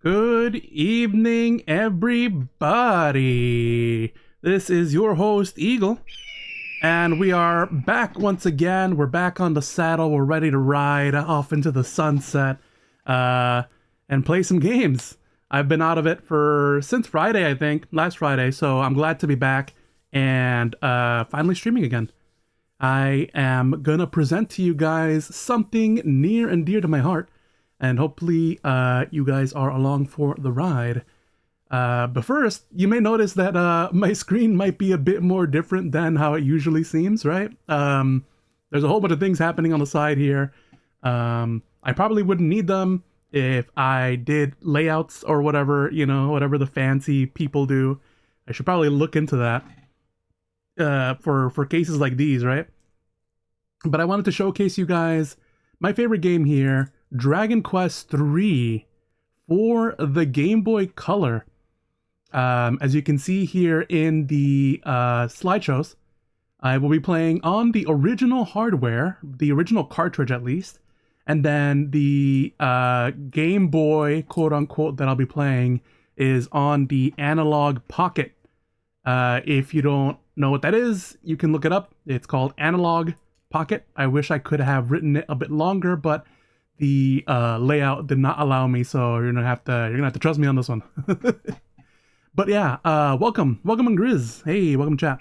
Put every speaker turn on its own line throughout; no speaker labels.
Good evening, everybody. This is your host, Eagle, and we are back once again. We're back on the saddle. We're ready to ride off into the sunset and play some games. I've been out of it since Friday, I think, last Friday, so I'm glad to be back and finally streaming again. I am gonna present to you guys something near and dear to my heart, and hopefully you guys are along for the ride. But first, you may notice that my screen might be a bit more different than how it usually seems, right? There's a whole bunch of things happening on the side here. I probably wouldn't need them if I did layouts or whatever, whatever the fancy people do. I should probably look into that for cases like these, right? But I wanted to showcase you guys my favorite game here, Dragon Quest III for the Game Boy Color. As you can see here in the slideshows, I will be playing on the original hardware, the original cartridge at least, and then the Game Boy, quote-unquote, that I'll be playing is on the Analogue Pocket. If you don't know what that is, you can look it up. It's called Analogue Pocket. I wish I could have written it a bit longer, but the layout did not allow me, so you're gonna have to trust me on this one. But yeah, welcome on Grizz. Hey, welcome chat.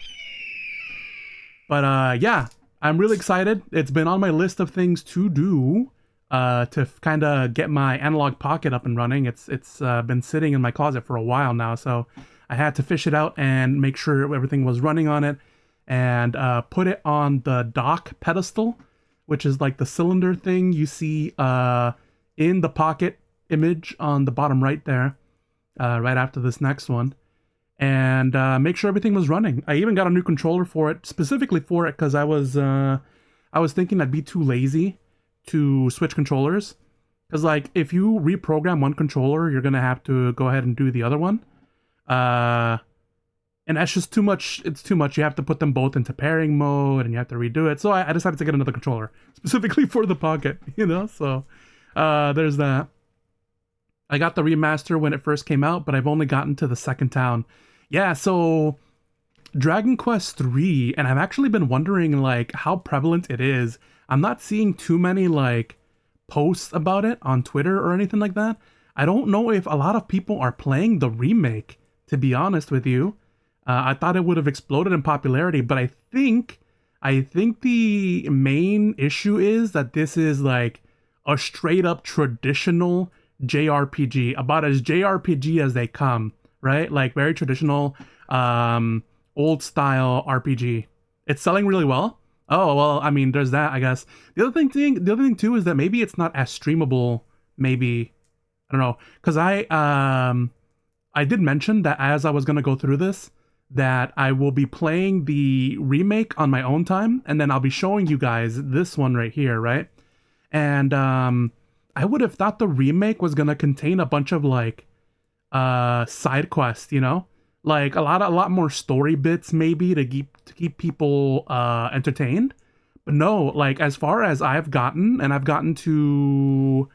But yeah, I'm really excited. It's been on my list of things to do to kind of get my Analogue Pocket up and running. It's been sitting in my closet for a while now, so I had to fish it out and make sure everything was running on it, and put it on the dock pedestal, which is like the cylinder thing you see in the Pocket image on the bottom right there, right after this next one, and make sure everything was running. I even got a new controller for it, specifically for it, because I was thinking I'd be too lazy to switch controllers, because like if you reprogram one controller, you're gonna have to go ahead and do the other one. And that's just too much. It's too much. You have to put them both into pairing mode and you have to redo it. So I decided to get another controller specifically for the Pocket, so there's that. I got the remaster when it first came out, but I've only gotten to the second town. Yeah, so Dragon Quest III, and I've actually been wondering like how prevalent it is. I'm not seeing too many like posts about it on Twitter or anything like that. I don't know if a lot of people are playing the remake, to be honest with you. I thought it would have exploded in popularity, but I think the main issue is that this is like a straight up traditional JRPG, about as JRPG as they come, right? Like very traditional, old style RPG. It's selling really well. Oh well, I mean, there's that, I guess. The other thing too is that maybe it's not as streamable. Maybe, I don't know, because I did mention that as I was gonna go through this, that I will be playing the remake on my own time, and then I'll be showing you guys this one right here, right? And I would have thought the remake was gonna contain a bunch of like side quests, like a lot more story bits maybe to keep people entertained. But no, like as far as I've gotten to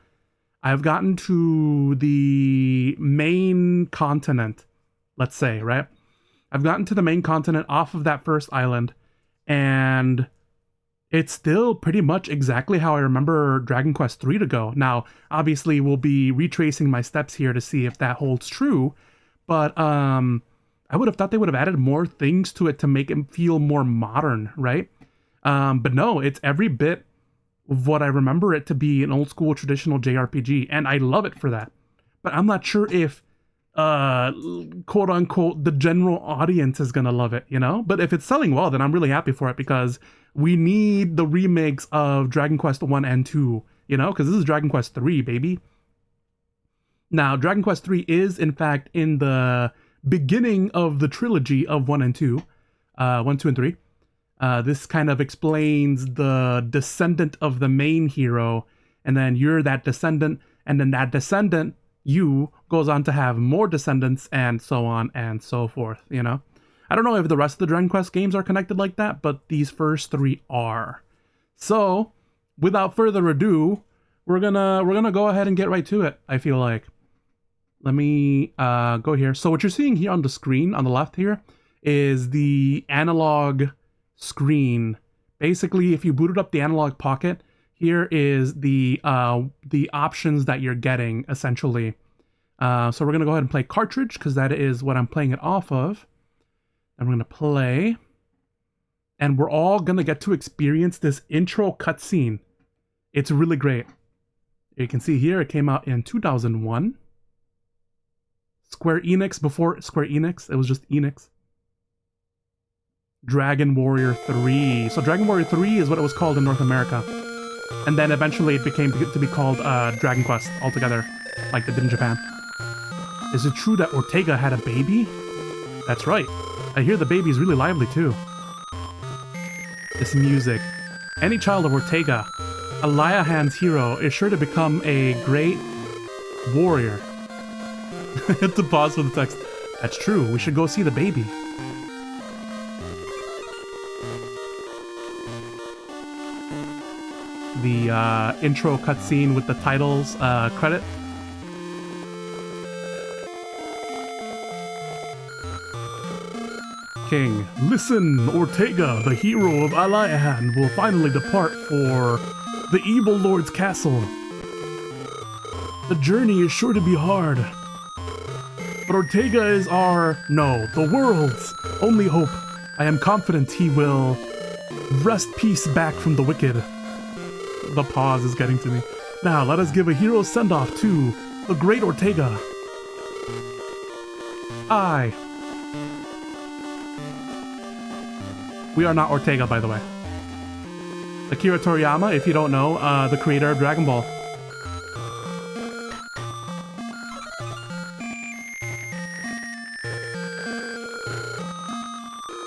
the main continent, let's say, right? I've gotten to the main continent off of that first island, and it's still pretty much exactly how I remember Dragon Quest III to go. Now, obviously, we'll be retracing my steps here to see if that holds true, but I would have thought they would have added more things to it to make it feel more modern, right? But no, it's every bit of what I remember it to be, an old school traditional JRPG, and I love it for that. But I'm not sure if quote unquote the general audience is gonna love it, but if it's selling well, then I'm really happy for it, because we need the remakes of Dragon Quest 1 and 2, because this is Dragon Quest 3, baby. Now Dragon Quest 3 is in fact in the beginning of the trilogy of 1 and 2, 1, 2, and 3. This kind of explains the descendant of the main hero, and then you're that descendant, and then that descendant goes on to have more descendants, and so on and so forth, I don't know if the rest of the Dragon Quest games are connected like that, but these first three are. So, without further ado, we're gonna go ahead and get right to it, I feel like. Let me go here. So what you're seeing here on the screen on the left here is the analog screen. Basically, if you booted up the Analogue Pocket, here is the options that you're getting essentially. So we're gonna go ahead and play cartridge because that is what I'm playing it off of. And we're gonna play, and we're all gonna get to experience this intro cutscene. It's really great. You can see here it came out in 2001. Square Enix before Square Enix, it was just Enix. Dragon Warrior 3. So Dragon Warrior 3 is what it was called in North America. And then eventually it became to be called Dragon Quest altogether, like they did in Japan. Is it true that Ortega had a baby? That's right. I hear the baby is really lively too. This music. Any child of Ortega, Eliahan's hero, is sure to become a great warrior. I had to pause for the text. That's true. We should go see the baby. The intro cutscene with the titles credit. King, listen, Ortega, the hero of Eliahan, will finally depart for the Evil Lord's castle. The journey is sure to be hard, but Ortega is the world's only hope. I am confident he will wrest peace back from the wicked. The pause is getting to me. Now, let us give a hero send-off to the great Ortega. We are not Ortega, by the way. Akira Toriyama, if you don't know, the creator of Dragon Ball.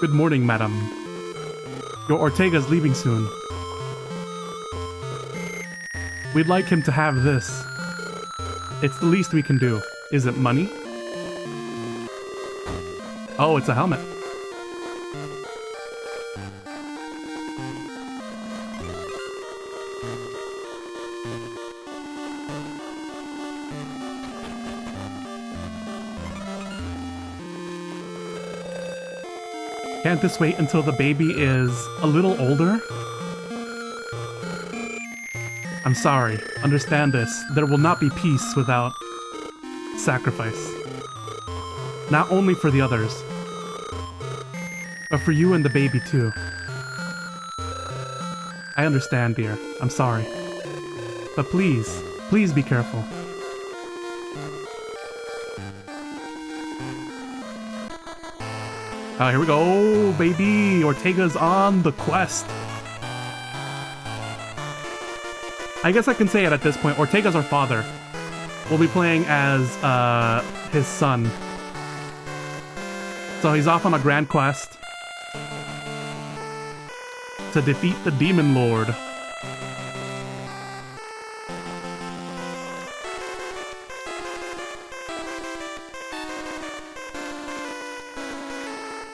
Good morning, madam. Your Ortega's leaving soon. We'd like him to have this. It's the least we can do. Is it money? Oh, it's a helmet. Can't this wait until the baby is a little older? I'm sorry. Understand this. There will not be peace without sacrifice. Not only for the others, but for you and the baby too. I understand, dear. I'm sorry. But please, please be careful. Here we go, baby! Ortega's on the quest. I guess I can say it at this point. Ortega's our father. We'll be playing as his son. So he's off on a grand quest to defeat the Demon Lord.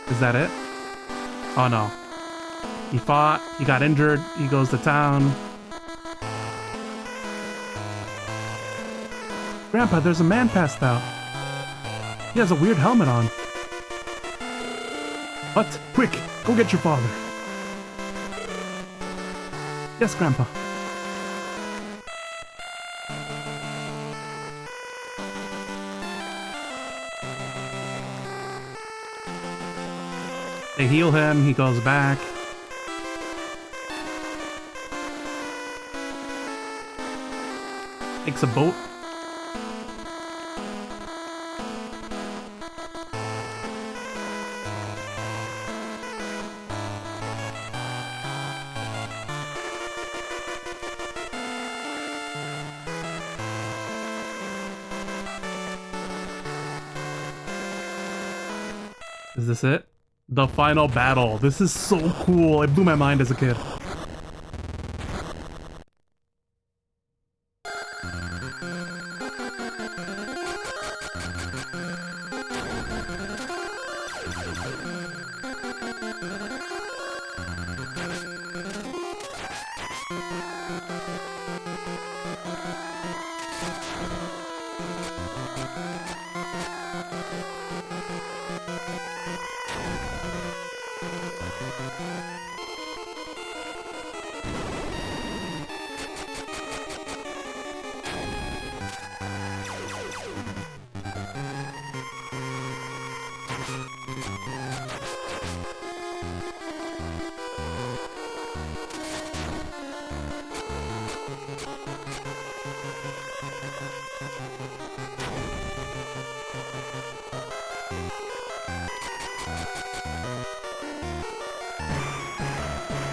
Is that it? Oh no. He fought, he got injured, he goes to town. Grandpa, there's a man passed out. He has a weird helmet on. What? Quick, go get your father. Yes, Grandpa. They heal him, he goes back. Takes a boat. Is this it? The final battle. This is so cool. It blew my mind as a kid.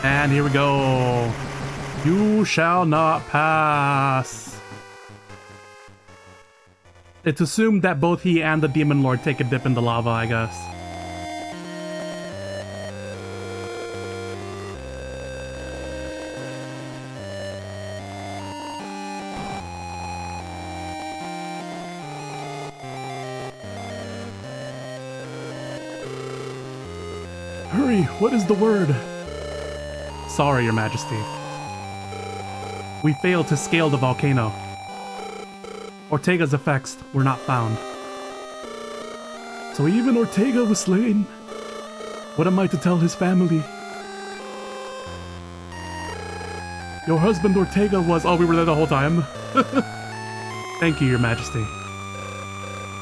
And here we go. You shall not pass. It's assumed that both he and the Demon Lord take a dip in the lava, I guess. Hurry, what is the word? Sorry, Your Majesty. We failed to scale the volcano. Ortega's effects were not found. So even Ortega was slain? What am I to tell his family? Your husband Ortega was... Oh, we were there the whole time? Thank you, Your Majesty.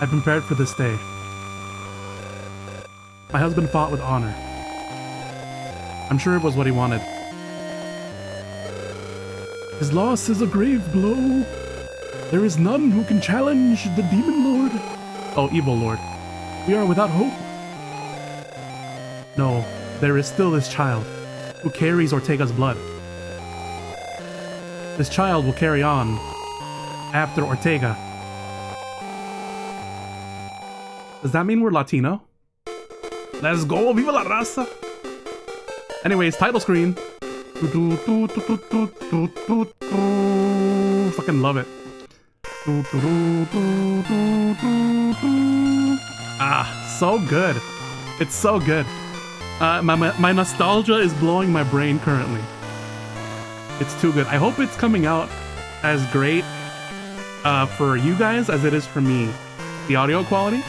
I prepared for this day. My husband fought with honor. I'm sure it was what he wanted. His loss is a grave blow. There is none who can challenge the Demon Lord. Oh, Evil Lord. We are without hope. No, there is still this child who carries Ortega's blood. This child will carry on after Ortega. Does that mean we're Latino? Let's go, viva la raza! Anyways, title screen. Fucking love it. Ah, so good. It's so good. My nostalgia is blowing my brain currently. It's too good. I hope it's coming out as great for you guys as it is for me. The audio quality?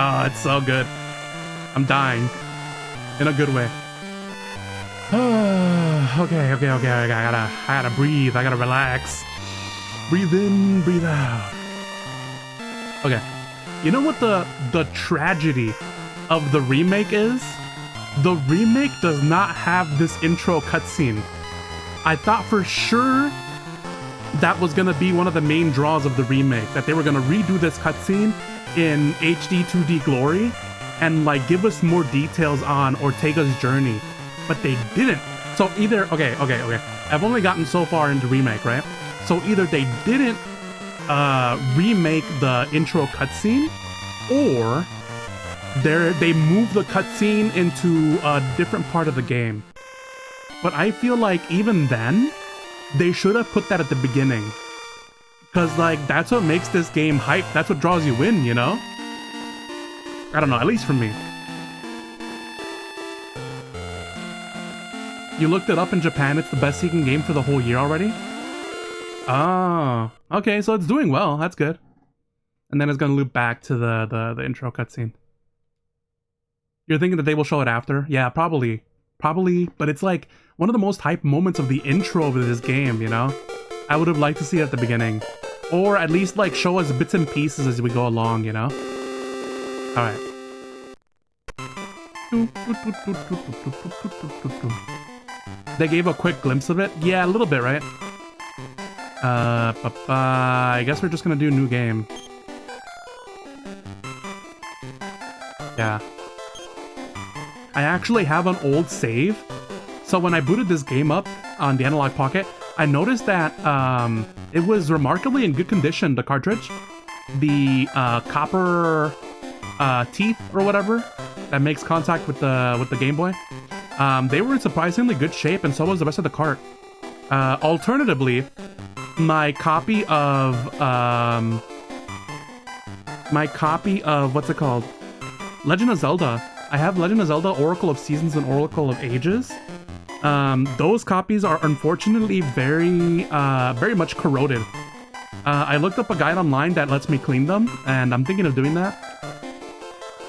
It's so good. I'm dying. In a good way. Okay. I gotta breathe. I gotta relax. Breathe in, breathe out. Okay. You know what the tragedy of the remake is? The remake does not have this intro cutscene. I thought for sure that was gonna be one of the main draws of the remake, that they were gonna redo this cutscene in HD 2D glory and like give us more details on Ortega's journey, but they didn't. So either, okay. I've only gotten so far into remake, right? So either they didn't remake the intro cutscene, or they moved the cutscene into a different part of the game. But I feel like even then, they should have put that at the beginning. Because like, that's what makes this game hype. That's what draws you in, you know? I don't know, at least for me. You looked it up in Japan, it's the best seeking game for the whole year already? Oh, okay, so it's doing well, that's good. And then it's gonna loop back to the intro cutscene. You're thinking that they will show it after? Yeah, probably, but it's like one of the most hype moments of the intro of this game, you know? I would have liked to see it at the beginning. Or at least like show us bits and pieces as we go along, you know? Alright. They gave a quick glimpse of it? Yeah, a little bit, right? I guess we're just gonna do new game. Yeah. I actually have an old save. So when I booted this game up on the Analogue Pocket, I noticed that it was remarkably in good condition, the cartridge. The copper teeth or whatever that makes contact with the Game Boy. They were in surprisingly good shape, and so was the rest of the cart. Alternatively, my copy of what's it called? Legend of Zelda. I have Legend of Zelda, Oracle of Seasons, and Oracle of Ages. Those copies are unfortunately very much corroded. I looked up a guide online that lets me clean them, and I'm thinking of doing that.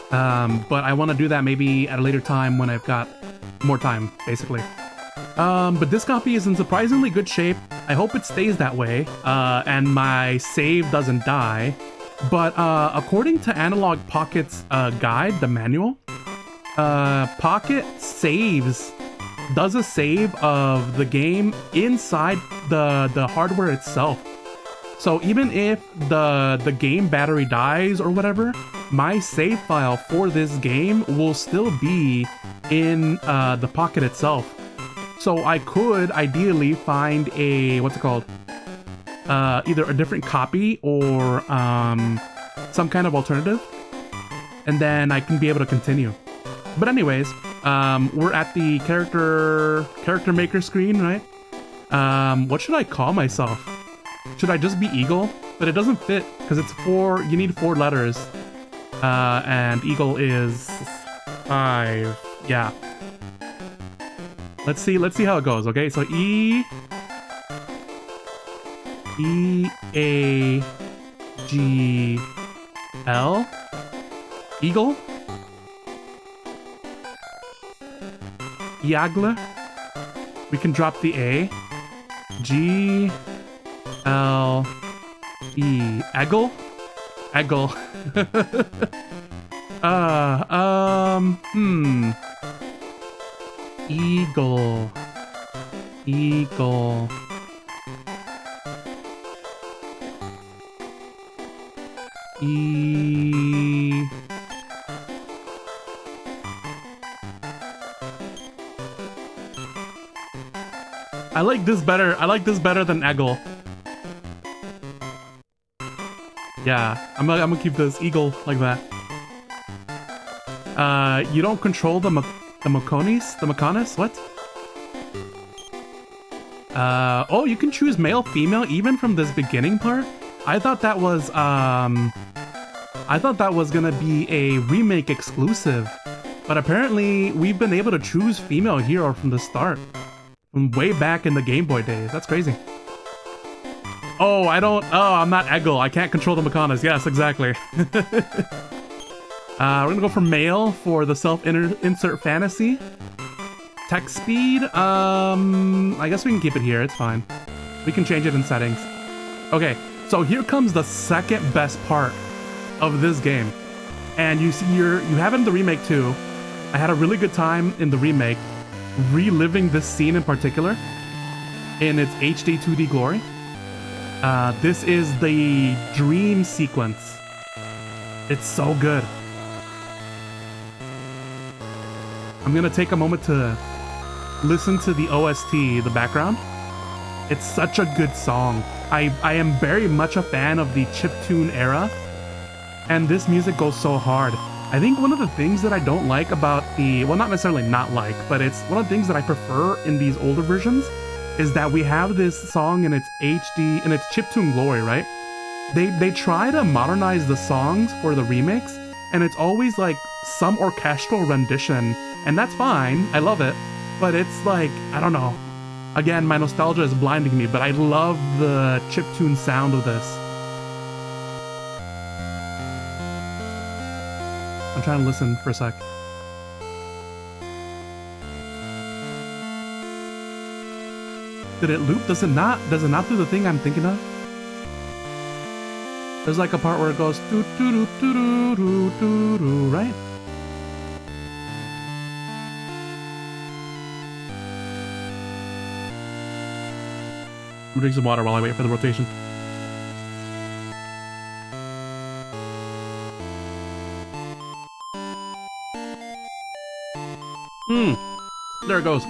But I want to do that maybe at a later time when I've got more time, basically. But this copy is in surprisingly good shape. I hope it stays that way, and my save doesn't die. But according to Analogue Pocket's guide, the manual, Pocket does a save of the game inside the hardware itself. So even if the game battery dies or whatever, my save file for this game will still be in the Pocket itself. So I could ideally find a, what's it called? Either a different copy or some kind of alternative. And then I can be able to continue. But anyways, we're at the character maker screen, right? What should I call myself? Should I just be Eagle? But it doesn't fit because it's you need 4 letters. And Eagle is 5. Yeah. Let's see how it goes, okay? So E-A-G-L Eagle. Yagle. We can drop the A. G-L-E. Eggle? Eggle. Eagle. Eagle. I like this better. I like this better than Eggle. Yeah, I'm gonna keep this Eagle like that. You don't control the Maconis? The Maconis? What? Oh, you can choose male, female, even from this beginning part? I thought that was gonna be a remake exclusive. But apparently, we've been able to choose female hero from the start. From way back in the Game Boy days. That's crazy. Oh, I'm not Eggle. I can't control the Maconas. Yes, exactly. We're gonna go for male for the self-insert fantasy. Text speed, I guess we can keep it here, it's fine. We can change it in settings. Okay, so here comes the second best part of this game. And you see you have it in the remake too. I had a really good time in the remake, reliving this scene in particular in its HD 2D glory. This is the dream sequence. It's so good. I'm gonna take a moment to listen to the OST, the background. It's such a good song. I am very much a fan of the chiptune era, and this music goes so hard. I think one of the things that I don't like about well, not necessarily not like, but it's one of the things that I prefer in these older versions is that we have this song in its HD, in its chiptune glory, right? They try to modernize the songs for the remakes, and it's always like some orchestral rendition, and that's fine, I love it, but it's like, I don't know. Again, my nostalgia is blinding me, but I love the chiptune sound of this. I'm trying to listen for a sec. Did it loop? Does it not? Does it not do the thing I'm thinking of? There's like a part where it goes doo doo doo doo doo doo doo, right? I'm gonna drink some water while I wait for the rotation. There it goes.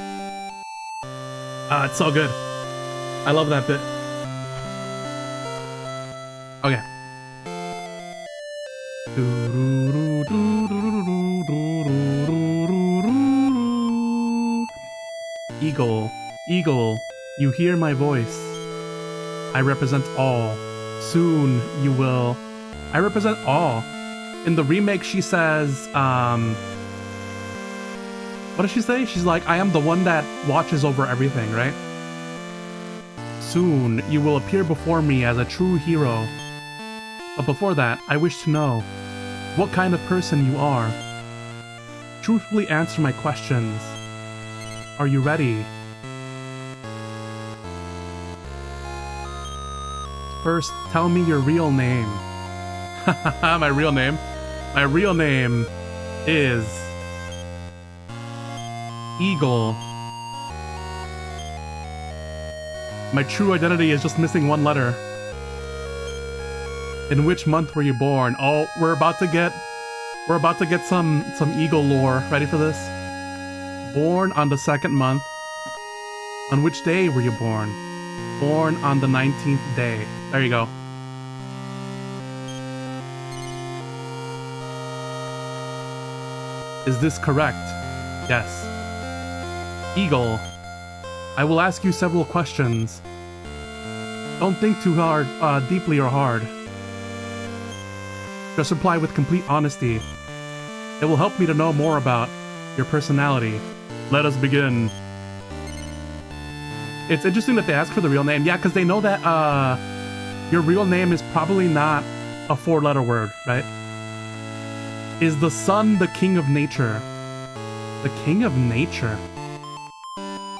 It's so good. I love that bit. Okay. Eagle, eagle, you hear my voice. I represent all. Soon you will. I represent all. In the remake, she says, what does she say? She's like, I am the one that watches over everything, right? Soon, you will appear before me as a true hero. But before that, I wish to know what kind of person you are. Truthfully answer my questions. Are you ready? First, tell me your real name. My real name? My real name is Eagle. My true identity is just missing one letter. In which month were you born? Oh, we're about to get some eagle lore. Ready for this? Born on the 2nd month. On which day were you born? Born on the 19th day. There you go. Is this correct? Yes. Eagle, I will ask you several questions. Don't think too hard, deeply or hard. Just reply with complete honesty. It will help me to know more about your personality. Let us begin. It's interesting that they ask for the real name. Yeah, because they know that your real name is probably not a 4-letter word, right? Is the sun the king of nature? The king of nature?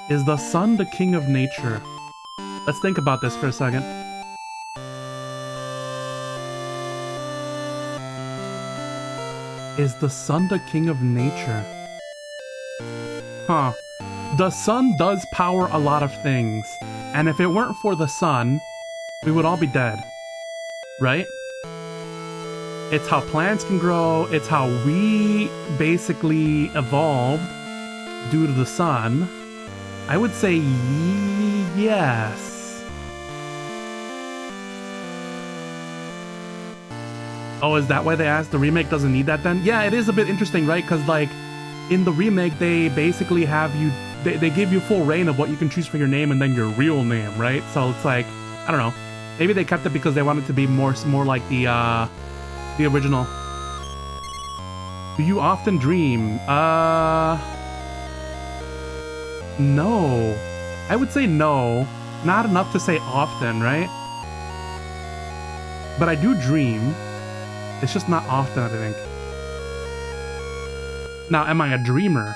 Is the sun the king of nature? Let's think about this for a second. Is the sun the king of nature? Huh. The sun does power a lot of things. And if it weren't for the sun, we would all be dead. Right? It's how plants can grow. It's how we basically evolved due to the sun. I would say yes. Oh, is that why they asked? The remake doesn't need that then? Yeah, it is a bit interesting, right? Because, like, in the remake, they basically have you... They give you full reign of what you can choose for your name and then your real name, right? So it's like, I don't know. Maybe they kept it because they wanted to be more like the original. Do you often dream? No. I would say no. Not enough to say often, right? But I do dream. It's just not often, I think. Now, am I a dreamer?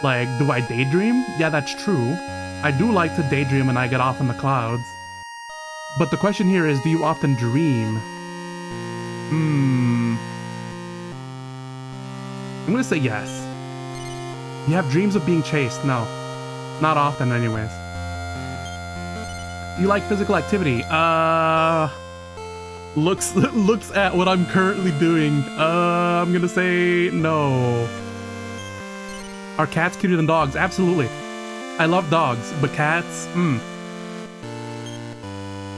Like, do I daydream? Yeah, that's true. I do like to daydream when I get off in the clouds. But the question here is, do you often dream? I'm gonna say yes. You have dreams of being chased? No. Not often, anyways. Do you like physical activity? Looks at what I'm currently doing. I'm gonna say no. Are cats cuter than dogs? Absolutely. I love dogs, but cats,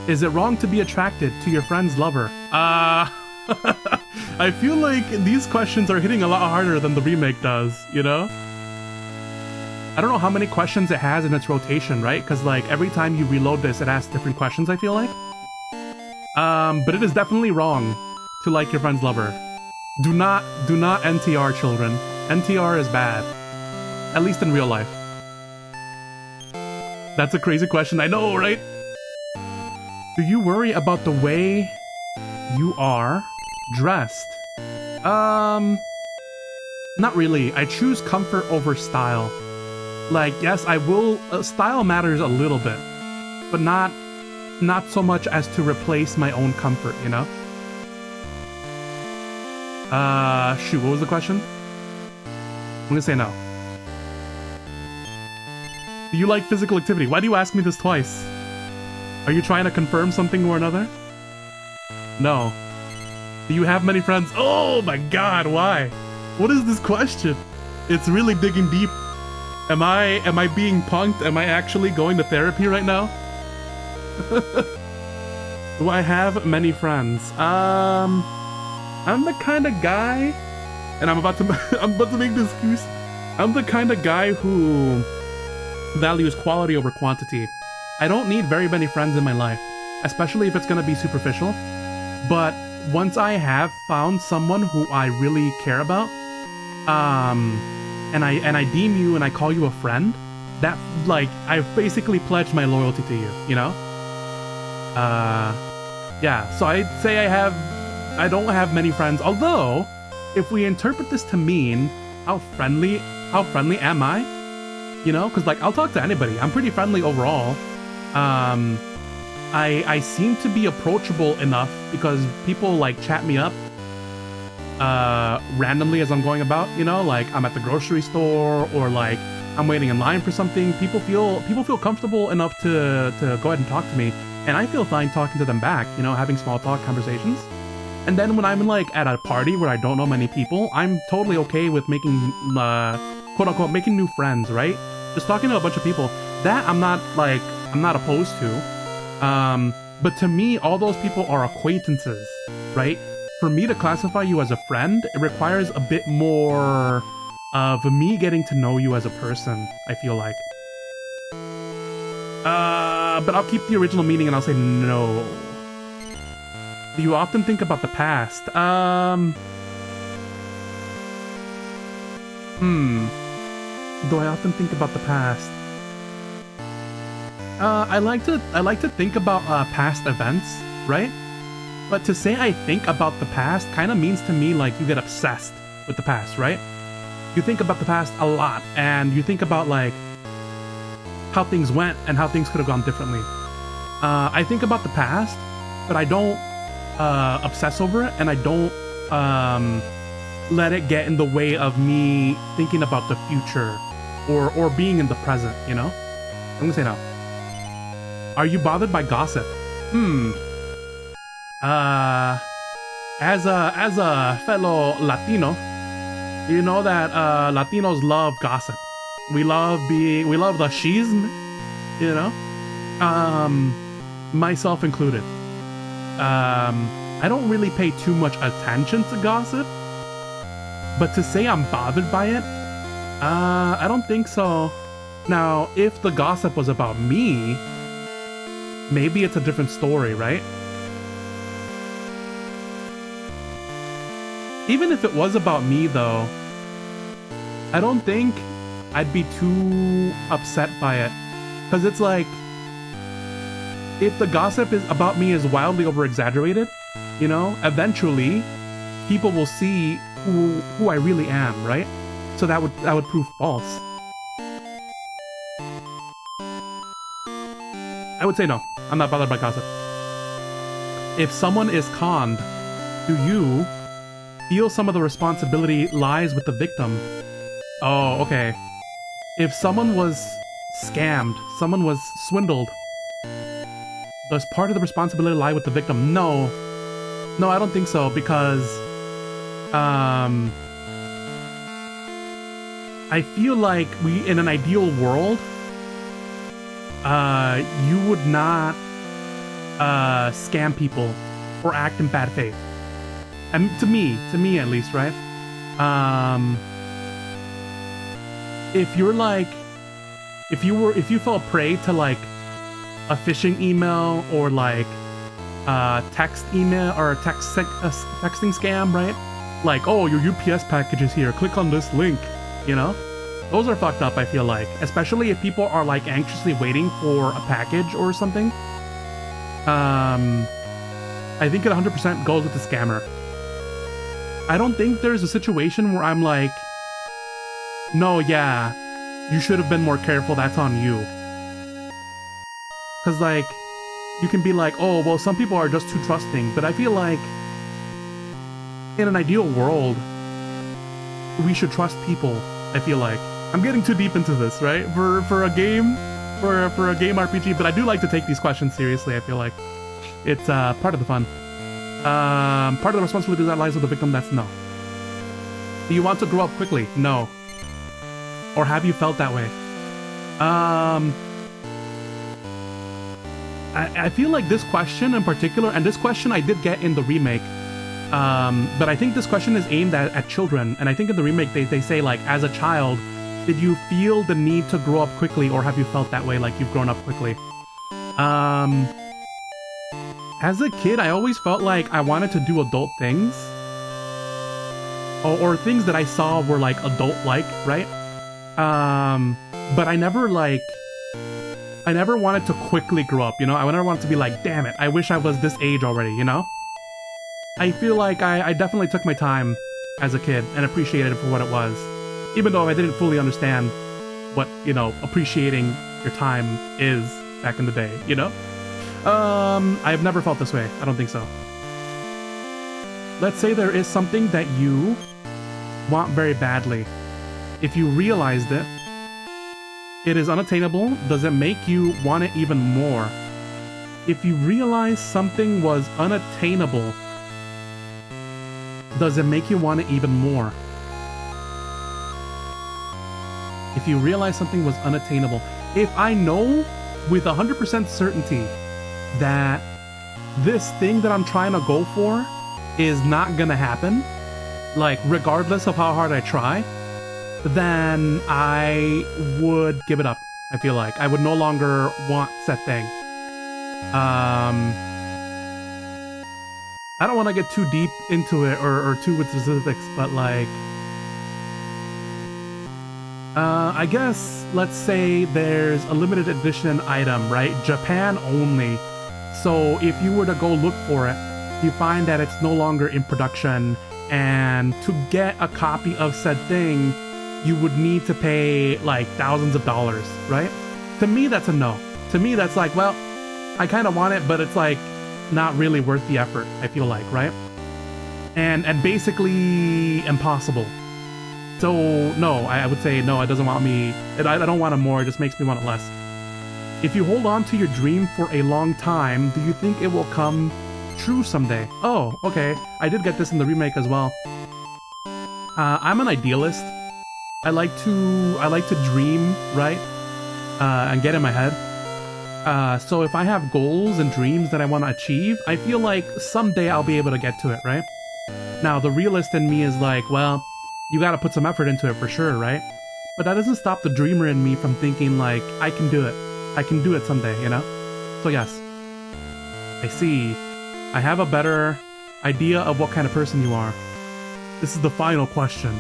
Is it wrong to be attracted to your friend's lover? I feel like these questions are hitting a lot harder than the remake does, you know? I don't know how many questions it has in its rotation, right? Because, like, every time you reload this, it asks different questions, I feel like. But it is definitely wrong to like your friend's lover. Do not NTR, children. NTR is bad. At least in real life. That's a crazy question, I know, right? Do you worry about the way you are dressed? Not really. I choose comfort over style. Like, yes, I will... style matters a little bit, but not so much as to replace my own comfort, you know? Shoot, what was the question? I'm gonna say no. Do you like physical activity? Why do you ask me this twice? Are you trying to confirm something or another? No. Do you have many friends? Oh my god, why? What is this question? It's really digging deep. Am I being punked? Am I actually going to therapy right now? Do I have many friends? I'm the kind of guy, and I'm about to make this excuse. I'm the kind of guy who values quality over quantity. I don't need very many friends in my life, especially if it's gonna be superficial. But once I have found someone who I really care about, and I deem you and I call you a friend, that, like, I've basically pledged my loyalty to you, you know? Yeah, so I'd say I don't have many friends, although, if we interpret this to mean, how friendly am I? You know, because, like, I'll talk to anybody. I'm pretty friendly overall. I seem to be approachable enough because people, like, chat me up randomly as I'm going about, you know, like I'm at the grocery store or like I'm waiting in line for something. People feel comfortable enough to go ahead and talk to me, and I feel fine talking to them back, you know, having small talk conversations. And then when I'm like at a party where I don't know many people, I'm totally okay with making quote unquote making new friends, right? Just talking to a bunch of people. That I'm not opposed to. But to me, all those people are acquaintances, right? For me to classify you as a friend, it requires a bit more of me getting to know you as a person, I feel like. But I'll keep the original meaning and I'll say no. Do you often think about the past? Do I often think about the past? I like to think about past events, right? But to say I think about the past kind of means to me like you get obsessed with the past, right? You think about the past a lot, and you think about like how things went and how things could have gone differently. I think about the past, but I don't obsess over it, and I don't let it get in the way of me thinking about the future or being in the present, you know? I'm gonna say no. Are you bothered by gossip? As a fellow Latino, you know that Latinos love gossip. We love the schism, you know? Myself included. I don't really pay too much attention to gossip, but to say I'm bothered by it, I don't think so. Now, if the gossip was about me, maybe it's a different story, right? Even if it was about me, though, I don't think I'd be too upset by it. Because it's like, if the gossip is about me is wildly over-exaggerated, you know, eventually people will see who I really am, right? So that would prove false. I would say no. I'm not bothered by gossip. If someone is conned, do you feel some of the responsibility lies with the victim? Oh, okay. If someone was scammed, someone was swindled, does part of the responsibility lie with the victim? No. No, I don't think so, because I feel like in an ideal world, you would not scam people or act in bad faith. And to me at least, right? If you're like, if you fell prey to like a phishing email or like text email or a texting scam, right? Like, oh, your UPS package is here, click on this link, you know? Those are fucked up, I feel like. Especially if people are like anxiously waiting for a package or something. I think it 100% goes with the scammer. I don't think there's a situation where I'm like, no, yeah, you should have been more careful, that's on you. Because, like, you can be like, oh, well, some people are just too trusting, but I feel like in an ideal world, we should trust people, I feel like. I'm getting too deep into this, right? For a game RPG, but I do like to take these questions seriously, I feel like. It's part of the fun. Part of the responsibility that lies with the victim, that's no. Do you want to grow up quickly? No. Or have you felt that way? I feel like this question in particular, and this question I did get in the remake, but I think this question is aimed at children, and I think in the remake they say, like, as a child, did you feel the need to grow up quickly, or have you felt that way, like you've grown up quickly? As a kid, I always felt like I wanted to do adult things. Or things that I saw were like adult-like, right? but I never wanted to quickly grow up, you know? I never wanted to be like, damn it, I wish I was this age already, you know? I feel like I definitely took my time as a kid and appreciated it for what it was. Even though I didn't fully understand what, you know, appreciating your time is back in the day, you know? I've never felt this way. I don't think so. Let's say there is something that you want very badly. If you realized it, it is unattainable. Does it make you want it even more? If you realize something was unattainable, does it make you want it even more? If you realize something was unattainable. If I know with 100% certainty that this thing that I'm trying to go for is not gonna happen, like regardless of how hard I try, then I would give it up. I feel like I would no longer want said thing. I don't want to get too deep into it or too with specifics, but like, I guess let's say there's a limited edition item, right? Japan only. So if you were to go look for it, you find that it's no longer in production, and to get a copy of said thing, you would need to pay like thousands of dollars, right? To me, that's a no. To me, that's like, well, I kind of want it, but it's like not really worth the effort, I feel like, right? And basically impossible. So no, I would say no, it doesn't want me, I don't want it more, it just makes me want it less. If you hold on to your dream for a long time, do you think it will come true someday? Oh, okay. I did get this in the remake as well. I'm an idealist. I like to dream, right? And get in my head. So if I have goals and dreams that I want to achieve, I feel like someday I'll be able to get to it, right? Now, the realist in me is like, well, you gotta put some effort into it for sure, right? But that doesn't stop the dreamer in me from thinking like, I can do it. I can do it someday, you know? So yes. I see. I have a better idea of what kind of person you are. This is the final question.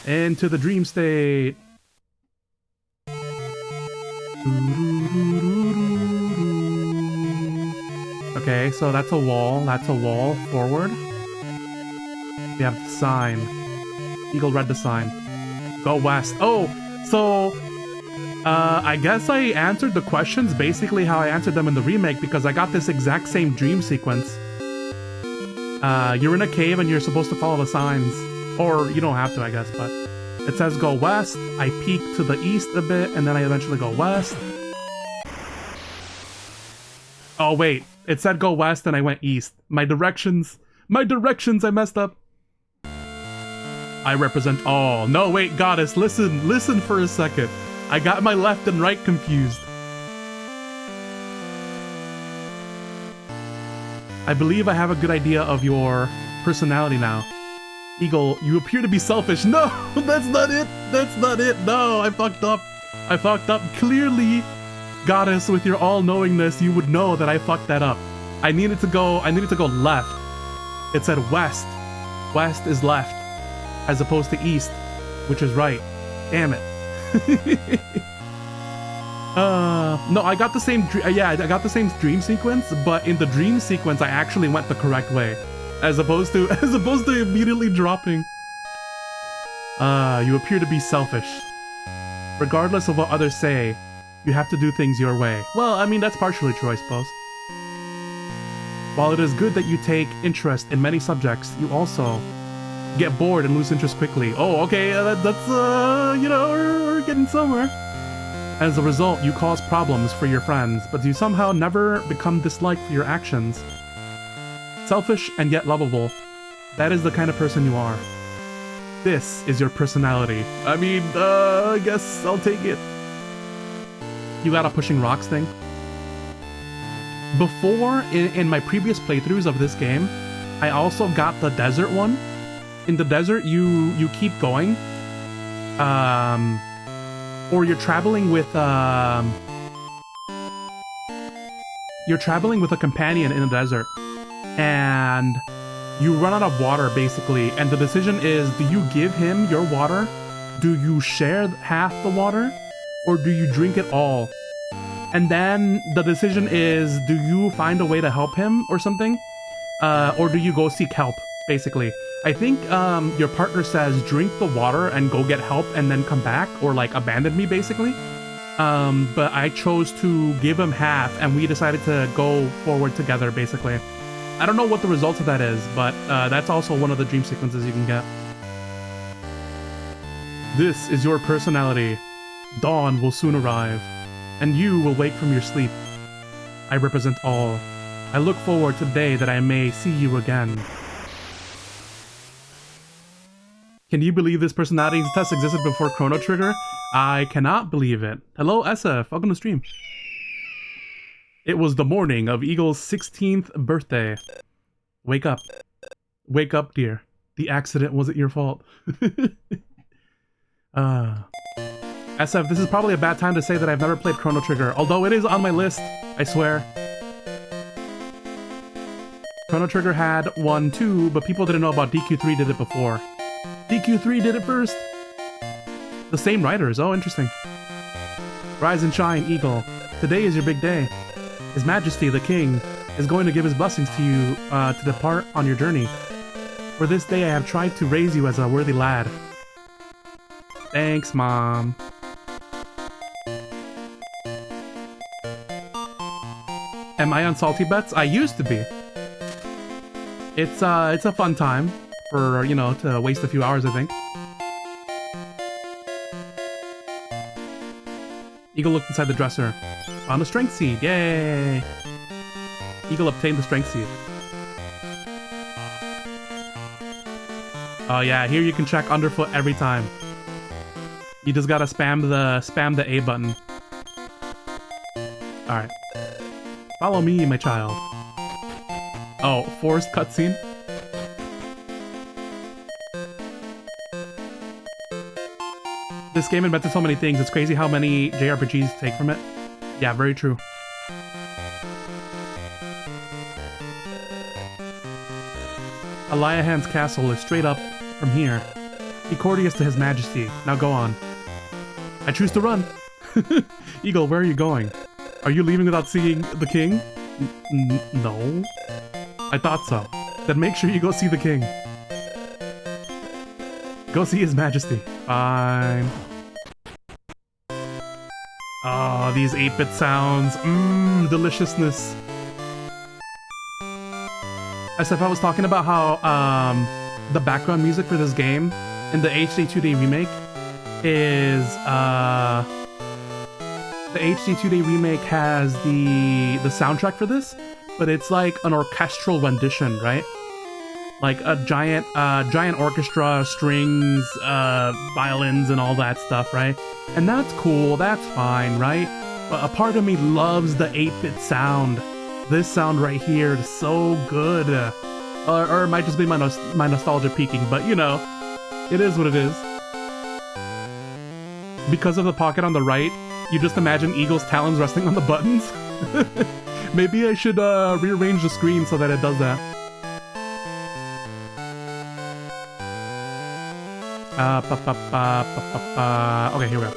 Into the dream state. Okay, so that's a wall. That's a wall forward. We have the sign. Eagle read the sign. Go west. Oh, so I guess I answered the questions basically how I answered them in the remake, because I got this exact same dream sequence. You're in a cave and you're supposed to follow the signs. Or you don't have to, I guess, but it says go west. I peek to the east a bit, and then I eventually go west. Oh, wait. It said go west, and I went east. My directions, I messed up. I represent all. No, wait, goddess, listen for a second. I got my left and right confused. I believe I have a good idea of your personality now. Eagle, you appear to be selfish. No, that's not it. That's not it. No, I fucked up. I fucked up. Clearly, goddess, with your all-knowingness, you would know that I fucked that up. I needed to go left. It said west. West is left, as opposed to east, which is right. Damn it. No, I got the same I got the same dream sequence, but in the dream sequence I actually went the correct way, as opposed to immediately dropping. You appear to be selfish. Regardless of what others say, you have to do things your way. Well, I mean, that's partially true, I suppose. While it is good that you take interest in many subjects, you also get bored and lose interest quickly. Oh, okay, that's you know, we're getting somewhere. As a result, you cause problems for your friends, but you somehow never become disliked for your actions. Selfish and yet lovable. That is the kind of person you are. This is your personality. I mean, I guess I'll take it. You got a pushing rocks thing? Before, in my previous playthroughs of this game, I also got the desert one. In the desert, you keep going. Or you're traveling with a companion in the desert, and you run out of water basically, and the decision is, do you give him your water do you share half the water or do you drink it all? And then the decision is, do you find a way to help him or something? Or do you go seek help, basically? I think your partner says, drink the water and go get help and then come back, or like abandon me, basically. But I chose to give him half and we decided to go forward together, basically. I don't know what the result of that is, but that's also one of the dream sequences you can get. This is your personality. Dawn will soon arrive, and you will wake from your sleep. I represent all. I look forward to the day that I may see you again. Can you believe this personality test existed before Chrono Trigger? I cannot believe it. Hello, SF. Welcome to stream. It was the morning of Eagle's 16th birthday. Wake up. Wake up, dear. The accident wasn't your fault. SF, this is probably a bad time to say that I've never played Chrono Trigger, although it is on my list, I swear. Chrono Trigger had 1, 2, but people didn't know about DQ3 did it before. DQ3 did it first! The same writers, oh interesting. Rise and shine, Eagle. Today is your big day. His Majesty, the King, is going to give his blessings to you to depart on your journey. For this day I have tried to raise you as a worthy lad. Thanks, Mom. Am I on Salty Bets? I used to be. It's a fun time for, you know, to waste a few hours, I think. Eagle looked inside the dresser. Found a strength seed, yay! Eagle obtained the strength seed. Oh yeah, here you can check underfoot every time. You just gotta spam the A button. Alright. Follow me, my child. Oh, forced cutscene? This game invented so many things, it's crazy how many JRPGs take from it. Yeah, very true. Eliahan's castle is straight up from here. Be courteous to His Majesty. Now go on. I choose to run. Eagle, where are you going? Are you leaving without seeing the king? No. I thought so. Then make sure you go see the king. Go see His Majesty. Fine. Oh, these 8-bit sounds. Deliciousness. As if I was talking about how the background music for this game in the HD 2D remake is the HD 2D remake has the soundtrack for this, but it's like an orchestral rendition, right? Like a giant orchestra, strings, violins, and all that stuff, right? And that's cool, that's fine, right? But a part of me loves the 8-bit sound. This sound right here is so good. Or it might just be my nostalgia peaking, but you know, it is what it is. Because of the pocket on the right, you just imagine Eagle's talons resting on the buttons. Maybe I should rearrange the screen so that it does that. Okay, here we go.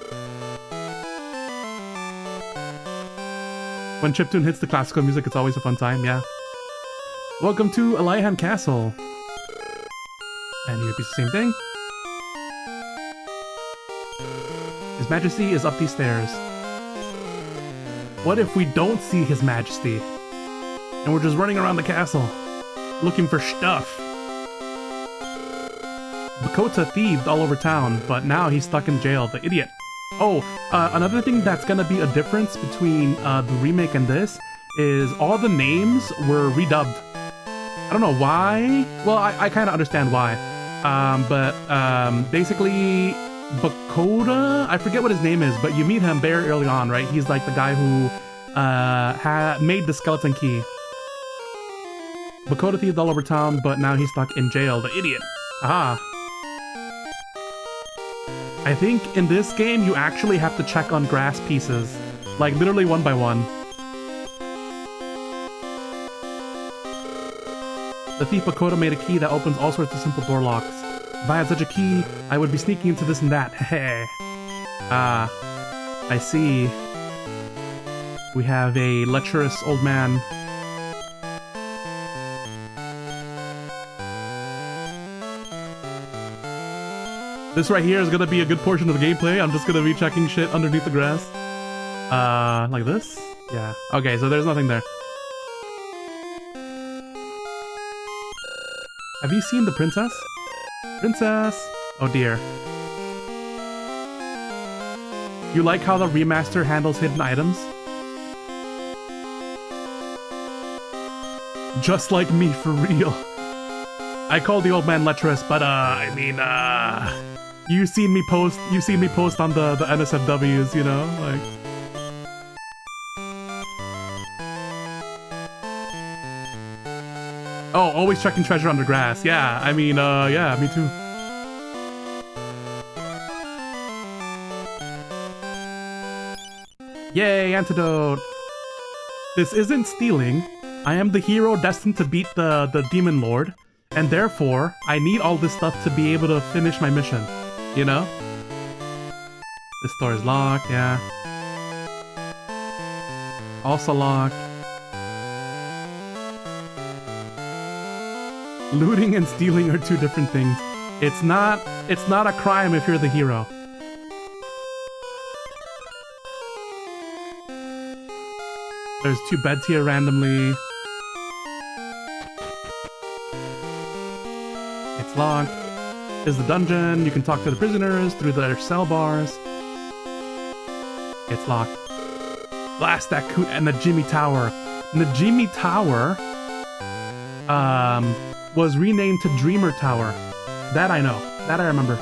When chiptune hits the classical music, it's always a fun time, yeah. Welcome to Eliahan Castle. And you repeat the same thing. His Majesty is up these stairs. What if we don't see His Majesty? And we're just running around the castle, looking for stuff. Bakota thieved all over town, but now he's stuck in jail, the idiot. Oh, another thing that's gonna be a difference between the remake and this is all the names were redubbed. I don't know why. Well, I kind of understand why. Basically, Bakota, I forget what his name is, but you meet him very early on, right? He's like the guy who made the skeleton key. Bakota thieved all over town, but now he's stuck in jail, the idiot. Aha. I think in this game you actually have to check on grass pieces, like literally one by one. The thief Bakota made a key that opens all sorts of simple door locks. If I had such a key, I would be sneaking into this and that. Heh. Ah, I see. We have a lecherous old man. This right here is gonna be a good portion of the gameplay. I'm just gonna be checking shit underneath the grass. Like this? Yeah. Okay, so there's nothing there. Have you seen the princess? Princess! Oh dear. You like how the remaster handles hidden items? Just like me, for real. I call the old man lecherous, but I mean, you've seen me post on the NSFWs, you know, like. Oh, always checking treasure under grass. Yeah, I mean, yeah, me too. Yay, antidote! This isn't stealing. I am the hero destined to beat the demon lord, and therefore, I need all this stuff to be able to finish my mission. You know? This door is locked, yeah. Also locked. Looting and stealing are two different things. It's not a crime if you're the hero. There's two beds here randomly. It's locked. Is the dungeon. You can talk to the prisoners through their cell bars. It's locked. Blast that coot and the Jimmy Tower. And the Jimmy Tower was renamed to Dreamer Tower. That I know. That I remember.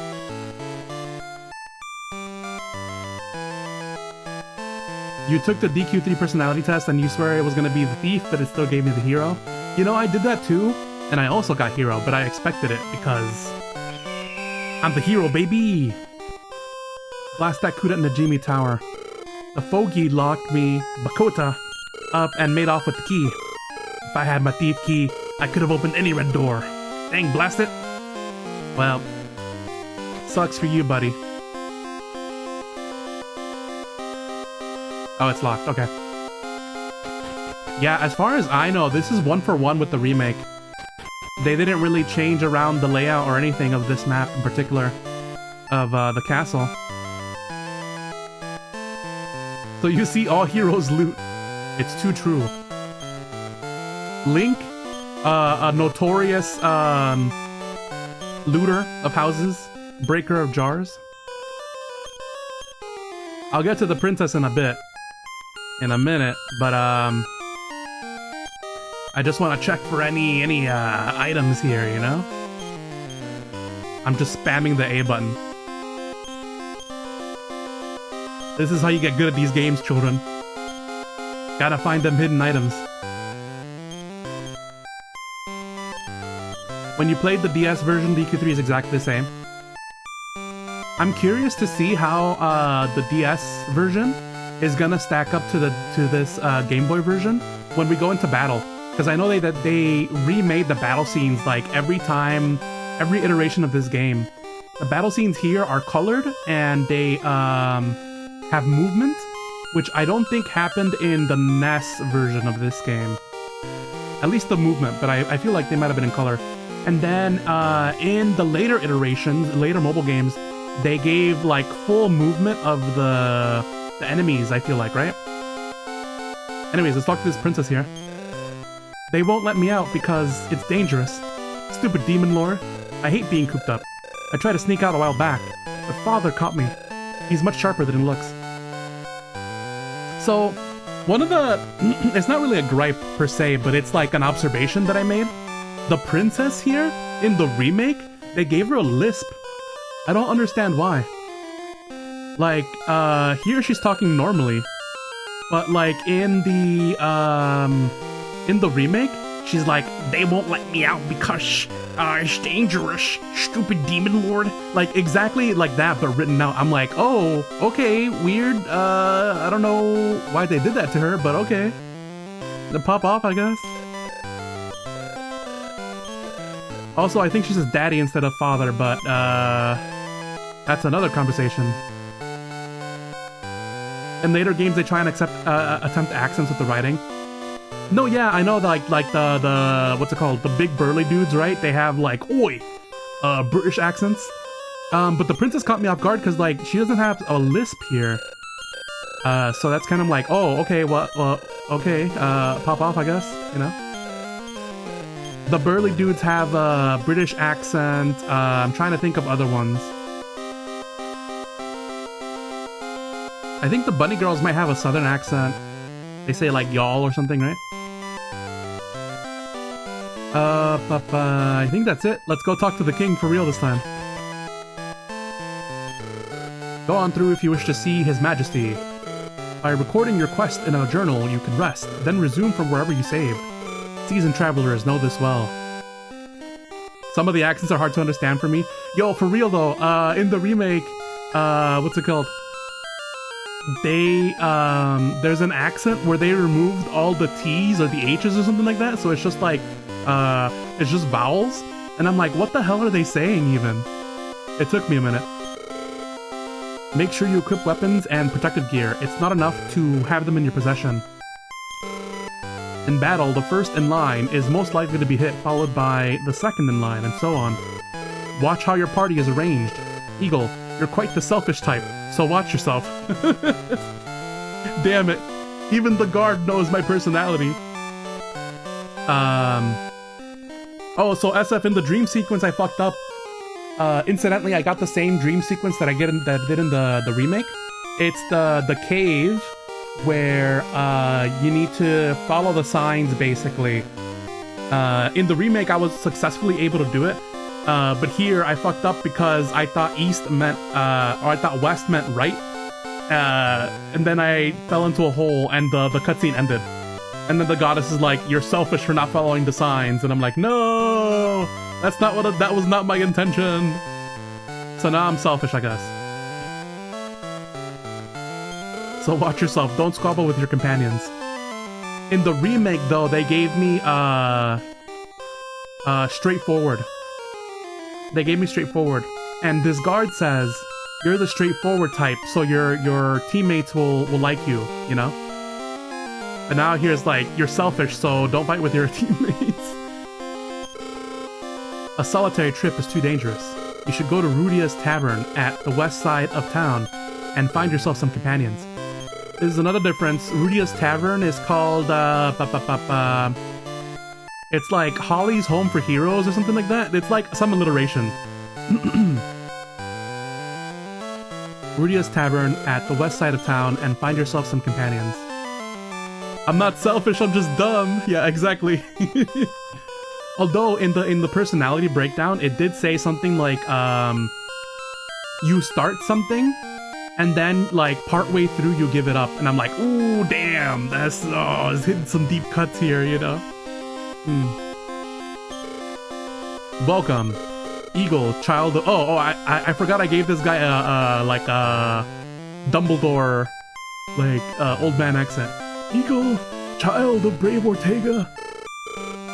You took the DQ3 personality test and you swear it was gonna be the thief, but it still gave me the hero. You know, I did that too, and I also got hero, but I expected it because I'm the hero, baby! Blast that Kuda in the Jimmy Tower. The fogey locked me, Bakota, up and made off with the key. If I had my thief key, I could have opened any red door. Dang, blast it! Well, sucks for you, buddy. Oh, it's locked. Okay. Yeah, as far as I know, this is 1-for-1 with the remake. They didn't really change around the layout or anything of this map in particular of the castle. So you see all heroes loot. It's too true. Link, a notorious looter of houses, breaker of jars. I'll get to the princess in a bit. In a minute, but I just want to check for any items here, you know? I'm just spamming the A button. This is how you get good at these games, children. Gotta find them hidden items. When you played the DS version, DQ3 is exactly the same. I'm curious to see how the DS version is gonna stack up to this Game Boy version when we go into battle, because I know that they remade the battle scenes like every iteration of this game. The battle scenes here are colored and they have movement, which I don't think happened in the NES version of this game. At least the movement, but I feel like they might have been in color. And then in the later iterations, later mobile games, they gave like full movement of the enemies, I feel like, right? Anyways, let's talk to this princess here. They won't let me out because it's dangerous. Stupid demon lord. I hate being cooped up. I tried to sneak out a while back. The father caught me. He's much sharper than he looks. So, one of the... it's not really a gripe per se, but it's like an observation that I made. The princess here, in the remake, they gave her a lisp. I don't understand why. Like, here she's talking normally, but like in the remake, she's like, they won't let me out because it's dangerous, stupid demon lord. Like exactly like that, but written out. I'm like, oh, okay, weird. I don't know why they did that to her, but okay. They pop off, I guess. Also, I think she says daddy instead of father, but that's another conversation. In later games, they try and attempt accents with the writing. No, yeah, I know, like the what's it called? The big burly dudes, right? They have like, oi, British accents. But the princess caught me off guard because like she doesn't have a lisp here. So that's kind of like, oh, okay, well, okay, pop off, I guess, you know? The burly dudes have a British accent. I'm trying to think of other ones. I think the bunny girls might have a southern accent. They say like y'all or something, right? I think that's it. Let's go talk to the king for real this time. Go on through if you wish to see his majesty. By recording your quest in a journal, you can rest, then resume from wherever you saved. Seasoned travelers know this well. Some of the accents are hard to understand for me. Yo, for real though, in the remake, what's it called? They, there's an accent where they removed all the T's or the H's or something like that, so it's just like, it's just vowels. And I'm like, what the hell are they saying even? It took me a minute. Make sure you equip weapons and protective gear. It's not enough to have them in your possession. In battle, the first in line is most likely to be hit, followed by the second in line, and so on. Watch how your party is arranged. Eagle, you're quite the selfish type, so watch yourself. Damn it. Even the guard knows my personality. Oh, so SF, in the dream sequence I fucked up. Incidentally, I got the same dream sequence that I did in the remake. It's the cave where you need to follow the signs, basically. In the remake, I was successfully able to do it, but here I fucked up because I thought east meant, or I thought west meant right, and then I fell into a hole and the cutscene ended. And then the goddess is like, "You're selfish for not following the signs," and I'm like, "No, that's not what. That was not my intention." So now I'm selfish, I guess. So watch yourself. Don't squabble with your companions. In the remake, though, they gave me straightforward. They gave me straightforward, and this guard says, "You're the straightforward type, so your teammates will like you," you know. But now here's like, "You're selfish, so don't fight with your teammates." A solitary trip is too dangerous. You should go to Rudia's Tavern at the west side of town and find yourself some companions. This is another difference. Rudia's Tavern is called, it's like Holly's Home for Heroes or something like that. It's like some alliteration. Rudia's Tavern at the west side of town and find yourself some companions. I'm not selfish, I'm just dumb. Yeah, exactly. Although in the personality breakdown, it did say something like, you start something, and then like partway through you give it up, and I'm like, ooh, damn, that's it's hitting some deep cuts here, you know. Welcome, Eagle, child of, I forgot I gave this guy a Dumbledore old man accent. Eagle, child of brave Ortega.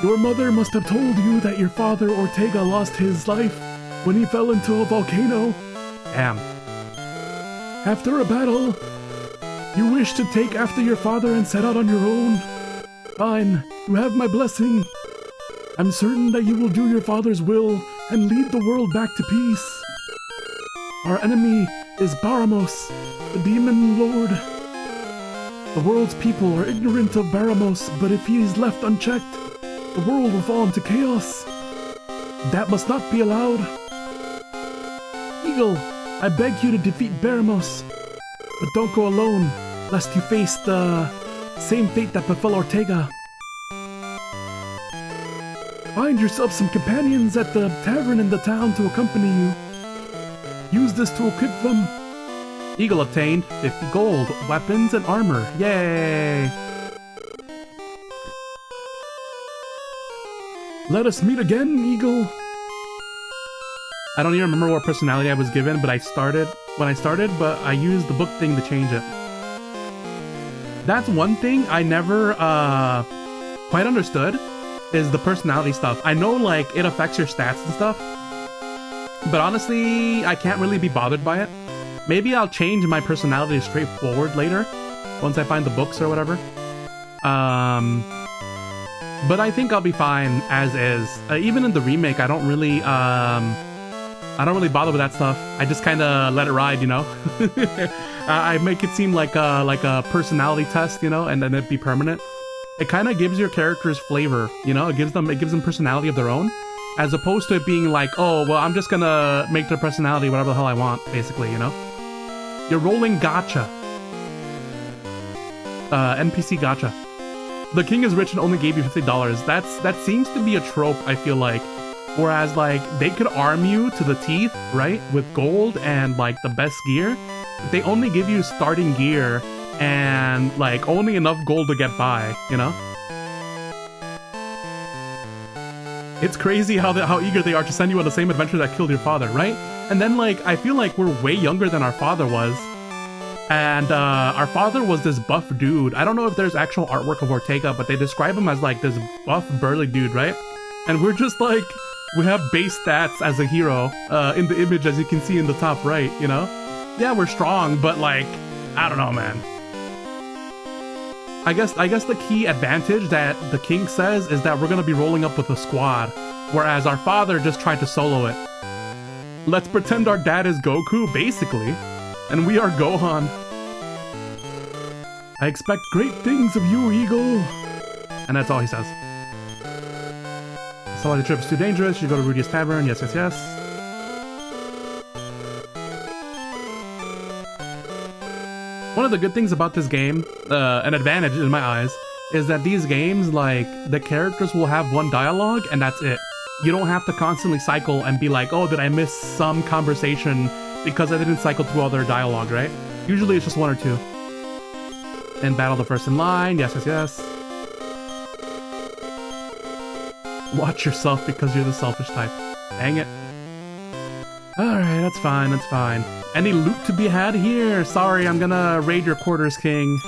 Your mother must have told you that your father Ortega lost his life when he fell into a volcano. Damn. After a battle, you wish to take after your father and set out on your own. Fine, you have my blessing. I'm certain that you will do your father's will and lead the world back to peace. Our enemy is Baramos, the demon lord. The world's people are ignorant of Baramos, but if he is left unchecked, the world will fall into chaos. That must not be allowed. Eagle, I beg you to defeat Baramos, but don't go alone, lest you face the same fate that befell Ortega. Find yourself some companions at the tavern in the town to accompany you. Use this to equip them. Eagle obtained 50 gold, weapons, and armor. Yay! Let us meet again, Eagle. I don't even remember what personality I was given, but I used the book thing to change it. That's one thing I never quite understood, is the personality stuff. I know, like, it affects your stats and stuff, but honestly, I can't really be bothered by it. Maybe I'll change my personality straightforward later, once I find the books or whatever. But I think I'll be fine as is. Even in the remake, I don't really bother with that stuff. I just kind of let it ride, you know. I make it seem like a personality test, you know, and then it'd be permanent. It kind of gives your characters flavor, you know. It gives them personality of their own, as opposed to it being like, oh, well, I'm just gonna make their personality whatever the hell I want, basically, you know. You're rolling gacha. NPC gacha. The king is rich and only gave you $50. That seems to be a trope, I feel like. Whereas, like, they could arm you to the teeth, right, with gold and, like, the best gear. They only give you starting gear and, like, only enough gold to get by, you know? It's crazy how eager they are to send you on the same adventure that killed your father, right? And then, like, I feel like we're way younger than our father was. And our father was this buff dude. I don't know if there's actual artwork of Ortega, but they describe him as, like, this buff, burly dude, right? And we're just, like, we have base stats as a hero in the image, as you can see in the top right, you know? Yeah, we're strong, but, like, I don't know, man. I guess the key advantage that the king says is that we're gonna be rolling up with a squad, whereas our father just tried to solo it. Let's pretend our dad is Goku, basically, and we are Gohan. I expect great things of you, Eagle. And that's all he says. Solid trip is too dangerous. You go to Rudy's Tavern. Yes, yes, yes. One of the good things about this game, an advantage in my eyes, is that these games, like, the characters will have one dialogue and that's it. You don't have to constantly cycle and be like, oh, did I miss some conversation because I didn't cycle through all their dialogue, right? Usually it's just one or two. And battle the first in line. Yes, yes, yes. Watch yourself because you're the selfish type. Dang it. Alright, that's fine, that's fine. Any loot to be had here? Sorry, I'm gonna raid your quarters, King.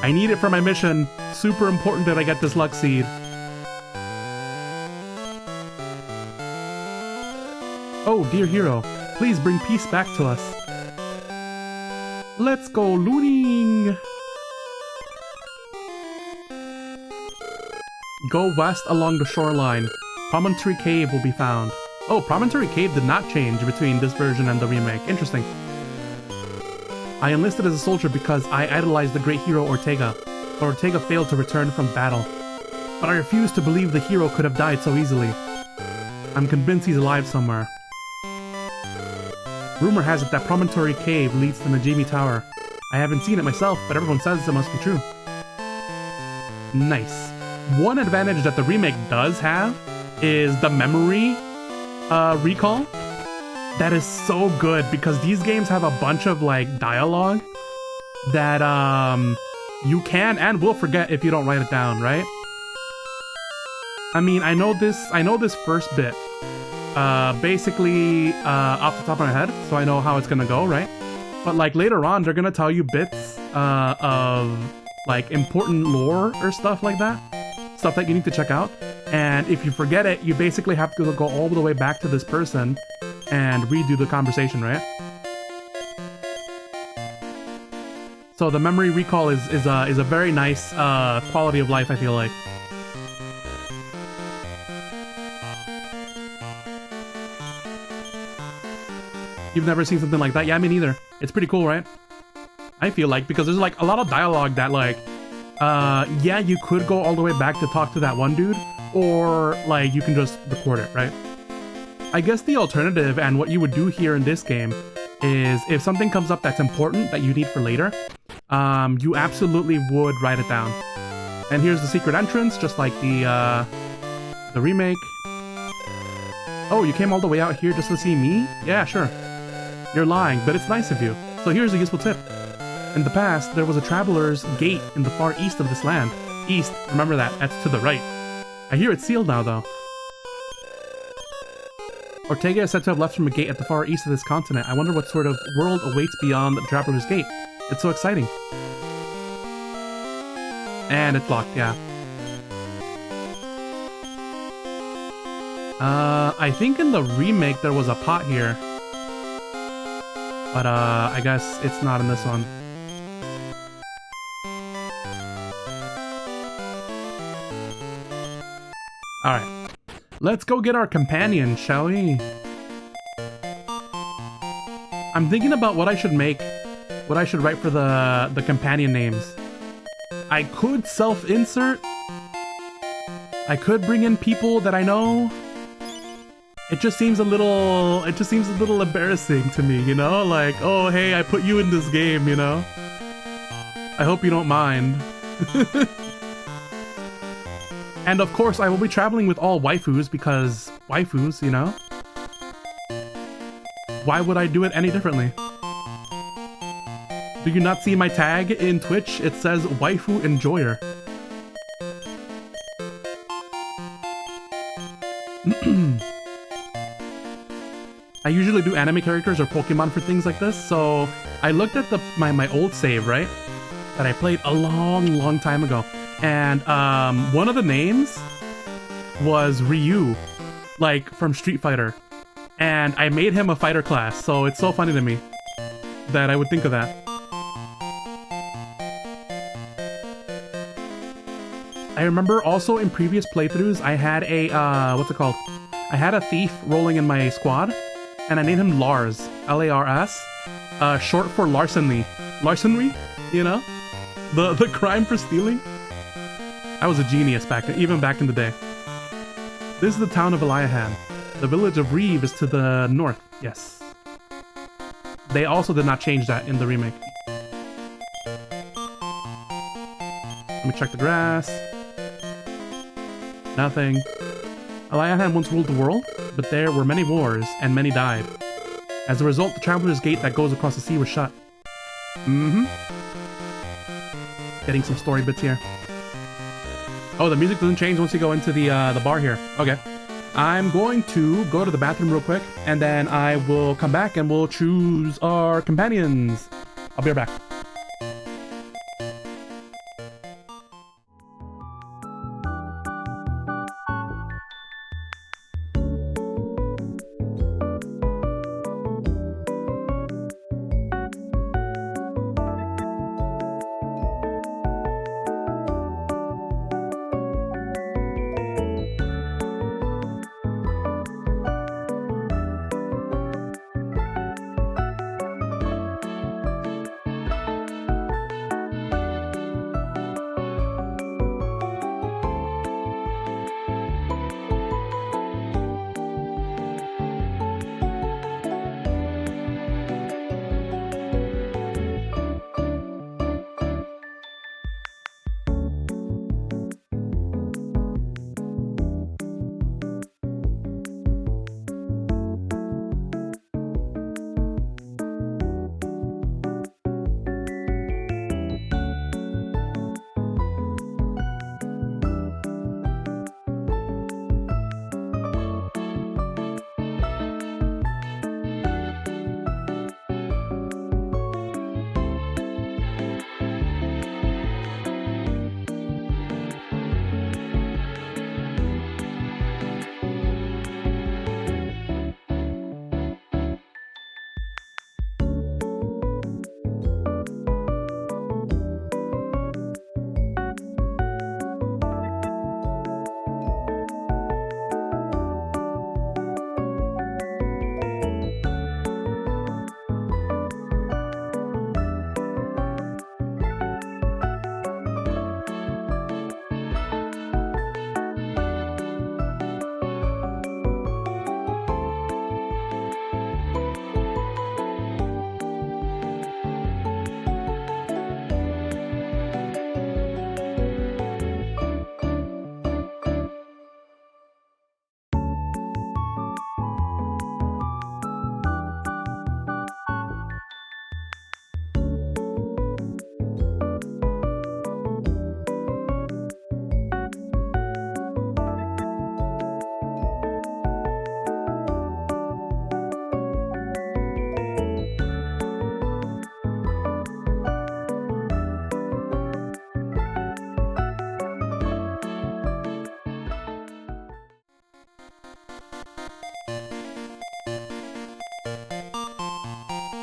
I need it for my mission. Super important that I get this luck seed. Oh, dear hero, please bring peace back to us. Let's go looting! Go west along the shoreline. Promontory Cave will be found. Oh, Promontory Cave did not change between this version and the remake. Interesting. I enlisted as a soldier because I idolized the great hero Ortega, but Ortega failed to return from battle. But I refuse to believe the hero could have died so easily. I'm convinced he's alive somewhere. Rumor has it that Promontory Cave leads to Najimi Tower. I haven't seen it myself, but everyone says it must be true. Nice. One advantage that the remake does have is the memory recall. That is so good because these games have a bunch of like dialogue that you can and will forget if you don't write it down, right? I mean, I know this first bit basically off the top of my head, so I know how it's gonna go, right? But like later on, they're gonna tell you bits of like important lore or stuff like that. Stuff that you need to check out, and if you forget it, you basically have to go all the way back to this person and redo the conversation, right? So the memory recall is a very nice quality of life, I feel like. You've never seen something like that? Yeah, me neither. It's pretty cool, right? I feel like, because there's like a lot of dialogue that like yeah, you could go all the way back to talk to that one dude, or like you can just record it, right? I guess the alternative and what you would do here in this game is if something comes up that's important that you need for later, you absolutely would write it down. And here's the secret entrance, just like the remake. Oh, you came all the way out here just to see me? Yeah, sure. You're lying, but it's nice of you. So here's a useful tip. In the past, there was a traveler's gate in the far east of this land. East, remember that, that's to the right. I hear it's sealed now, though. Ortega is said to have left from a gate at the far east of this continent. I wonder what sort of world awaits beyond the traveler's gate. It's so exciting. And it's locked, yeah. I think in the remake there was a pot here. But I guess it's not in this one. Alright. Let's go get our companion, shall we? I'm thinking about what I should make, what I should write for the companion names. I could self-insert. I could bring in people that I know. It just seems a little embarrassing to me, you know? Like, oh, hey, I put you in this game, you know? I hope you don't mind. And of course, I will be traveling with all waifus because waifus, you know? Why would I do it any differently? Do you not see my tag in Twitch? It says waifu enjoyer. I usually do anime characters or Pokemon for things like this, so I looked at my old save, right? That I played a long time ago. And one of the names was Ryu, like from Street Fighter. And I made him a fighter class, so it's so funny to me that I would think of that. I remember also in previous playthroughs, I had a, what's it called? I had a thief rolling in my squad, and I named him Lars, L-A-R-S, short for larceny. Larceny, you know? The crime for stealing. I was a genius even back in the day. This is the town of Eliahan. The village of Reeve is to the north, yes. They also did not change that in the remake. Let me check the grass. Nothing. Eliahan once ruled the world, but there were many wars, and many died. As a result, the Traveler's Gate that goes across the sea was shut. Getting some story bits here. Oh, the music doesn't change once you go into the bar here. Okay. I'm going to go to the bathroom real quick, and then I will come back and we'll choose our companions. I'll be right back.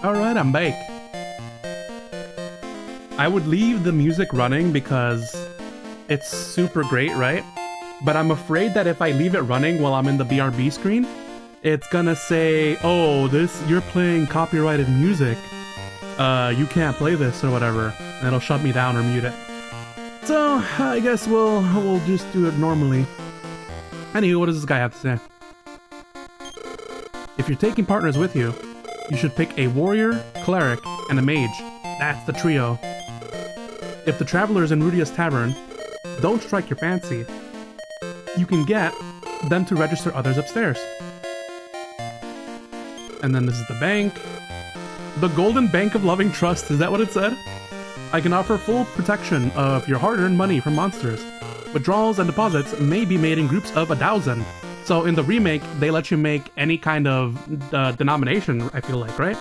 Alright, I'm back. I would leave the music running because it's super great, right? But I'm afraid that if I leave it running while I'm in the BRB screen, it's gonna say, oh, you're playing copyrighted music. You can't play this or whatever. And it'll shut me down or mute it. So, I guess we'll just do it normally. Anywho, what does this guy have to say? If you're taking partners with you, you should pick a warrior, cleric, and a mage. That's the trio. If the traveler's in Rudia's tavern don't strike your fancy, you can get them to register others upstairs. And then this is the bank. The Golden Bank of Loving Trust, is that what it said? I can offer full protection of your hard-earned money from monsters. Withdrawals and deposits may be made in groups of 1,000. So in the remake, they let you make any kind of denomination, I feel like, right?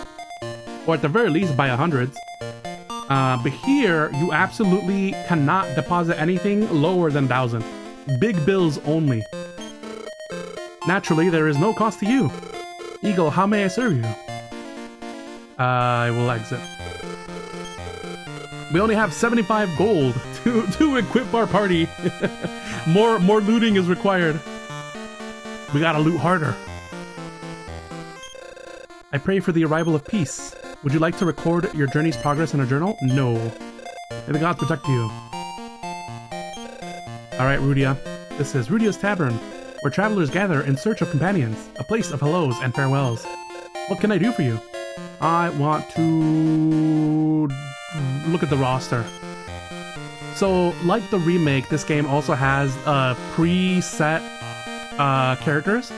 Or at the very least, by hundreds. But here, you absolutely cannot deposit anything lower than 1,000. Big bills only. Naturally, there is no cost to you. Eagle, how may I serve you? I will exit. We only have 75 gold to equip our party. More looting is required. We gotta loot harder. I pray for the arrival of peace. Would you like to record your journey's progress in a journal? No. May the gods protect you. Alright, Rudia. This is Rudia's Tavern, where travelers gather in search of companions, a place of hellos and farewells. What can I do for you? I want to look at the roster. So, like the remake, this game also has preset characters.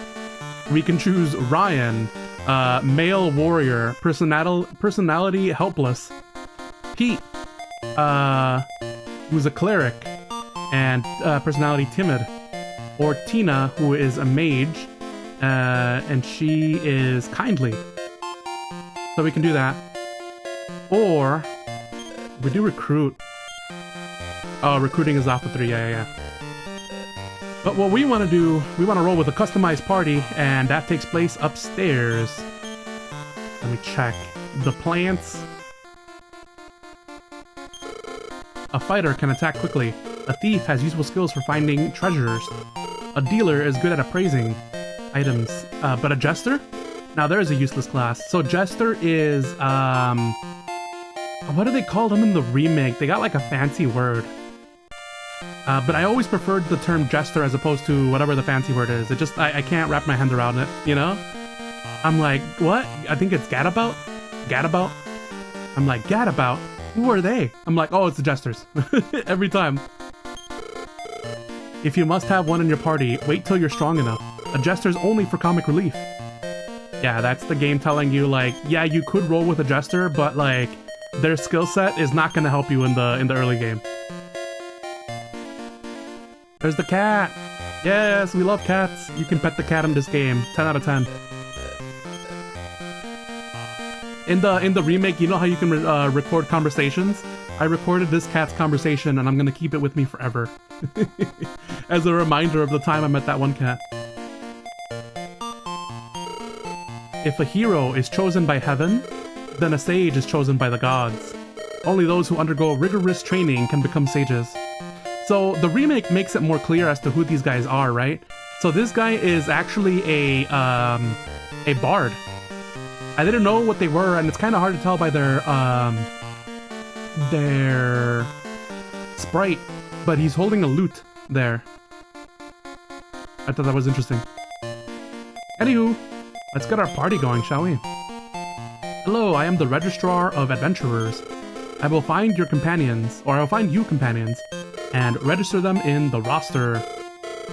We can choose Ryan, male warrior, personality helpless, Pete, who's a cleric, and personality timid, or Tina, who is a mage, and she is kindly. So we can do that. Or we do recruit. Oh, recruiting is off the 3, yeah. But what we want to do, we want to roll with a customized party, and that takes place upstairs. Let me check. The plants. A fighter can attack quickly. A thief has useful skills for finding treasures. A dealer is good at appraising items. But a jester? Now there is a useless class. So jester is, what do they call them in the remake? They got like a fancy word. But I always preferred the term jester as opposed to whatever the fancy word is. It just, I can't wrap my hand around it, you know? I'm like, what? I think it's gadabout? Gadabout? I'm like, gadabout? Who are they? I'm like, oh, it's the jesters. Every time. If you must have one in your party, wait till you're strong enough. A jester's only for comic relief. Yeah, that's the game telling you, like, yeah, you could roll with a jester, but, like, their skill set is not going to help you in the early game. There's the cat! Yes, we love cats. You can pet the cat in this game. 10 out of 10. In the remake, you know how you can record conversations? I recorded this cat's conversation, and I'm gonna keep it with me forever. As a reminder of the time I met that one cat. If a hero is chosen by heaven, then a sage is chosen by the gods. Only those who undergo rigorous training can become sages. So the remake makes it more clear as to who these guys are, right? So this guy is actually a bard. I didn't know what they were, and it's kind of hard to tell by their sprite, but he's holding a lute there. I thought that was interesting. Anywho, let's get our party going, shall we? Hello, I am the Registrar of Adventurers. I will find your companions, or I will find you companions, and register them in the roster.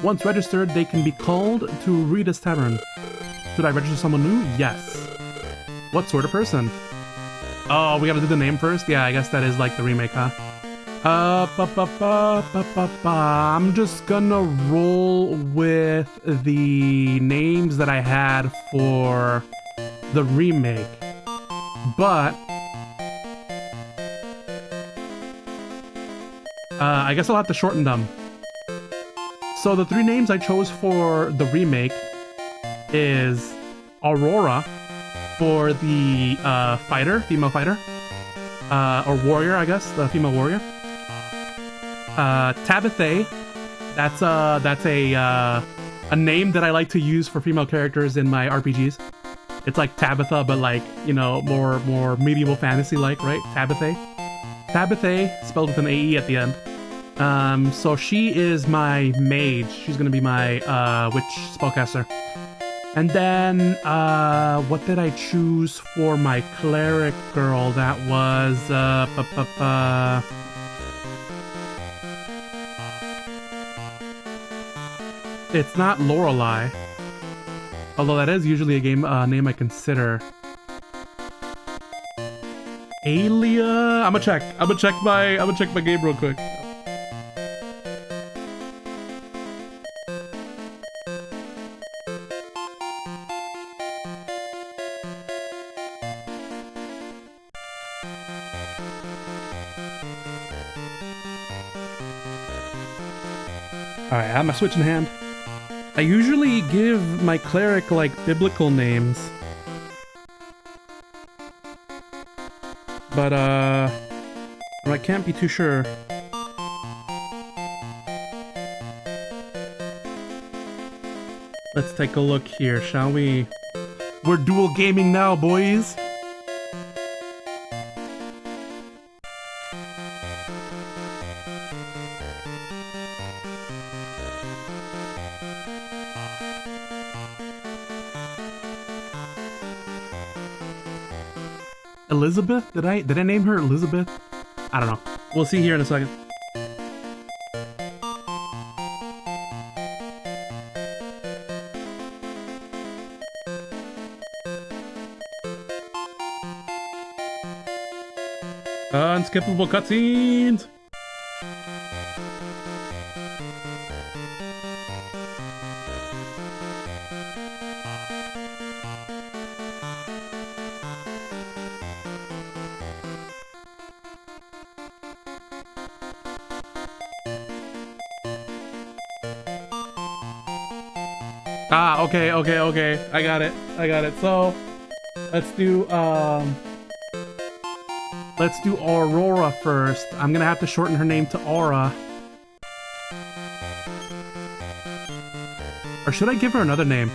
Once registered, they can be called to Rita's Tavern. Should I register someone new? Yes. What sort of person? Oh, we gotta do the name first? Yeah, I guess that is like the remake, huh? I'm just gonna roll with the names that I had for the remake. But I guess I'll have to shorten them. So the 3 names I chose for the remake is Aurora, for the fighter, female fighter, or warrior, I guess, the female warrior. Tabitha. That's a name that I like to use for female characters in my RPGs. It's like Tabitha, but like, you know, more medieval fantasy like, right? Tabitha. Tabitha, spelled with an AE at the end. So she is my mage. She's gonna be my witch spellcaster. And then what did I choose for my cleric girl? That was it's not Lorelei. Although that is usually a game name I consider. Alia. I'm gonna check my game real quick. Alright, I have my switch in hand. I usually give my cleric, like, biblical names. But, I can't be too sure. Let's take a look here, shall we? We're dual gaming now, boys! Elizabeth? Did I name her Elizabeth? I don't know. We'll see here in a second. Unskippable cutscenes! Ah, okay. I got it. So, let's do Aurora first. I'm gonna have to shorten her name to Aura. Or should I give her another name?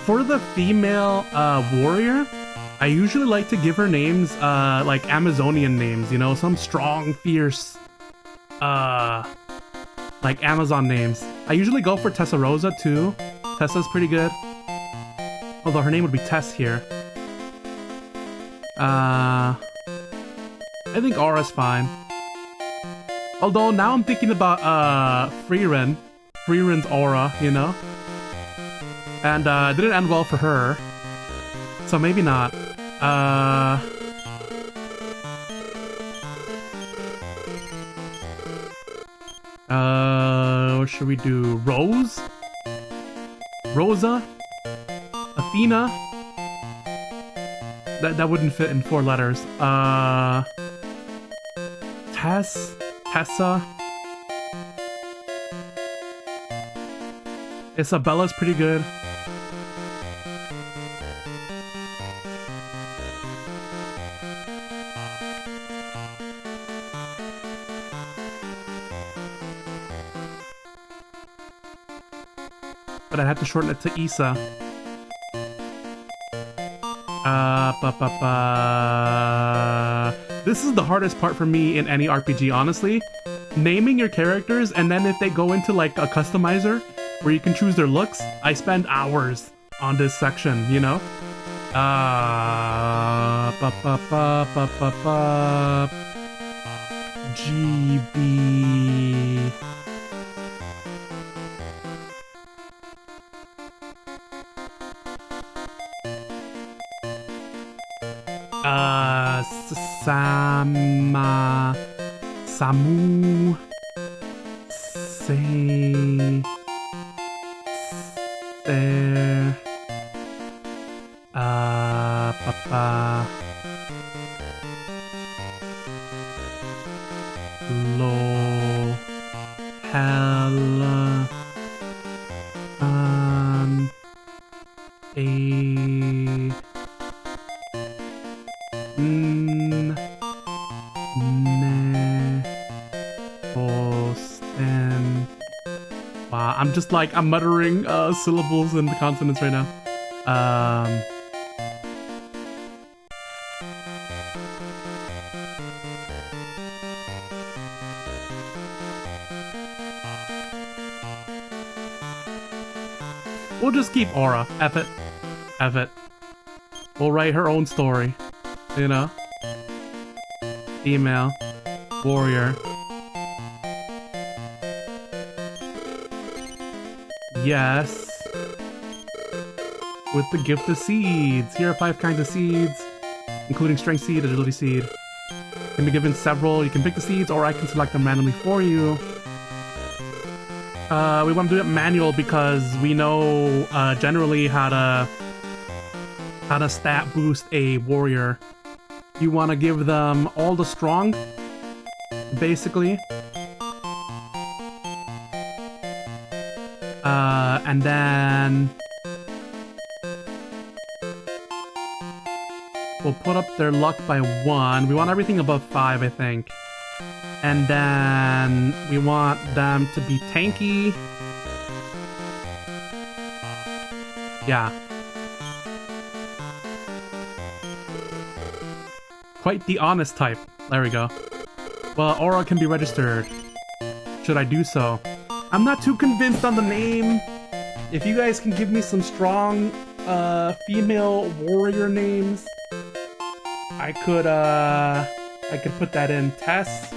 For the female warrior, I usually like to give her names like Amazonian names, you know, some strong, fierce, like Amazon names. I usually go for Tessarosa too. Tessa's pretty good. Although her name would be Tess here. I think Aura's fine. Although now I'm thinking about Freerin. Freerin's Aura, you know? And it didn't end well for her. So maybe not. What should we do? Rose? Rosa? Athena? That wouldn't fit in 4 letters. Tess? Tessa? Isabella's pretty good. But I'd have to shorten it to Isa. This is the hardest part for me in any RPG, honestly. Naming your characters, and then if they go into like a customizer where you can choose their looks, I spend hours on this section, you know? GB. Samu, say, there, papa, lo, hella, a, I'm just like, I'm muttering syllables and consonants right now. We'll just keep Aura. F it. F it. We'll write her own story. You know? Female. Warrior. Yes. With the gift of seeds. Here are 5 kinds of seeds, including strength seed, agility seed. Can be given several. You can pick the seeds, or I can select them randomly for you. We want to do it manual because we know generally how to stat boost a warrior. You want to give them all the strong, basically. And then we'll put up their luck by 1. We want everything above 5, I think. And then we want them to be tanky. Yeah. Quite the honest type. There we go. Well, Aura can be registered. Should I do so? I'm not too convinced on the name. If you guys can give me some strong female warrior names, I could put that in. Tess.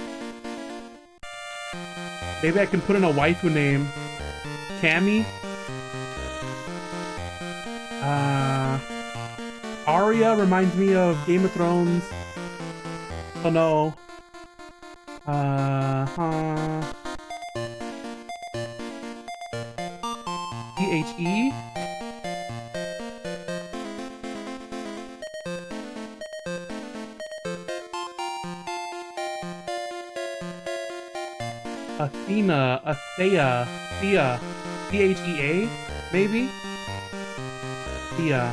Maybe I can put in a waifu name. Cammy. Arya reminds me of Game of Thrones. Oh no. T-H-E? Athena, Athea, Thea, T-H-E-A, maybe? Thea.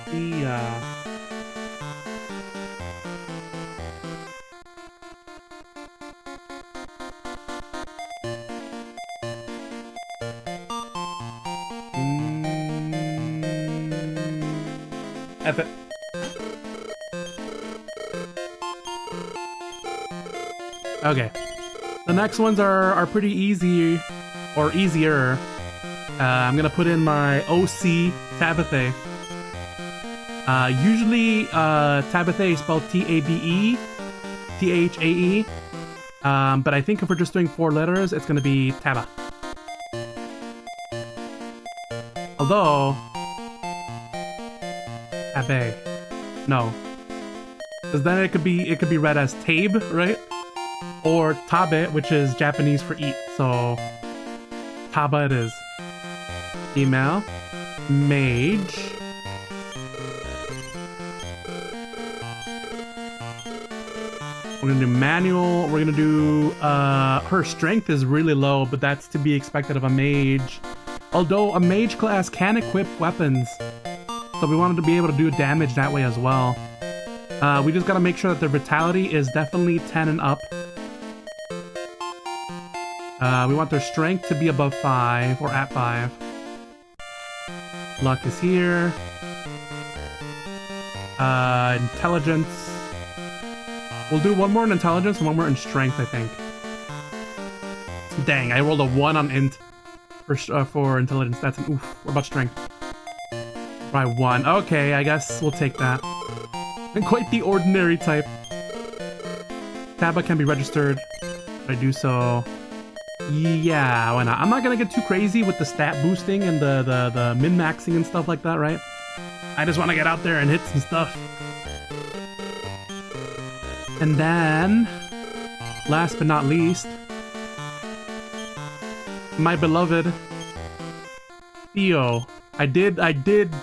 Thea. F it. Okay. The next ones are pretty easy, or easier. I'm gonna put in my OC Tabitha. Usually Tabitha is spelled T-A-B-E, T-H-A-E. But I think if we're just doing 4 letters, it's gonna be Taba. Although Tabe. No. Because then it could be read as Tabe, right? Or Tabe, which is Japanese for eat. So Taba it is. Female. Mage. We're gonna do manual. We're gonna do her strength is really low, but that's to be expected of a mage. Although a mage class can equip weapons. So we wanted to be able to do damage that way as well. We just gotta make sure that their vitality is definitely 10 and up. We want their strength to be above 5 or at 5. Luck is here. Intelligence. We'll do one more in intelligence and one more in strength, I think. Dang, I rolled a 1 on int for intelligence. That's an oof. What about strength? By 1. Okay, I guess we'll take that. And quite the ordinary type. Taba can be registered. If I do so. Yeah, why not? I'm not gonna get too crazy with the stat boosting and the min-maxing and stuff like that, right? I just want to get out there and hit some stuff. And then, last but not least, my beloved Theo. I did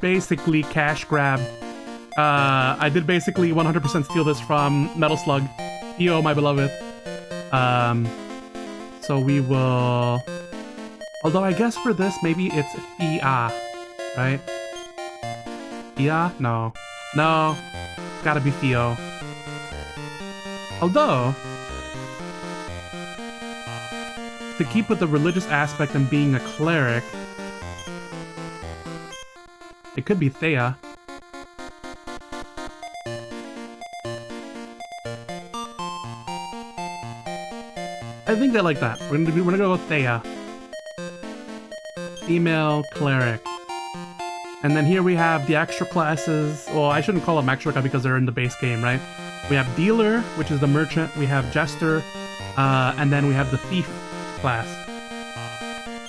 basically cash grab. I did basically 100% steal this from Metal Slug. Theo, my beloved. So we will... Although I guess for this, maybe it's Thea, right? Thea? No. No. Gotta be Theo. Although... to keep with the religious aspect and being a cleric, it could be Thea. I think they like that. We're gonna go with Thea. Female cleric. And then here we have the extra classes. Well, I shouldn't call them extra because they're in the base game, right? We have Dealer, which is the merchant. We have Jester. And then we have the Thief class.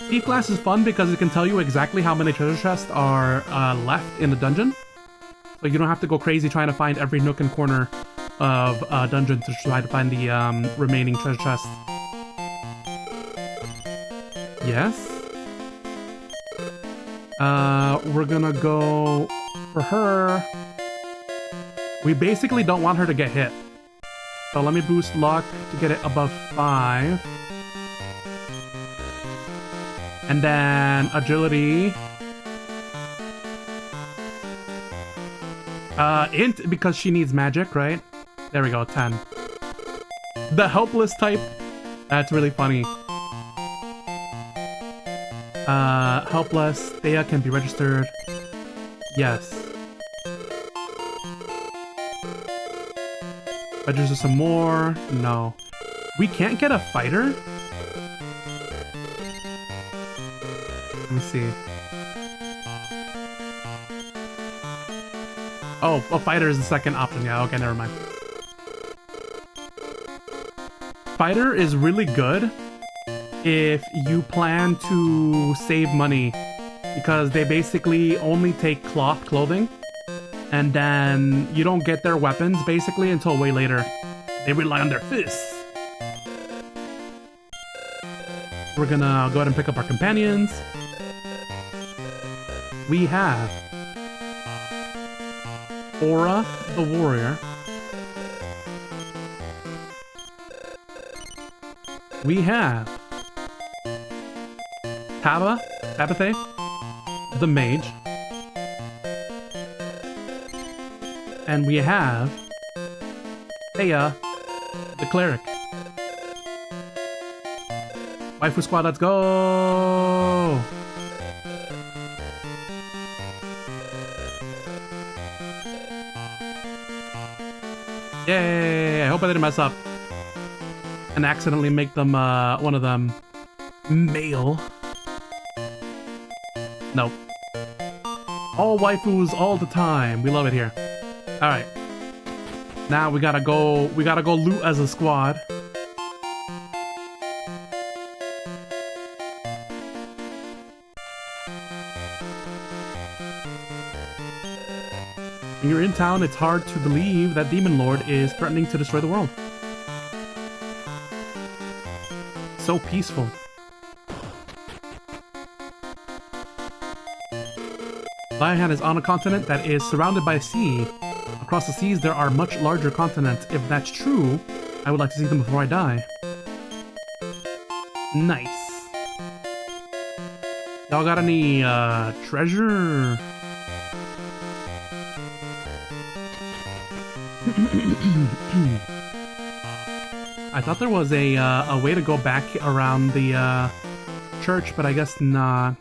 Thief class is fun because it can tell you exactly how many treasure chests are left in the dungeon. So you don't have to go crazy trying to find every nook and corner of dungeon to try to find the remaining treasure chests. Yes. We're gonna go for her. We basically don't want her to get hit. So let me boost luck to get it above 5. And then agility. Int because she needs magic, right? There we go, 10. The helpless type. That's really funny. Helpless. Thea can be registered. Yes. Register some more. No. We can't get a fighter? Let me see. Oh, a fighter is the second option. Yeah, okay, never mind. Fighter is really good if you plan to save money, because they basically only take cloth clothing, and then you don't get their weapons basically until way later. They rely on their fists. We're gonna go ahead and pick up our companions. We have Aura the Warrior. We have Tabitha the Mage. And we have Thea the Cleric. Waifu squad, let's go! Yay! I hope I didn't mess up and accidentally make them, one of them male. Nope. All waifus all the time. We love it here. Alright. Now we gotta go loot as a squad. When you're in town, it's hard to believe that Demon Lord is threatening to destroy the world. So peaceful. Lionhead is on a continent that is surrounded by sea. Across the seas, there are much larger continents. If that's true, I would like to see them before I die. Nice. Y'all got any, treasure? I thought there was a way to go back around the church, but I guess not.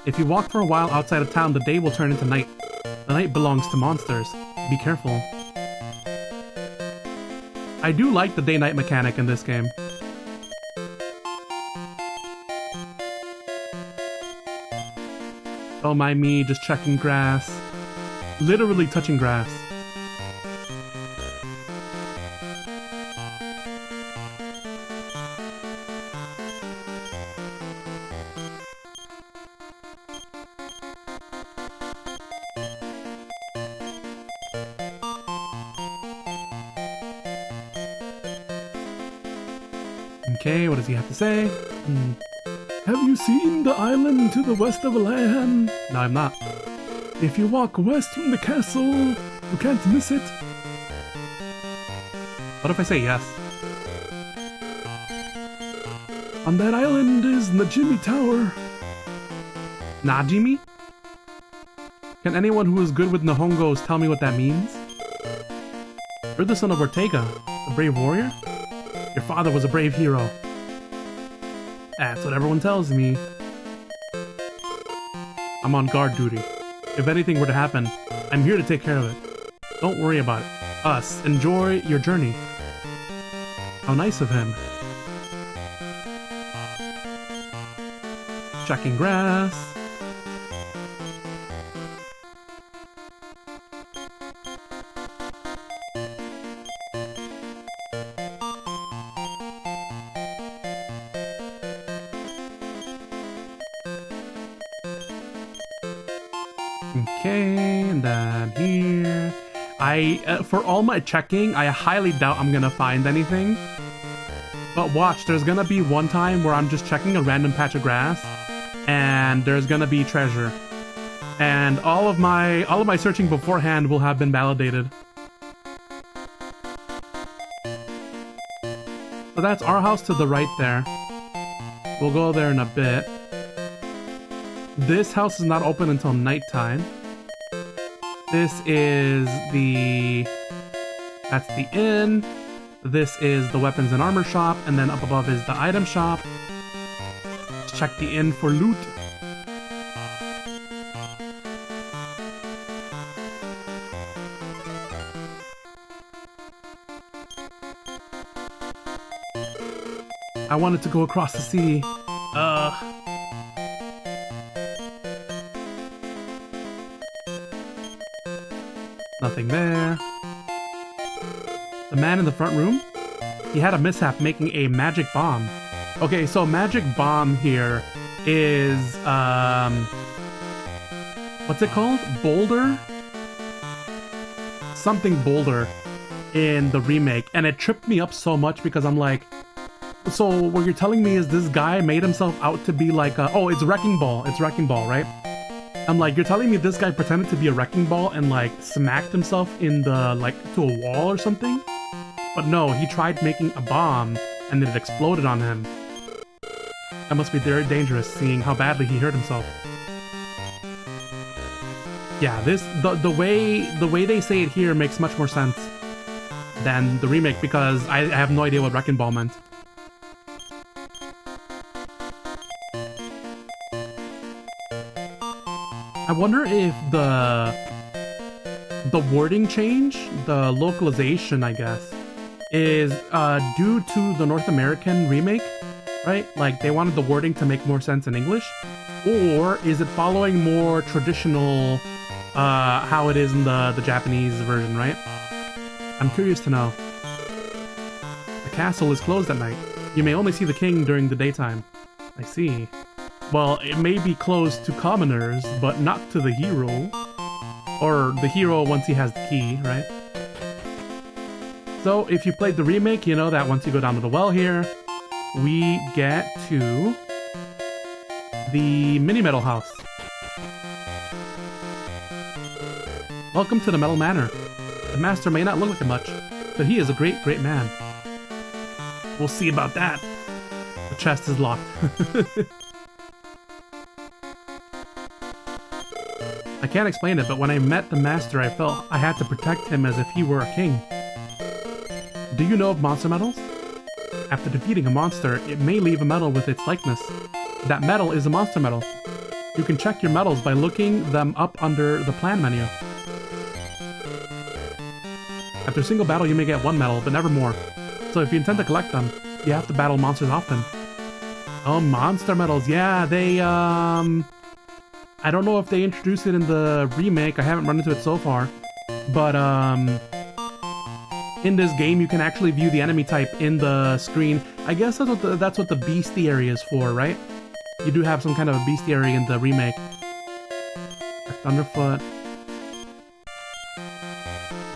If you walk for a while outside of town, the day will turn into night. The night belongs to monsters. Be careful. I do like the day-night mechanic in this game. Don't mind me just checking grass. Literally touching grass. Okay, what does he have to say? Have you seen the island to the west of land? No, I'm not. If you walk west from the castle, you can't miss it. What if I say yes? On that island is Najimi Tower. Najimi? Can anyone who is good with Nihongos tell me what that means? You're the son of Ortega, the brave warrior? Your father was a brave hero. That's what everyone tells me. I'm on guard duty. If anything were to happen, I'm here to take care of it. Don't worry about it. Us. Enjoy your journey. How nice of him. Checking grass. Okay, and then here. For all my checking, I highly doubt I'm gonna find anything. But watch, there's gonna be one time where I'm just checking a random patch of grass, and there's gonna be treasure. And all of my searching beforehand will have been validated. So that's our house to the right there. We'll go there in a bit. This house is not open until nighttime. This is that's the inn. This is the weapons and armor shop, and then up above is the item shop. Let's check the inn for loot. I wanted to go across the sea. Nothing there. The man in the front room? He had a mishap making a magic bomb. Okay, so magic bomb here is, what's it called? Boulder? Something boulder in the remake. And it tripped me up so much because I'm like, so what you're telling me is this guy made himself out to be like a, oh, it's Wrecking Ball. It's Wrecking Ball, right? I'm like, you're telling me this guy pretended to be a wrecking ball and like smacked himself in the, like, to a wall or something? But no, he tried making a bomb and it exploded on him. That must be very dangerous seeing how badly he hurt himself. Yeah, the way they say it here makes much more sense than the remake because I have no idea what wrecking ball meant. I wonder if the wording change, the localization, I guess, is due to the North American remake, right? Like, they wanted the wording to make more sense in English? Or is it following more traditional, how it is in the Japanese version, right? I'm curious to know. The castle is closed at night. You may only see the king during the daytime. I see. Well, it may be closed to commoners, but not to the hero. Or the hero once he has the key, right? So, if you played the remake, you know that once you go down to the well here, we get to the mini metal house. Welcome to the Metal Manor. The master may not look like much, but he is a great, great man. We'll see about that. The chest is locked. I can't explain it, but when I met the master, I felt I had to protect him as if he were a king. Do you know of monster medals? After defeating a monster, it may leave a medal with its likeness. That medal is a monster medal. You can check your medals by looking them up under the plan menu. After a single battle, you may get one medal, but never more. So if you intend to collect them, you have to battle monsters often. Oh, monster medals. Yeah, they, I don't know if they introduced it in the remake. I haven't run into it so far. But, in this game, you can actually view the enemy type in the screen. I guess that's what the bestiary is for, right? You do have some kind of a bestiary in the remake. Thunderfoot.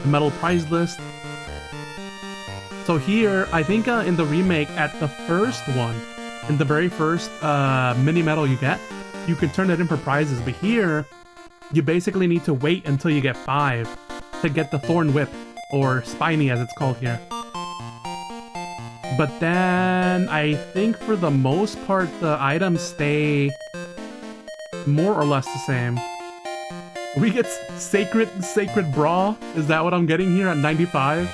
The metal prize list. So here, I think in the remake, at the first one, in the very first mini medal you get, you can turn it in for prizes. But here, you basically need to wait until you get 5 to get the Thorn Whip, or Spiny as it's called here. But then, I think for the most part, the items stay more or less the same. We get Sacred Bra? Is that what I'm getting here at 95?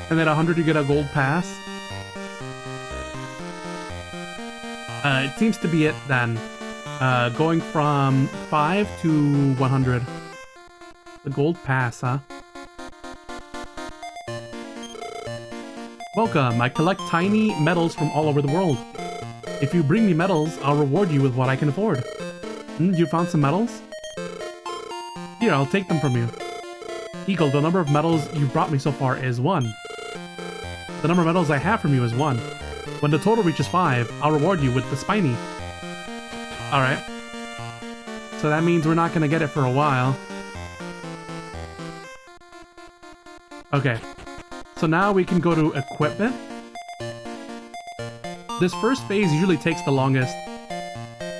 And then 100 you get a gold pass? It seems to be it then. Going from 5 to 100. The gold pass, huh? Welcome, I collect tiny medals from all over the world. If you bring me medals, I'll reward you with what I can afford. You found some medals? Here, I'll take them from you. Eagle, the number of medals you brought me so far is 1. The number of medals I have from you is 1. When the total reaches 5, I'll reward you with the spiny. Alright. So that means we're not gonna get it for a while. Okay. So now we can go to equipment. This first phase usually takes the longest.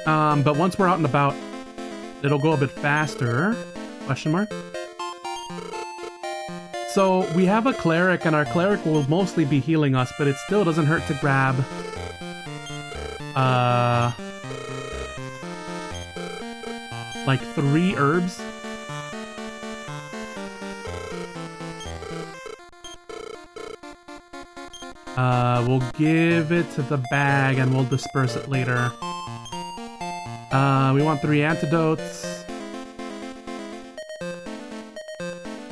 But once we're out and about, it'll go a bit faster. Question mark? So we have a cleric, and our cleric will mostly be healing us, but it still doesn't hurt to grab like 3 herbs. We'll give it to the bag and we'll disperse it later. We want 3 antidotes.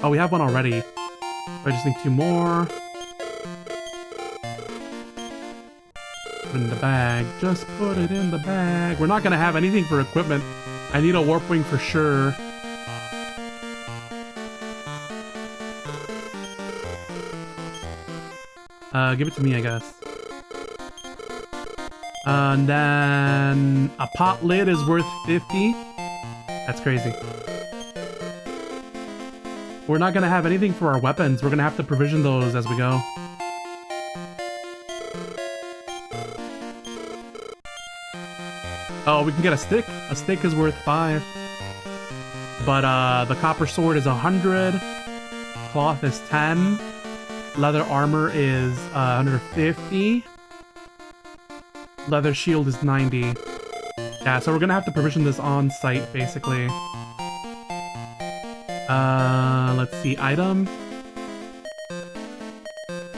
Oh, we have one already. I just need 2 more. Put it in the bag. Just put it in the bag. We're not gonna have anything for equipment. I need a warp wing for sure. Give it to me, I guess. And then a pot lid is worth 50. That's crazy. We're not gonna have anything for our weapons. We're gonna have to provision those as we go. Oh, we can get a stick. A stick is worth 5. But the copper sword is 100. Cloth is 10. Leather armor is 150. Leather shield is 90. Yeah, so we're gonna have to provision this on site, basically. Let's see, item.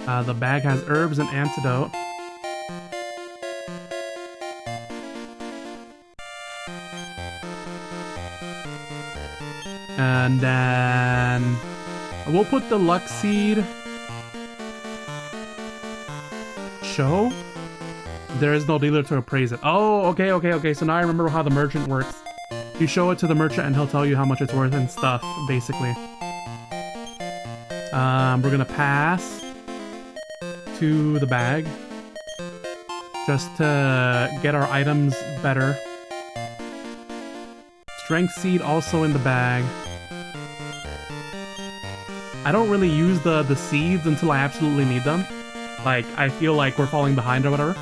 The bag has herbs and antidote. And then we'll put the luck seed. Show? There is no dealer to appraise it. Oh, okay. So now I remember how the merchant works. You show it to the merchant and he'll tell you how much it's worth and stuff, basically. We're gonna pass to the bag. Just to get our items better. Strength seed also in the bag. I don't really use the seeds until I absolutely need them. Like, I feel like we're falling behind or whatever.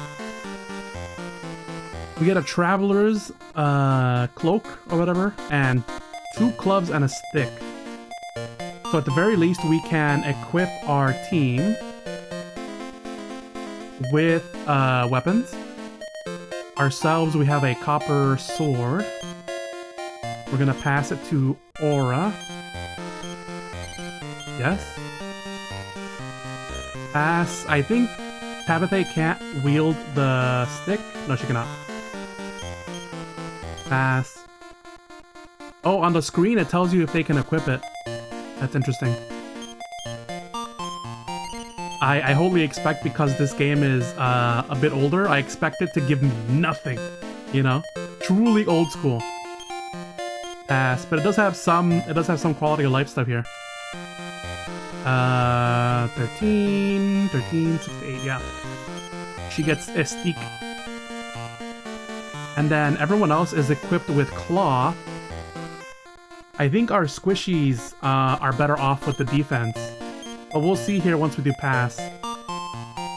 We get a traveler's cloak or whatever, and 2 clubs and a stick. So at the very least, we can equip our team with weapons. Ourselves, we have a copper sword. We're gonna pass it to Aura. Yes. Pass. I think Tabitha can't wield the stick. No, she cannot. Pass. Oh, on the screen it tells you if they can equip it. That's interesting. I wholly expect, because this game is a bit older, I expect it to give me nothing. You know? Truly old school. Pass. But it does have some quality of life stuff here. 13, 6 to 8, yeah. She gets a stick. And then everyone else is equipped with claw. I think our squishies are better off with the defense. But we'll see here once we do pass.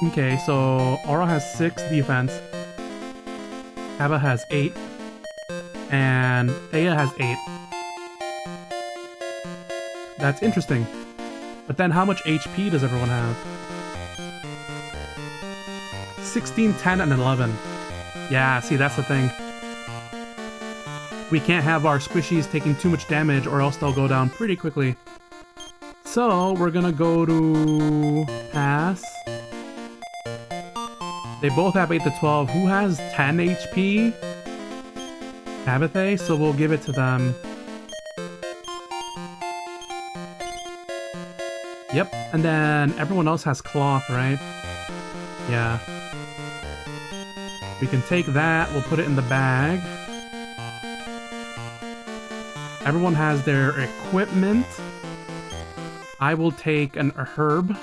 Okay, so Aura has 6 defense. Ava has 8. And Thea has 8. That's interesting. But then how much HP does everyone have? 16, 10, and 11. Yeah, see, that's the thing. We can't have our squishies taking too much damage or else they'll go down pretty quickly. So, we're gonna go to pass. They both have 8 to 12. Who has 10 HP? Tabitha, so we'll give it to them. Yep, and then everyone else has cloth, right? Yeah. We can take that, we'll put it in the bag. Everyone has their equipment. I will take a herb.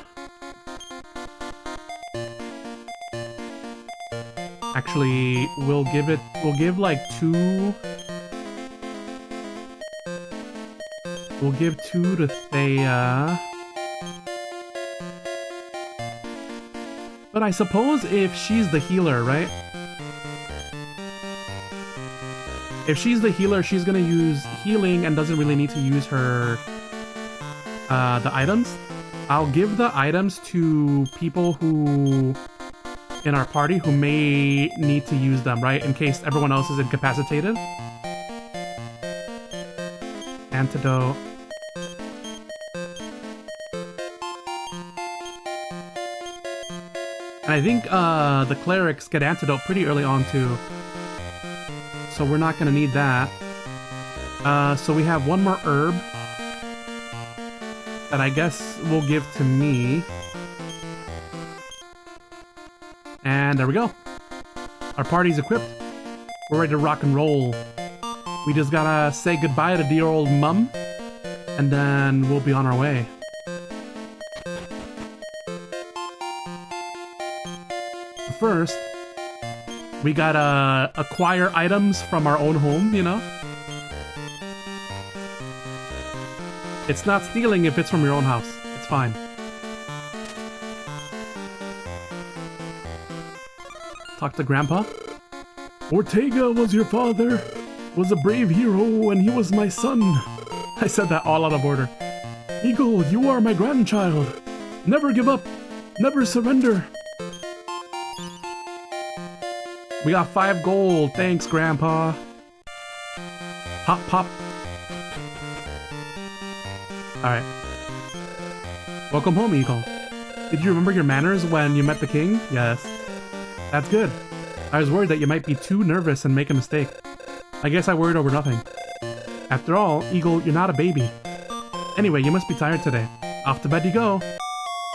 Actually, we'll give like 2. We'll give 2 to Thea. But I suppose if she's the healer, right? If she's the healer, she's gonna use healing and doesn't really need to use her the items. I'll give the items to people who in our party who may need to use them, right? In case everyone else is incapacitated. Antidote. And I think the clerics get antidote pretty early on too. So we're not gonna need that. So we have one more herb that I guess we'll give to me. And there we go. Our party's equipped. We're ready to rock and roll. We just gotta say goodbye to dear old mum, and then we'll be on our way. First, we gotta acquire items from our own home, you know? It's not stealing if it's from your own house. It's fine. Talk to Grandpa. Ortega was your father, was a brave hero, and he was my son. I said that all out of order. Eagle, you are my grandchild. Never give up. Never surrender. We got 5 gold. Thanks, Grandpa. Pop, pop. Alright. Welcome home, Eagle. Did you remember your manners when you met the king? Yes. That's good. I was worried that you might be too nervous and make a mistake. I guess I worried over nothing. After all, Eagle, you're not a baby. Anyway, you must be tired today. Off to bed you go.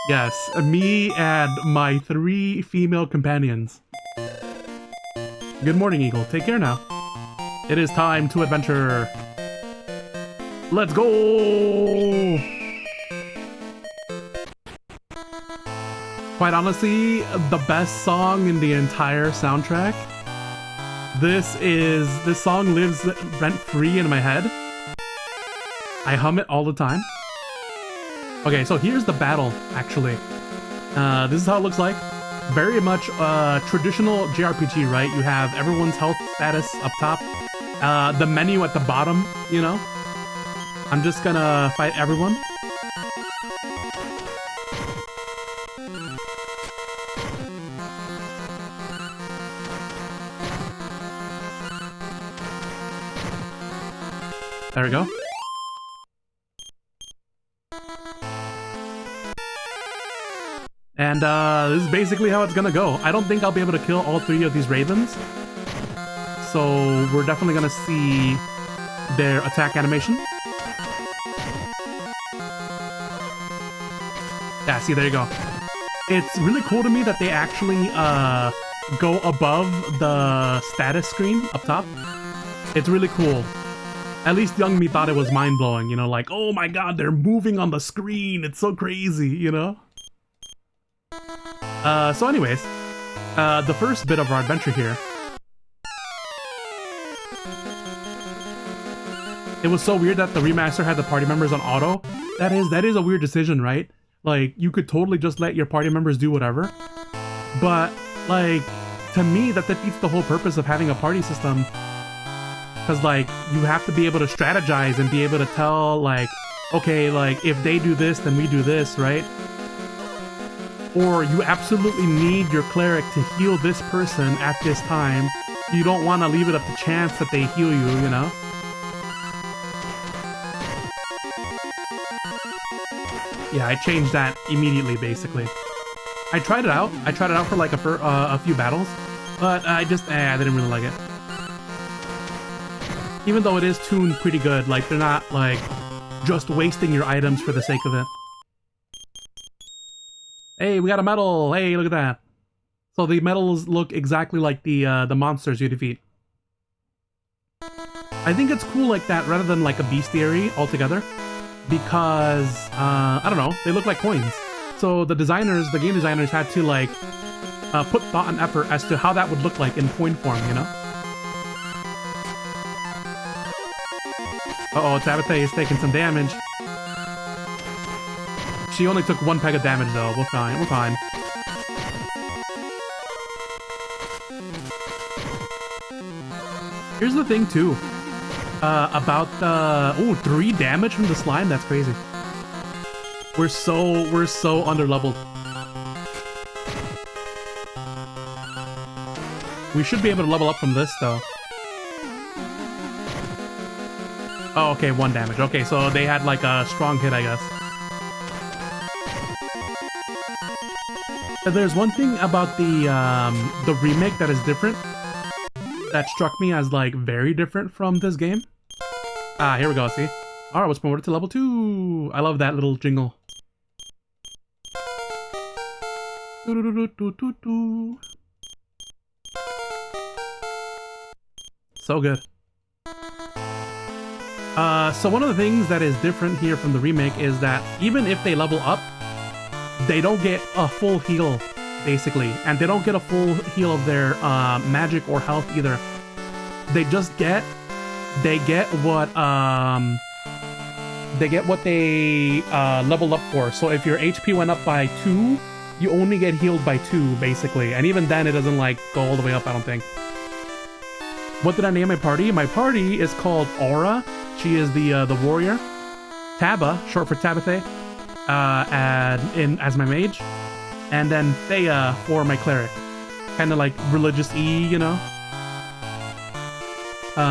Yes, me and my 3 female companions. Good morning, Eagle. Take care now. It is time to adventure. Let's go! Quite honestly, the best song in the entire soundtrack. This song lives rent-free in my head. I hum it all the time. Okay, so here's the battle, actually. This is how it looks like. Very much traditional JRPG, right? You have everyone's health status up top. The menu at the bottom, you know? I'm just gonna fight everyone. There we go. And this is basically how it's gonna go. I don't think I'll be able to kill all 3 of these ravens. So we're definitely gonna see their attack animation. Yeah, see, there you go. It's really cool to me that they actually go above the status screen up top. It's really cool. At least young me thought it was mind-blowing, you know, like, oh my god, they're moving on the screen, it's so crazy, you know? So anyways, the first bit of our adventure here. It was so weird that the remaster had the party members on auto. That is a weird decision, right? Like, you could totally just let your party members do whatever. But, like, to me, that defeats the whole purpose of having a party system. Because, like, you have to be able to strategize and be able to tell, like, okay, like, if they do this, then we do this, right? Or you absolutely need your cleric to heal this person at this time. You don't want to leave it up to chance that they heal you, you know? Yeah, I changed that immediately, basically. I tried it out. I tried it out for like a few battles, but I didn't really like it. Even though it is tuned pretty good, like they're not like just wasting your items for the sake of it. Hey, we got a medal. Hey, look at that. So the medals look exactly like the monsters you defeat. I think it's cool like that rather than like a bestiary altogether, because I don't know, they look like coins. So the game designers had to like put thought and effort as to how that would look like in coin form, you know? Uh-oh, Tabitha is taking some damage. She only took 1 peg of damage though. We're fine, we're fine. Here's the thing too. About the 3 damage from the slime, that's crazy. We're so underleveled. We should be able to level up from this though. Oh, okay, 1 damage. Okay, so they had like a strong hit, I guess. There's one thing about the remake that is different, that struck me as like very different from this game. Ah, here we go, see? Alright, was promoted to level 2! I love that little jingle. So good. So one of the things that is different here from the remake is that even if they level up, they don't get a full heal, basically. And they don't get a full heal of their magic or health either. They just get... They get what they leveled up for. So if your HP went up by 2, you only get healed by 2, basically. And even then, it doesn't like go all the way up, I don't think. What did I name my party? My party is called Aura. She is the warrior. Taba, short for Tabitha, as my mage. And then Thea for my cleric. Kind of like religious-y, you know?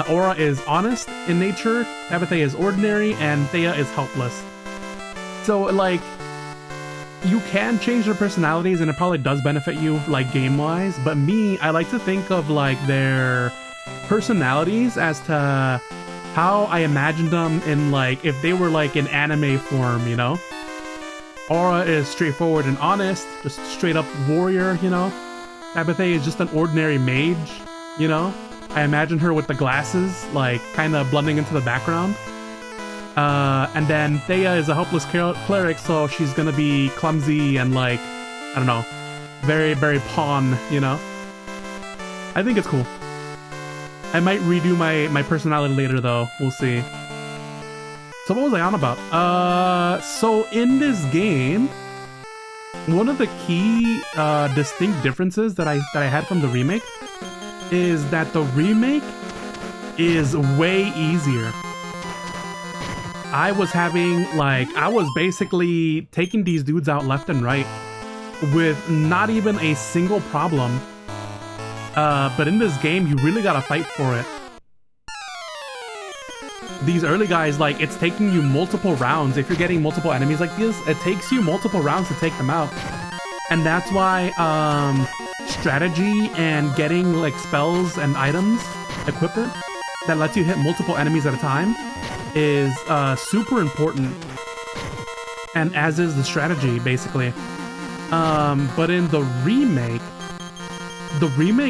Aura is honest in nature, Tabitha is ordinary, and Thea is helpless. So, like, you can change their personalities, and it probably does benefit you, like, game-wise, but me, I like to think of, like, their personalities as to how I imagined them in, like, if they were, like, in anime form, you know? Aura is straightforward and honest, just straight-up warrior, you know? Tabitha is just an ordinary mage, you know? I imagine her with the glasses, like, kind of blending into the background. And then Thea is a helpless cleric, so she's gonna be clumsy and, like, I don't know, very, very pawn, you know? I think it's cool. I might redo my personality later, though. We'll see. So what was I on about? So in this game, one of the key distinct differences that I had from the remake is that the remake is way easier. I was basically taking these dudes out left and right with not even a single problem. But in this game, you really gotta fight for it. These early guys, like, it's taking you multiple rounds. If you're getting multiple enemies like this, it takes you multiple rounds to take them out. And that's why, strategy and getting like spells and items, equipment that lets you hit multiple enemies at a time is super important, and as is the strategy, basically. But in the remake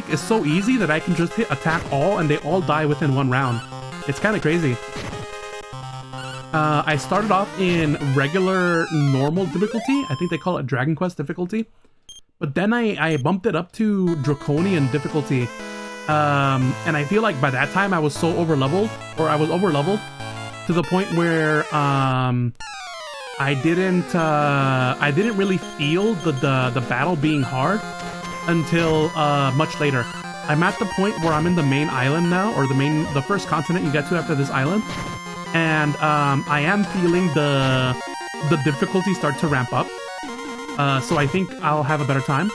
is so easy that I can just hit attack all and they all die within 1 round. It's kind of crazy. I started off in regular normal difficulty. I think they call it Dragon Quest difficulty. But then I bumped it up to Draconian difficulty. And I feel like by that time I was so overleveled, or I was overleveled to the point where I didn't really feel the battle being hard until much later. I'm at the point where I'm in the main island now, or the first continent you get to after this island, and I am feeling the difficulty start to ramp up. So I think I'll have a better time.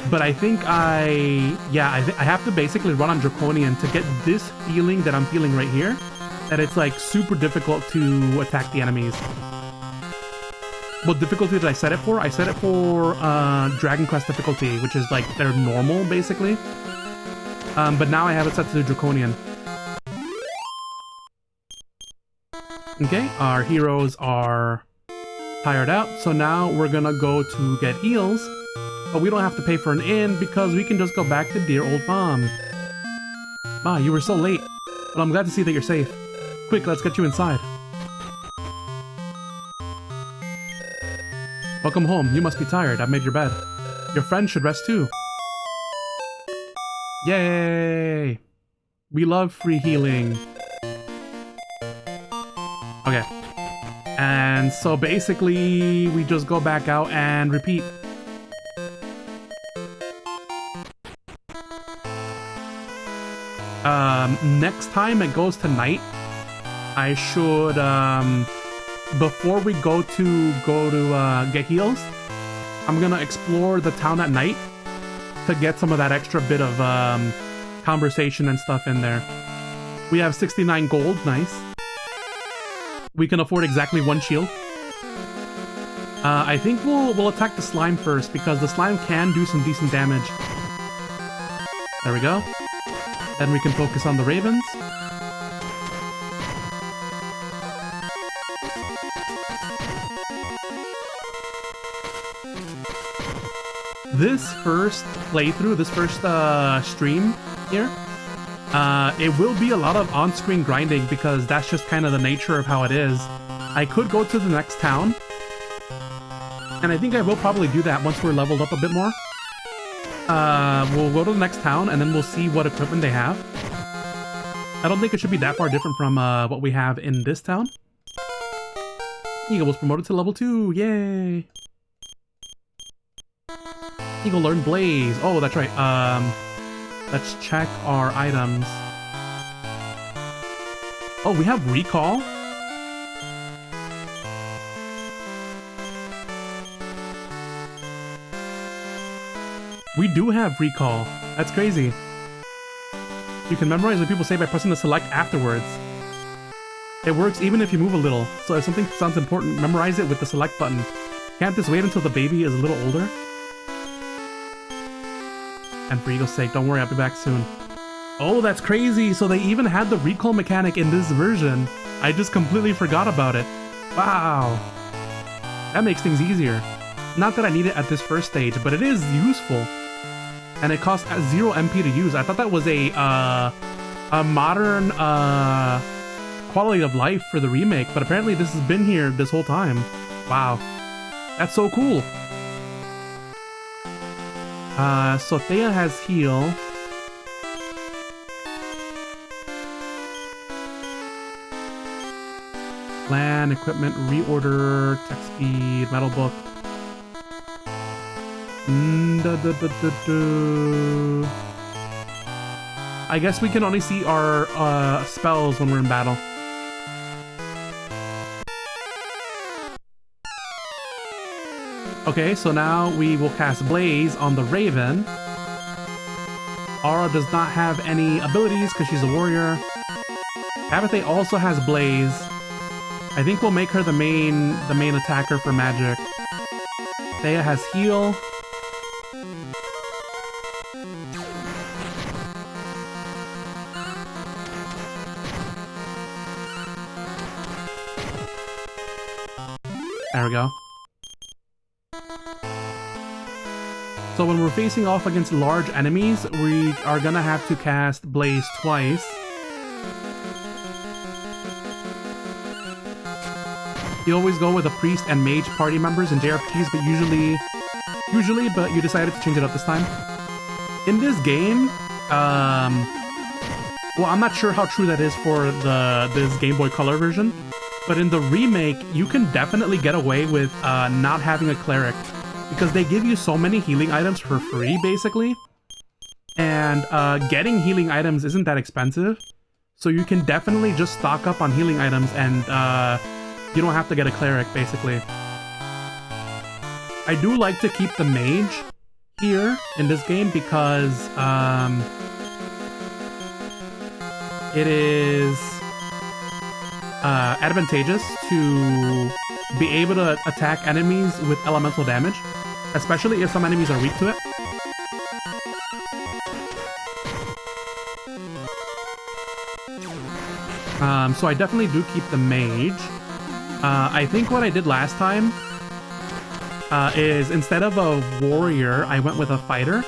But I think I have to basically run on Draconian to get this feeling that I'm feeling right here, that it's like super difficult to attack the enemies. What difficulty did I set it for? I set it for Dragon Quest difficulty, which is like their normal, basically. But now I have it set to Draconian. Okay, our heroes are tired out, so now we're gonna go to get heals, but we don't have to pay for an inn because we can just go back to dear old mom. Ma, you were so late, but I'm glad to see that you're safe. Quick, let's get you inside. Welcome home. You must be tired. I've made your bed. Your friend should rest too. Yay! We love free healing. Okay. And so basically, we just go back out and repeat. Next time it goes to night, I should, before we go to get heals, I'm gonna explore the town at night to get some of that extra bit of conversation and stuff in there. We have 69 gold, nice. We can afford exactly 1 shield. I think we'll attack the slime first because the slime can do some decent damage. There we go. Then we can focus on the ravens. This first playthrough, this first stream here, it will be a lot of on-screen grinding because that's just kind of the nature of how it is. I could go to the next town, and I think I will probably do that once we're leveled up a bit more. We'll go to the next town, and then we'll see what equipment they have. I don't think it should be that far different from what we have in this town. Eagle was promoted to level 2, yay! Eagle learned Blaze. Oh, that's right. Let's check our items. Oh, we have Recall? We do have Recall. That's crazy. You can memorize what people say by pressing the select afterwards. It works even if you move a little, so if something sounds important, memorize it with the select button. Can't this wait until the baby is a little older? And for Eagle's sake, don't worry, I'll be back soon. Oh, that's crazy! So they even had the recall mechanic in this version. I just completely forgot about it. Wow. That makes things easier. Not that I need it at this first stage, but it is useful. And it costs 0 MP to use. I thought that was a modern quality of life for the remake, but apparently this has been here this whole time. Wow. That's so cool. So Thea has heal. Plan, equipment, reorder, text speed, metal book. I guess we can only see our spells when we're in battle. Okay, so now we will cast Blaze on the Raven. Aura does not have any abilities because she's a warrior. Abathe also has Blaze. I think we'll make her the main attacker for magic. Thea has heal. There we go. So when we're facing off against large enemies, we are gonna have to cast Blaze twice. You always go with a priest and mage party members in JRPGs, but usually, but you decided to change it up this time. In this game, well, I'm not sure how true that is for this Game Boy Color version, but in the remake, you can definitely get away with not having a cleric, because they give you so many healing items for free, basically, and getting healing items isn't that expensive, so you can definitely just stock up on healing items and you don't have to get a cleric, basically. I do like to keep the mage here in this game because it is advantageous to be able to attack enemies with elemental damage, especially if some enemies are weak to it. So I definitely do keep the mage. I think what I did last time is instead of a warrior, I went with a fighter.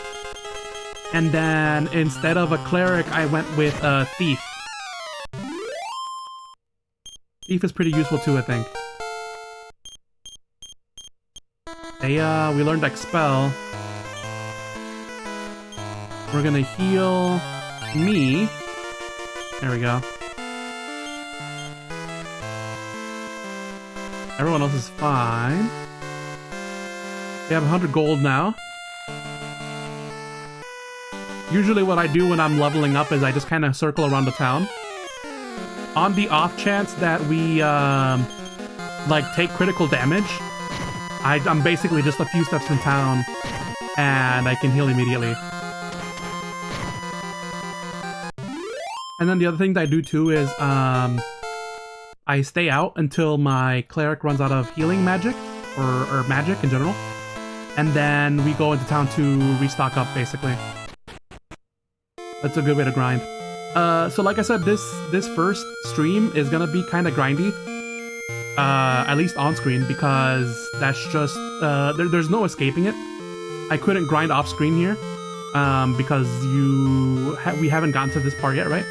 And then instead of a cleric, I went with a thief. Thief is pretty useful too, I think. We learned Expel. We're gonna heal me. There we go. Everyone else is fine. We have 100 gold now. Usually what I do when I'm leveling up is I just kind of circle around the town. On the off chance that we, like, take critical damage, I'm basically just a few steps from town, and I can heal immediately. And then the other thing that I do too is, I stay out until my cleric runs out of healing magic, or magic in general. And then we go into town to restock up, basically. That's a good way to grind. So like I said, this first stream is gonna be kind of grindy. At least on screen, because that's just, there's no escaping it. I couldn't grind off screen here, because we haven't gotten to this part yet, right?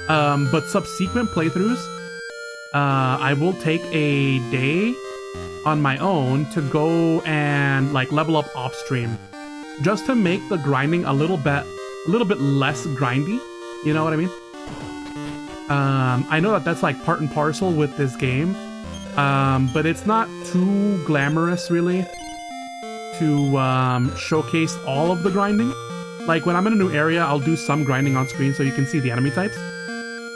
But subsequent playthroughs, I will take a day on my own to go and like level up off stream, just to make the grinding a little bit less grindy. You know what I mean? I know that that's like part and parcel with this game, but it's not too glamorous really to showcase all of the grinding. Like when I'm in a new area, I'll do some grinding on screen so you can see the enemy types.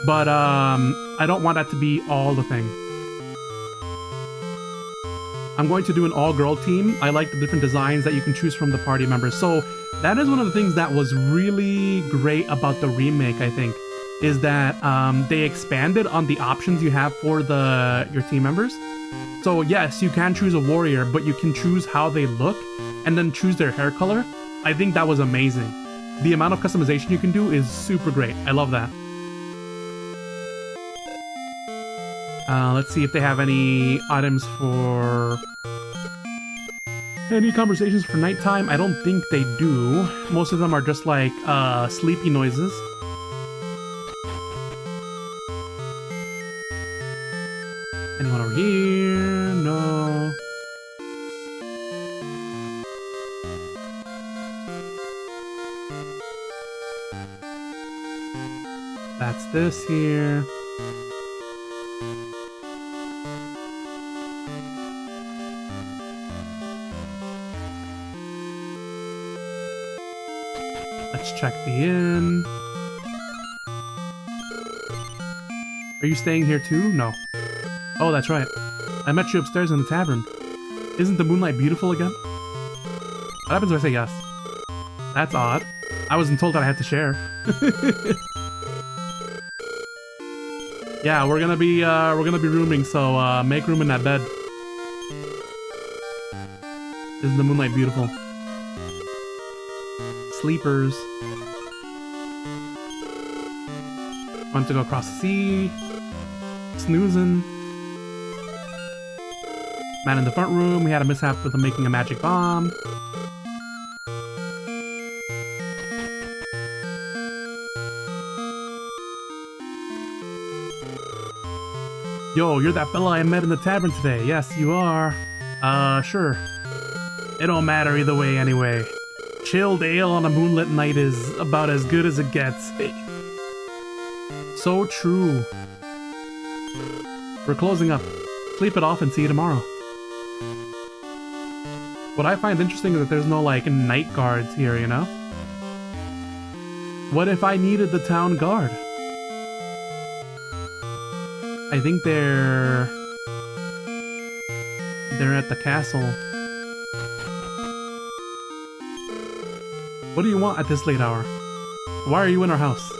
But I don't want that to be all the thing. I'm going to do an all-girl team. I like the different designs that you can choose from the party members. So that is one of the things that was really great about the remake, I think, is that they expanded on the options you have for your team members. So yes, you can choose a warrior, but you can choose how they look and then choose their hair color. I think that was amazing. The amount of customization you can do is super great. I love that. Let's see if they have any items for... Any conversations for nighttime? I don't think they do. Most of them are just like, sleepy noises. Anyone over here? No. That's this here. Let's check the inn. Are you staying here too? No. Oh, that's right. I met you upstairs in the tavern. Isn't the moonlight beautiful again? What happens if I say yes? That's odd. I wasn't told that I had to share. Yeah, we're gonna be rooming, so make room in that bed. Isn't the moonlight beautiful? Sleepers. Want to go across the sea. Snoozing. Man in the front room, we had a mishap with him making a magic bomb. Yo, you're that fella I met in the tavern today. Yes, you are. Sure. It don't matter either way anyway. Chilled ale on a moonlit night is about as good as it gets. So true. We're closing up. Sleep it off and see you tomorrow. What I find interesting is that there's no, like, night guards here, you know? What if I needed the town guard? I think they're at the castle. What do you want at this late hour? Why are you in our house?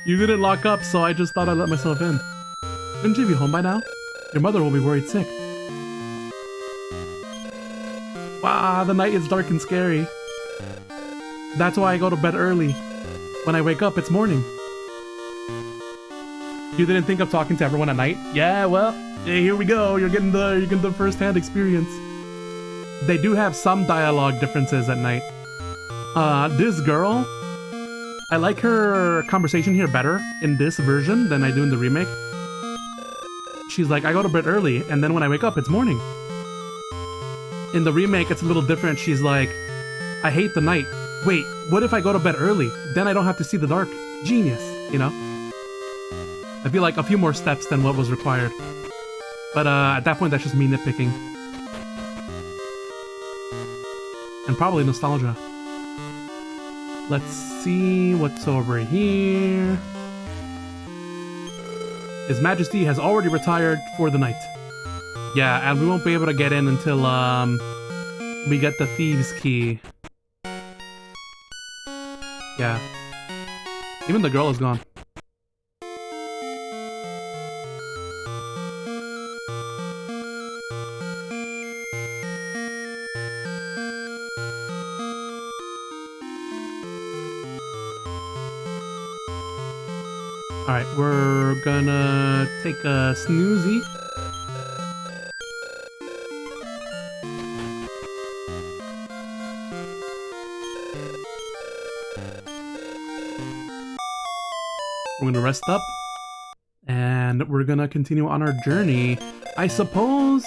You didn't lock up, so I just thought I'd let myself in. Shouldn't you be home by now? Your mother will be worried sick. The night is dark and scary. That's why I go to bed early. When I wake up, it's morning. You didn't think of talking to everyone at night? Yeah, well, hey, here we go. You're getting the first-hand experience. They do have some dialogue differences at night. This girl, I like her conversation here better in this version than I do in the remake. She's like, I go to bed early, and then when I wake up, it's morning. In the remake, it's a little different. She's like, I hate the night. Wait, what if I go to bed early? Then I don't have to see the dark. Genius, you know? I feel like a few more steps than what was required. But at that point, that's just me nitpicking. And probably nostalgia. Let's see what's over here. His Majesty has already retired for the night. Yeah, and we won't be able to get in until we get the Thieves' Key. Yeah. Even the girl is gone. Alright, we're gonna take a snoozy. We're gonna rest up. And we're gonna continue on our journey. I suppose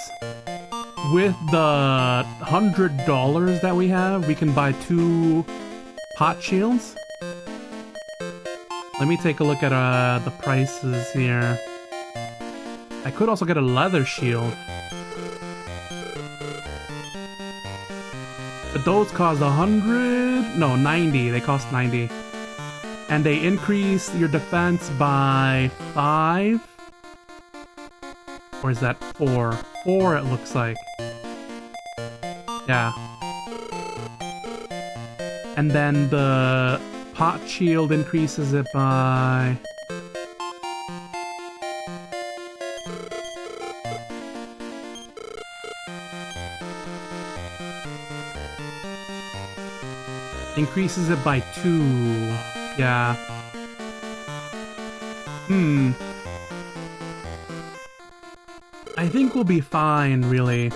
with the $100 that we have, we can buy 2 pot shields. Let me take a look at the prices here. I could also get a leather shield. But those cost 100... No, 90. They cost 90. And they increase your defense by 5? Or is that 4? 4 it looks like. Yeah. And then the pot shield increases it by... Increases it by 2. Yeah. I think we'll be fine, really.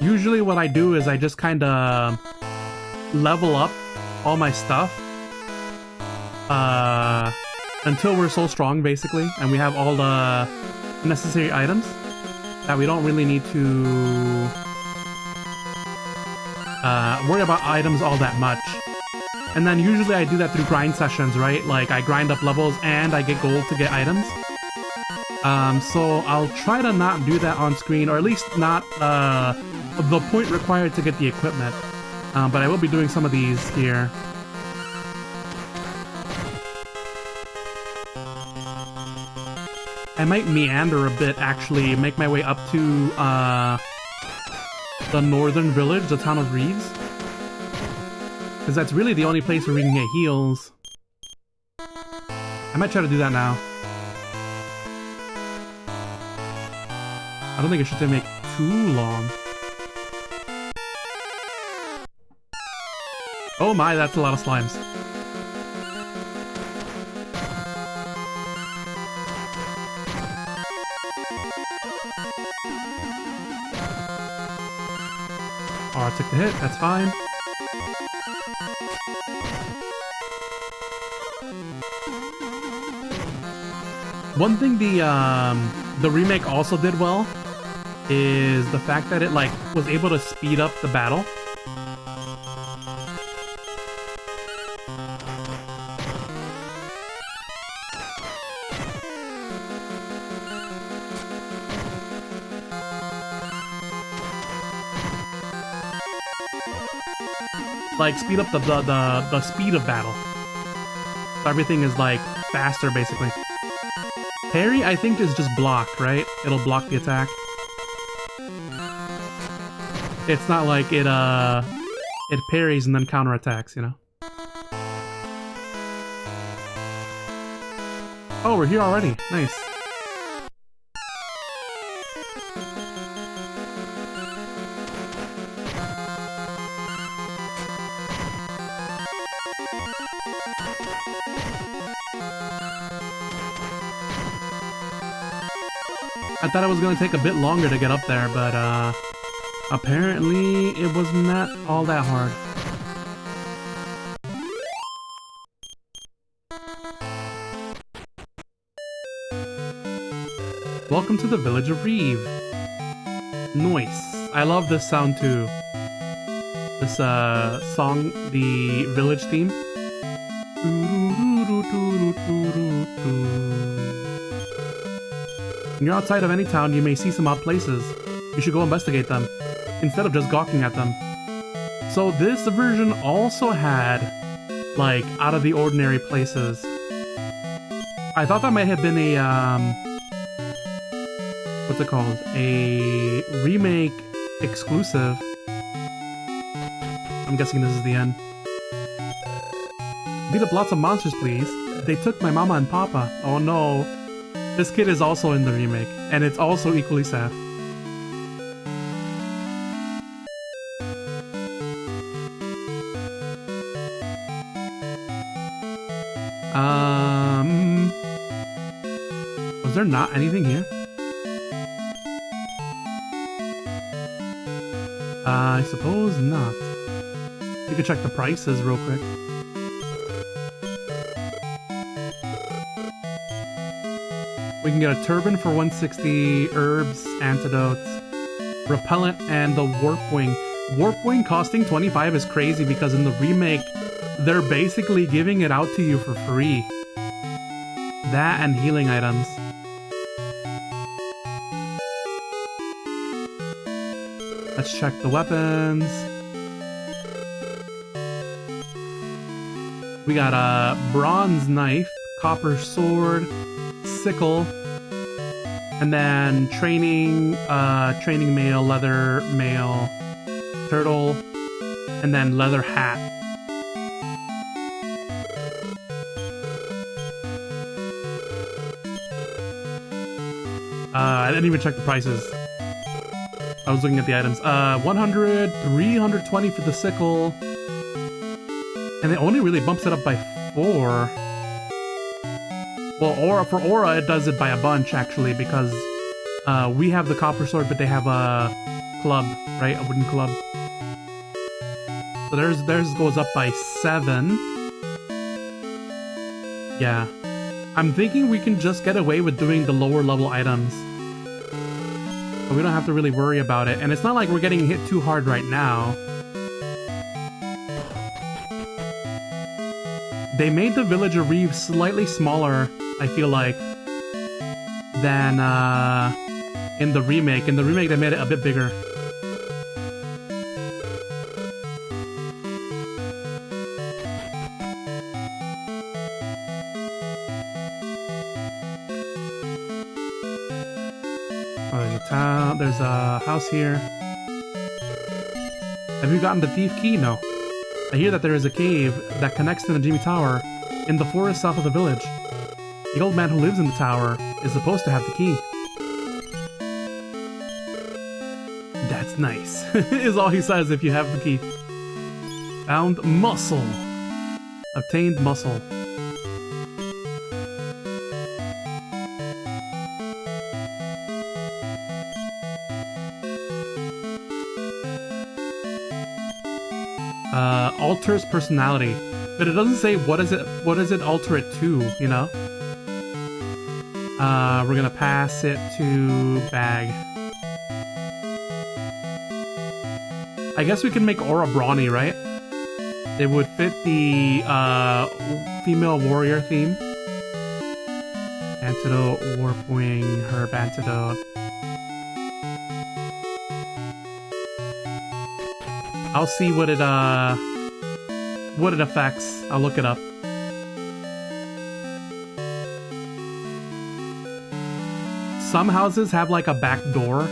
Usually what I do is I just kinda level up all my stuff until we're so strong, basically, and we have all the necessary items that we don't really need to worry about items all that much. And then usually I do that through grind sessions, right? Like I grind up levels and I get gold to get items. So I'll try to not do that on screen, or at least not the point required to get the equipment. But I will be doing some of these here. I might meander a bit, actually, make my way up to the northern village, the town of Reeves. Because that's really the only place where we can get heals. I might try to do that now. I don't think it should take too long. Oh my, that's a lot of slimes. Oh, I took the hit, that's fine. One thing the remake also did well is the fact that it like was able to speed up the battle. Like speed up the speed of battle. So everything is like faster basically. Parry, I think, is just block, right? It'll block the attack. It's not like it parries and then counterattacks, you know? Oh, we're here already. Nice. I thought it was gonna take a bit longer to get up there, but apparently it was not all that hard. Welcome to the village of Reeve. Nice. I love this sound too. This song, the village theme. When you're outside of any town, you may see some odd places. You should go investigate them, instead of just gawking at them. So this version also had, like, out of the ordinary places. I thought that might have been a, what's it called? A remake exclusive. I'm guessing this is the end. Beat up lots of monsters, please. They took my mama and papa. Oh no. This kid is also in the remake, and it's also equally sad. Was there not anything here? I suppose not. You can check the prices real quick. We can get a turban for 160, herbs, antidotes, repellent, and the warp wing. Warp wing costing 25 is crazy because in the remake, they're basically giving it out to you for free. That and healing items. Let's check the weapons. We got a bronze knife, copper sword, sickle, and then training mail, leather mail, turtle, and then leather hat. I didn't even check the prices. I was looking at the items. 100, 320 for the sickle. And it only really bumps it up by 4. Well, for Aura, it does it by a bunch, actually, because we have the copper sword, but they have a club, right? A wooden club. So theirs goes up by 7. Yeah. I'm thinking we can just get away with doing the lower level items. So we don't have to really worry about it. And it's not like we're getting hit too hard right now. They made the village of Reeve slightly smaller, I feel like, than in the remake. In the remake, they made it a bit bigger. Oh, there's a town. There's a house here. Have you gotten the thief key? No. I hear that there is a cave that connects to the Jimmy Tower in the forest south of the village. The old man who lives in the tower is supposed to have the key. That's nice, is all he says if you have the key. Found muscle. Obtained muscle. Alters personality, but it doesn't say what does it alter it to, you know? We're gonna pass it to bag. I guess we can make Aura brawny, right? It would fit the female warrior theme. Antidote, warp wing, herb antidote. I'll see what it affects. I'll look it up. Some houses have like a back door,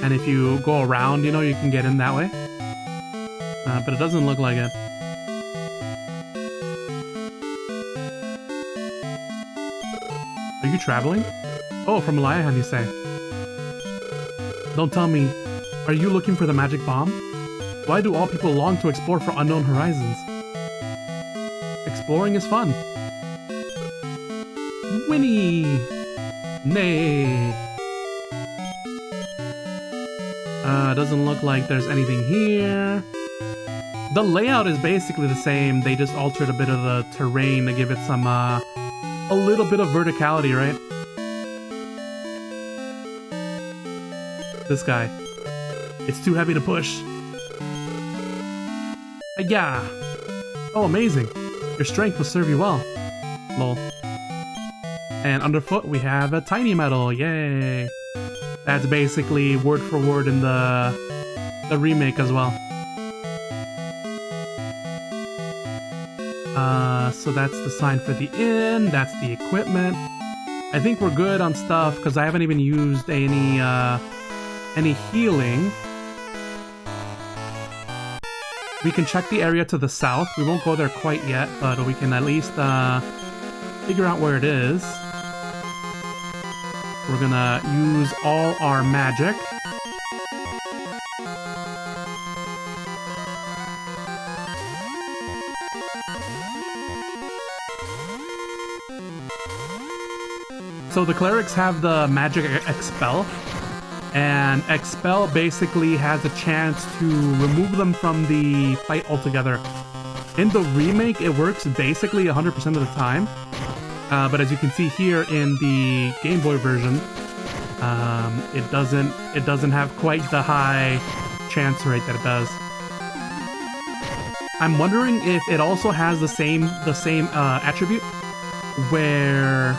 and if you go around, you know, you can get in that way. But it doesn't look like it. Are you traveling? Oh, from Eliahan, you say. Don't tell me. Are you looking for the magic bomb? Why do all people long to explore for unknown horizons? exploring is fun. Winnie! Nay! Doesn't look like there's anything here. The layout is basically the same, they just altered a bit of the terrain to give it some, a little bit of verticality, right? This guy. It's too heavy to push. Yeah. Oh, amazing. Your strength will serve you well. Lol. And underfoot, we have a tiny metal. Yay. That's basically word for word in the remake as well. So that's the sign for the inn. That's the equipment. I think we're good on stuff because I haven't even used any healing. We can check the area to the south. We won't go there quite yet, but we can at least figure out where it is. We're gonna use all our magic. So the clerics have the magic expel, and expel basically has a chance to remove them from the fight altogether. In the remake, it works basically 100% of the time, but as you can see here in the Game Boy version, it doesn't have quite the high chance rate that it does. I'm wondering if it also has the same attribute where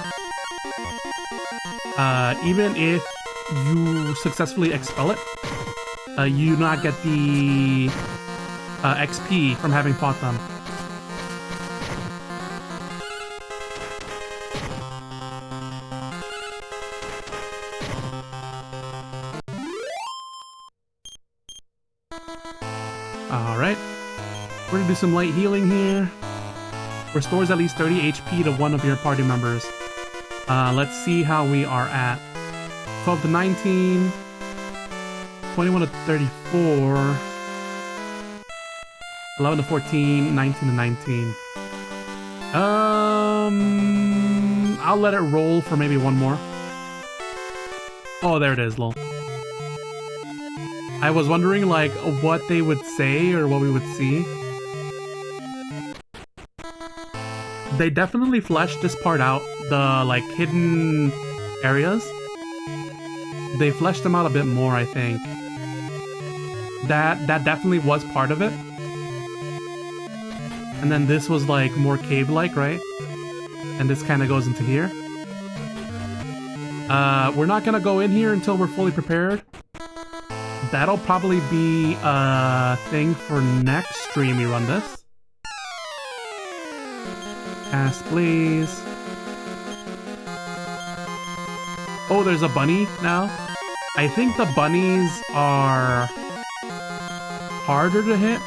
even if you successfully expel it, you do not get the XP from having fought them. Alright, we're gonna do some light healing here. Restores at least 30 HP to one of your party members. Let's see how we are at. 12 to 19, 21 to 34, 11 to 14, 19 to 19. I'll let it roll for maybe one more. Oh, there it is, lol. I was wondering, like, what they would say or what we would see. They definitely fleshed this part out, the, like, hidden areas. They fleshed them out a bit more, I think. That definitely was part of it. And then this was, like, more cave-like, right? And this kind of goes into here. We're not gonna go in here until we're fully prepared. That'll probably be a thing for next stream we run this. Cast, please. Oh, there's a bunny now? I think the bunnies are harder to hit.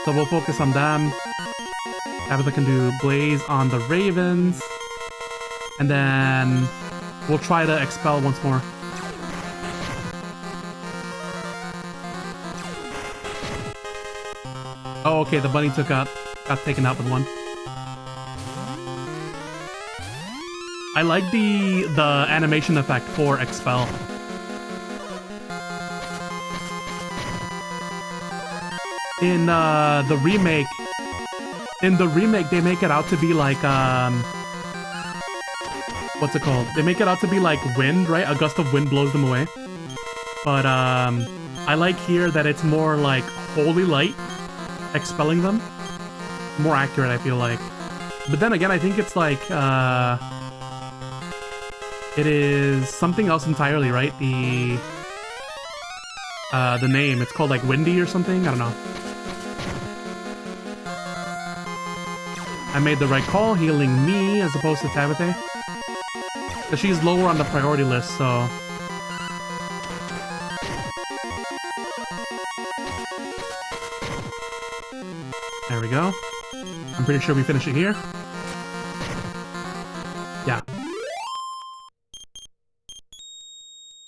So we'll focus on them. Tabitha can do Blaze on the ravens. And then we'll try to expel once more. Oh, okay, the bunny got taken out with one. I like the animation effect for expel. In the remake, they make it out to be like what's it called? They make it out to be like wind, right? A gust of wind blows them away. But I like here that it's more like holy light expelling them. More accurate, I feel like. But then again, I think it's like it is something else entirely, right? The name, it's called like Windy or something? I don't know. I made the right call, healing me as opposed to Tabitha. Because she's lower on the priority list, so... There we go. I'm pretty sure we finish it here. Yeah.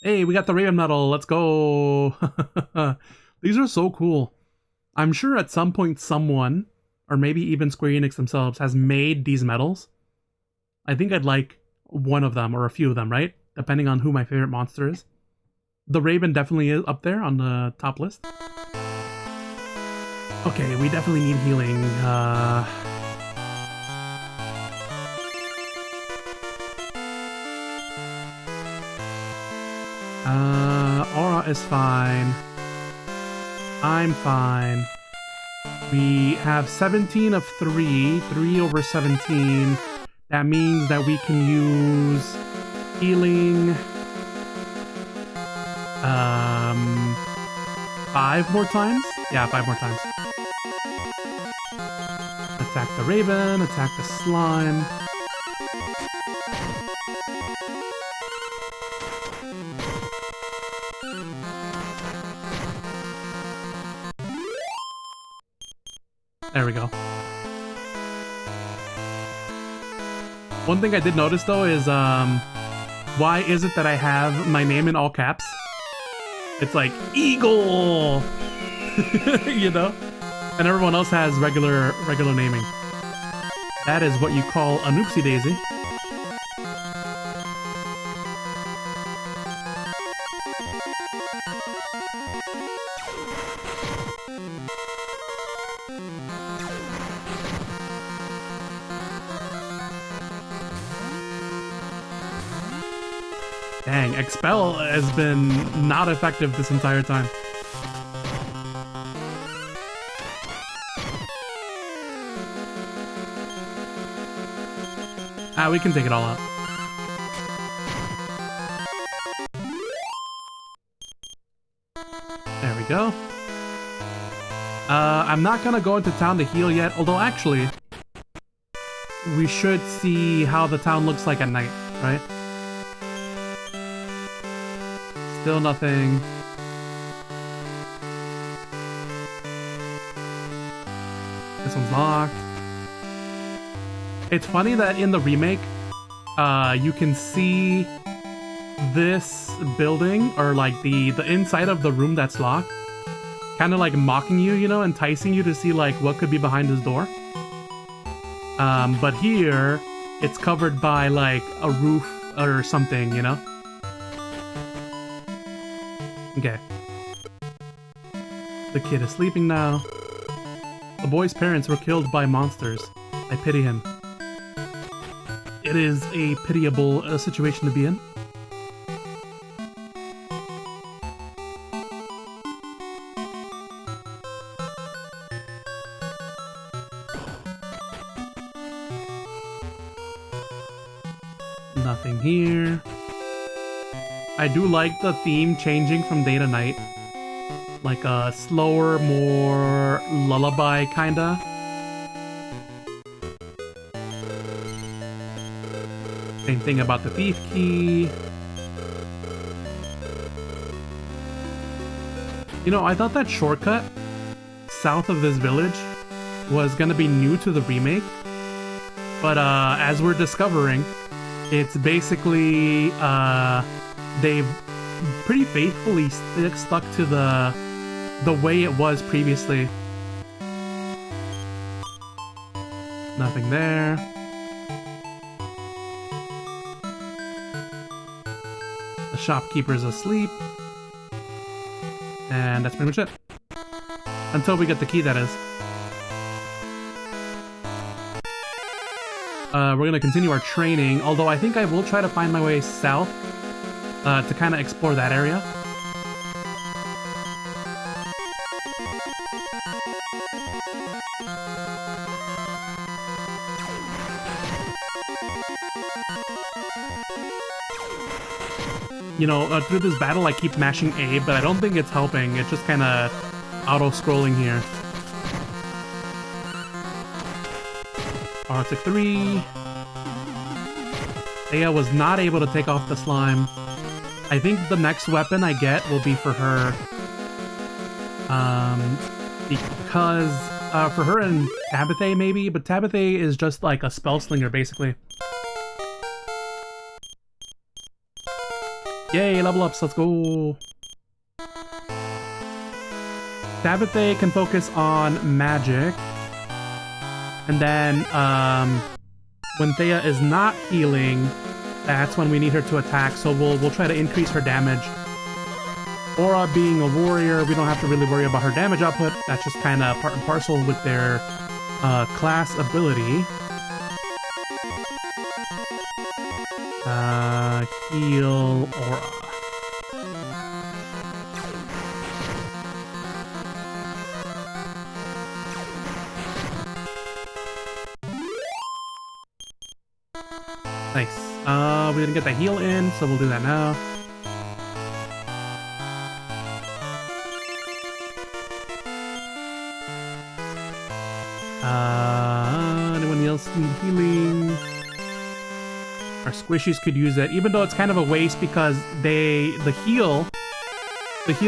Hey, we got the Raven Medal, let's go! These are so cool. I'm sure at some point someone or maybe even Square Enix themselves, has made these medals, I think I'd like one of them or a few of them, right? Depending on who my favorite monster is. The Raven definitely is up there on the top list. Okay, we definitely need healing. Aura is fine. I'm fine. We have 17 of 3. 3 over 17. That means that we can use healing 5 more times? Yeah, 5 more times. Attack the Raven, attack the slime. There we go. One thing I did notice though is, why is it that I have my name in all caps? It's like, Eagle! You know? And everyone else has regular naming. That is what you call a noopsie daisy. Dang, Expel has been not effective this entire time. We can take it all out. There we go. I'm not gonna go into town to heal yet, although actually, we should see how the town looks like at night, right? Still nothing. This one's locked. It's funny that in the remake, you can see this building, or like the inside of the room that's locked, kind of like mocking you, you know, enticing you to see like what could be behind this door. But here, it's covered by like a roof or something, you know? Okay. The kid is sleeping now. The boy's parents were killed by monsters. I pity him. It is a pitiable situation to be in. Nothing here. I do like the theme changing from day to night. Like a slower, more lullaby kinda. Same thing about the thief key. You know, I thought that shortcut south of this village was gonna be new to the remake. But as we're discovering, it's basically they've pretty faithfully stuck to the way it was previously. Nothing there. The shopkeeper's asleep. And that's pretty much it. Until we get the key, that is. We're gonna continue our training, although I think I will try to find my way south to kind of explore that area. You know, through this battle I keep mashing A, but I don't think it's helping. It's just kind of auto-scrolling here. Arctic 3. Aya was not able to take off the slime. I think the next weapon I get will be for her. Because, for her and Tabitha maybe, but Tabitha is just like a spell slinger basically. Yay, level ups, let's go! Tabitha can focus on magic. And then when Thea is not healing, that's when we need her to attack. So we'll try to increase her damage. Aura being a warrior, we don't have to really worry about her damage output. That's just kind of part and parcel with their class ability. Heal Aura. Nice. We didn't get the heal in, so we'll do that now. Anyone else need healing? Our squishies could use it, even though it's kind of a waste because the heal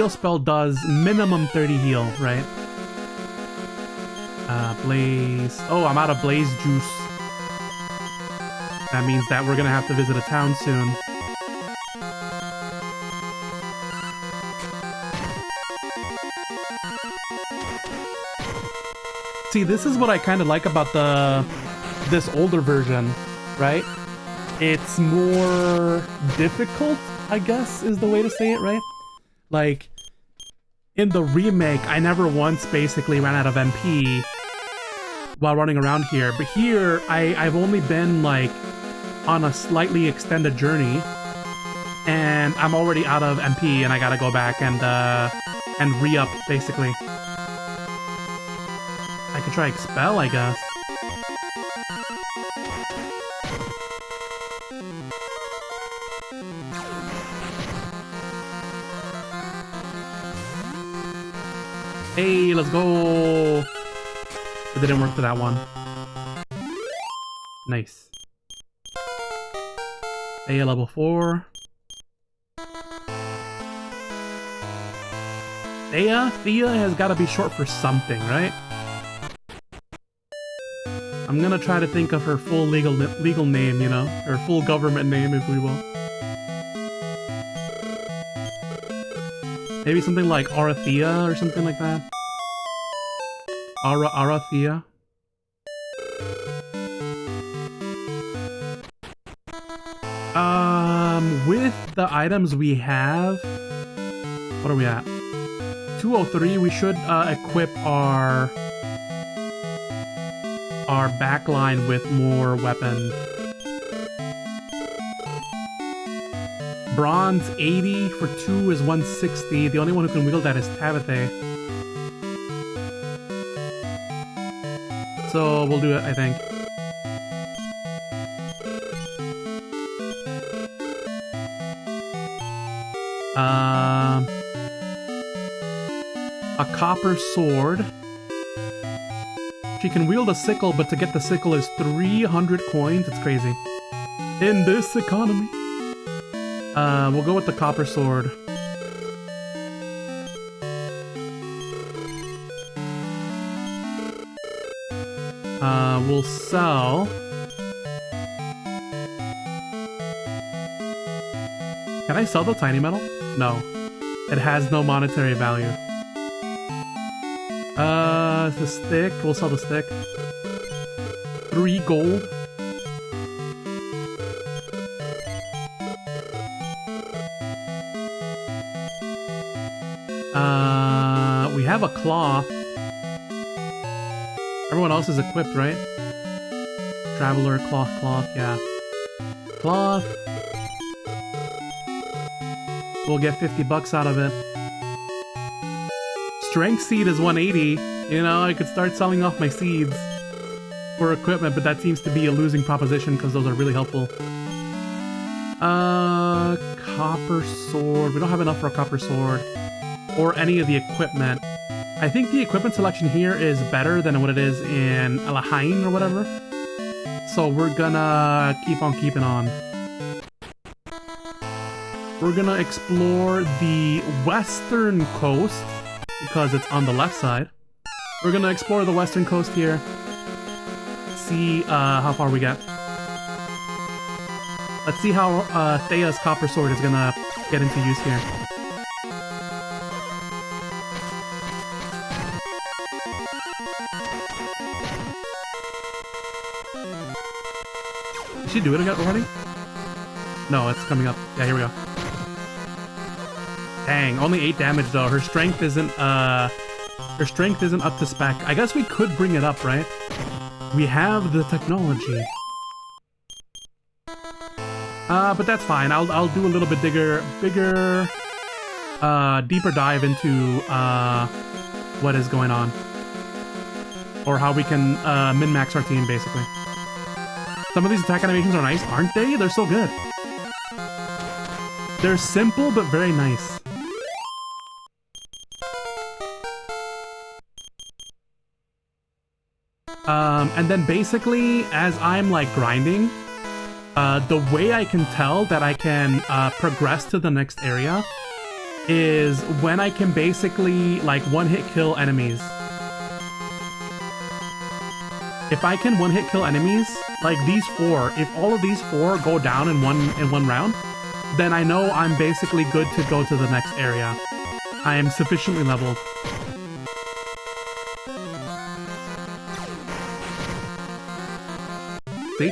spell does minimum 30 heal, right? Blaze. Oh, I'm out of blaze juice. That means that we're gonna have to visit a town soon. See, this is what I kind of like about this older version, right? It's more difficult, I guess, is the way to say it, right? Like, in the remake, I never once basically ran out of MP while running around here. But here, I've only been, like, on a slightly extended journey, and I'm already out of MP, and I gotta go back and re-up, basically. I could try Expel, I guess. Hey, let's go! It didn't work for that one. Nice. Hey, level 4. Thea has got to be short for something, right? I'm gonna try to think of her full legal name, you know? Her full government name, if we will. Maybe something like Arathea or something like that. Arathea. With the items we have, what are we at? 203. We should equip our backline with more weapons. Bronze 80 for 2 is 160. The only one who can wield that is Tabitha. So we'll do it, I think. A copper sword. She can wield a sickle, but to get the sickle is 300 coins. It's crazy. In this economy. We'll go with the copper sword. We'll sell. Can I sell the tiny metal? No. It has no monetary value. The stick. We'll sell the stick. 3 gold. We have a cloth. Everyone else is equipped, right? Traveler, cloth, yeah. Cloth. We'll get 50 bucks out of it. Strength seed is 180. You know, I could start selling off my seeds for equipment, but that seems to be a losing proposition because those are really helpful. Copper sword. We don't have enough for a copper sword. Or any of the equipment. I think the equipment selection here is better than what it is in Alahain or whatever. So we're gonna keep on keeping on. We're gonna explore the western coast because it's on the left side. We're gonna explore the western coast here. See how far we get. Let's see how Thea's copper sword is gonna get into use here. Did she do it again already? No, it's coming up. Yeah, here we go. Dang, only 8 damage though. Her strength isn't up to spec. I guess we could bring it up, right? We have the technology. But that's fine. I'll do a little bit deeper dive into what is going on, or how we can min-max our team, basically. Some of these attack animations are nice, aren't they? They're so good. They're simple but very nice. And then basically, as I'm like grinding, the way I can tell that I can progress to the next area is when I can basically like one-hit kill enemies. If I can one-hit kill enemies, like these 4, if all of these 4 go down in one round, then I know I'm basically good to go to the next area. I am sufficiently leveled. See?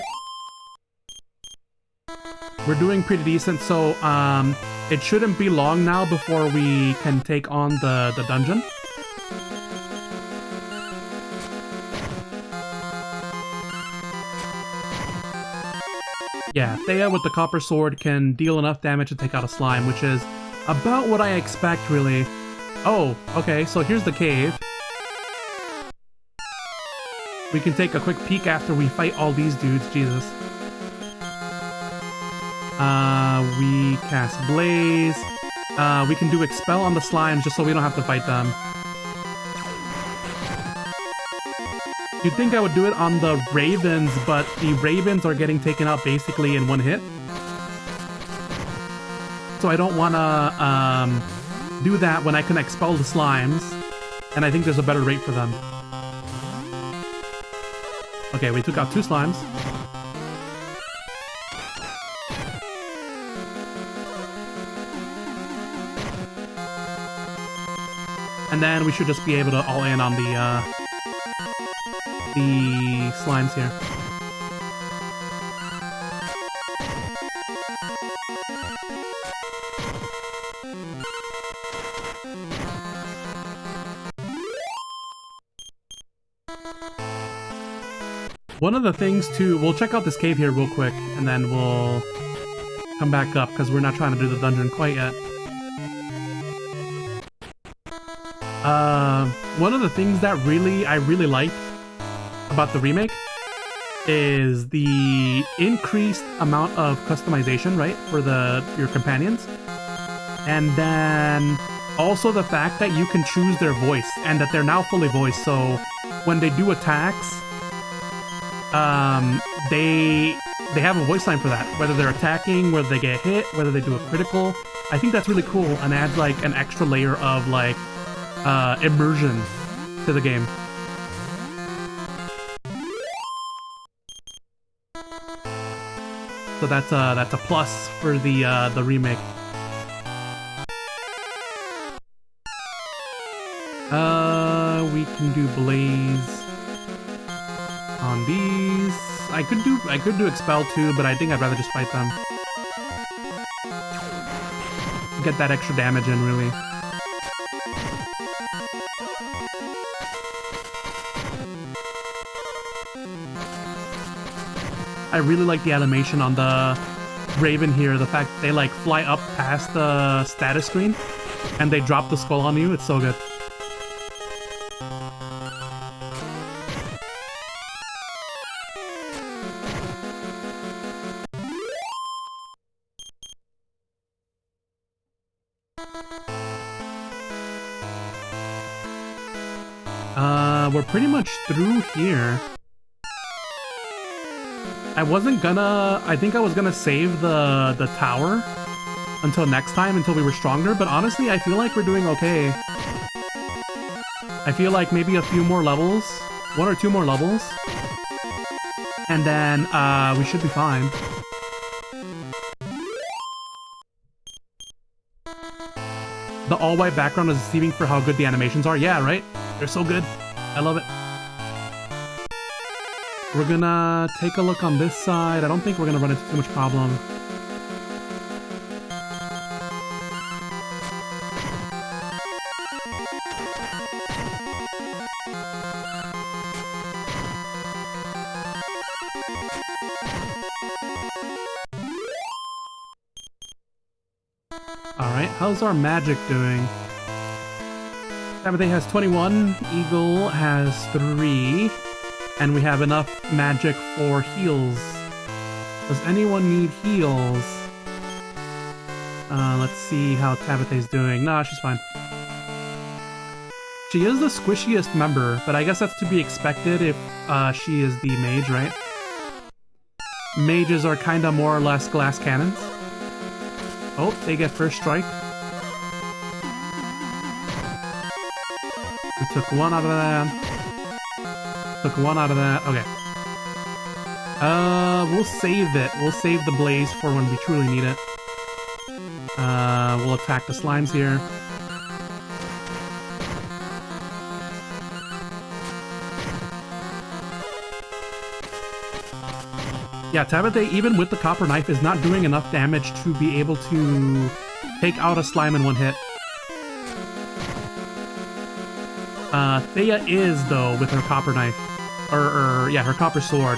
We're doing pretty decent, so it shouldn't be long now before we can take on the dungeon. Yeah, Thea with the copper sword can deal enough damage to take out a slime, which is about what I expect, really. Oh, okay, so here's the cave. We can take a quick peek after we fight all these dudes, Jesus. We cast Blaze. We can do Expel on the slimes just so we don't have to fight them. You'd think I would do it on the ravens, but the ravens are getting taken out basically in one hit. So I don't want to do that when I can expel the slimes, and I think there's a better rate for them. Okay, we took out 2 slimes. And then we should just be able to all in on the slimes here. One of the things too, we'll check out this cave here real quick, and then we'll come back up, because we're not trying to do the dungeon quite yet. One of the things that I really like about the remake is the increased amount of customization, right, for your companions. And then also the fact that you can choose their voice, and that they're now fully voiced, so when they do attacks, they have a voice line for that, whether they're attacking, whether they get hit, whether they do a critical. I think that's really cool and adds like an extra layer of like immersion to the game. So that's a plus for the remake. We can do Blaze on these. I could do Expel too, but I think I'd rather just fight them. Get that extra damage in, really. I really like the animation on the Raven here, the fact they like fly up past the status screen and they drop the skull on you. It's so good. We're pretty much through here. I think I was gonna save the tower until next time, until we were stronger, but honestly, I feel like we're doing okay. I feel like maybe a few more levels, 1 or 2 more levels, and then we should be fine. The all-white background is deceiving for how good the animations are. Yeah, right? They're so good. I love it. We're gonna take a look on this side. I don't think we're gonna run into too much problem. Alright, how's our magic doing? Tabitha has 21, Eagle has 3, and we have enough magic for heals. Does anyone need heals? Let's see how Tabitha's doing. Nah, she's fine. She is the squishiest member, but I guess that's to be expected if she is the mage, right? Mages are kinda more or less glass cannons. Oh, they get first strike. We took one out of that. Took one out of that. Okay. We'll save it. We'll save the blaze for when we truly need it. We'll attack the slimes here. Yeah, Tabitha, even with the copper knife, is not doing enough damage to be able to take out a slime in one hit. Thea is, though, with her copper knife. Yeah, her copper sword.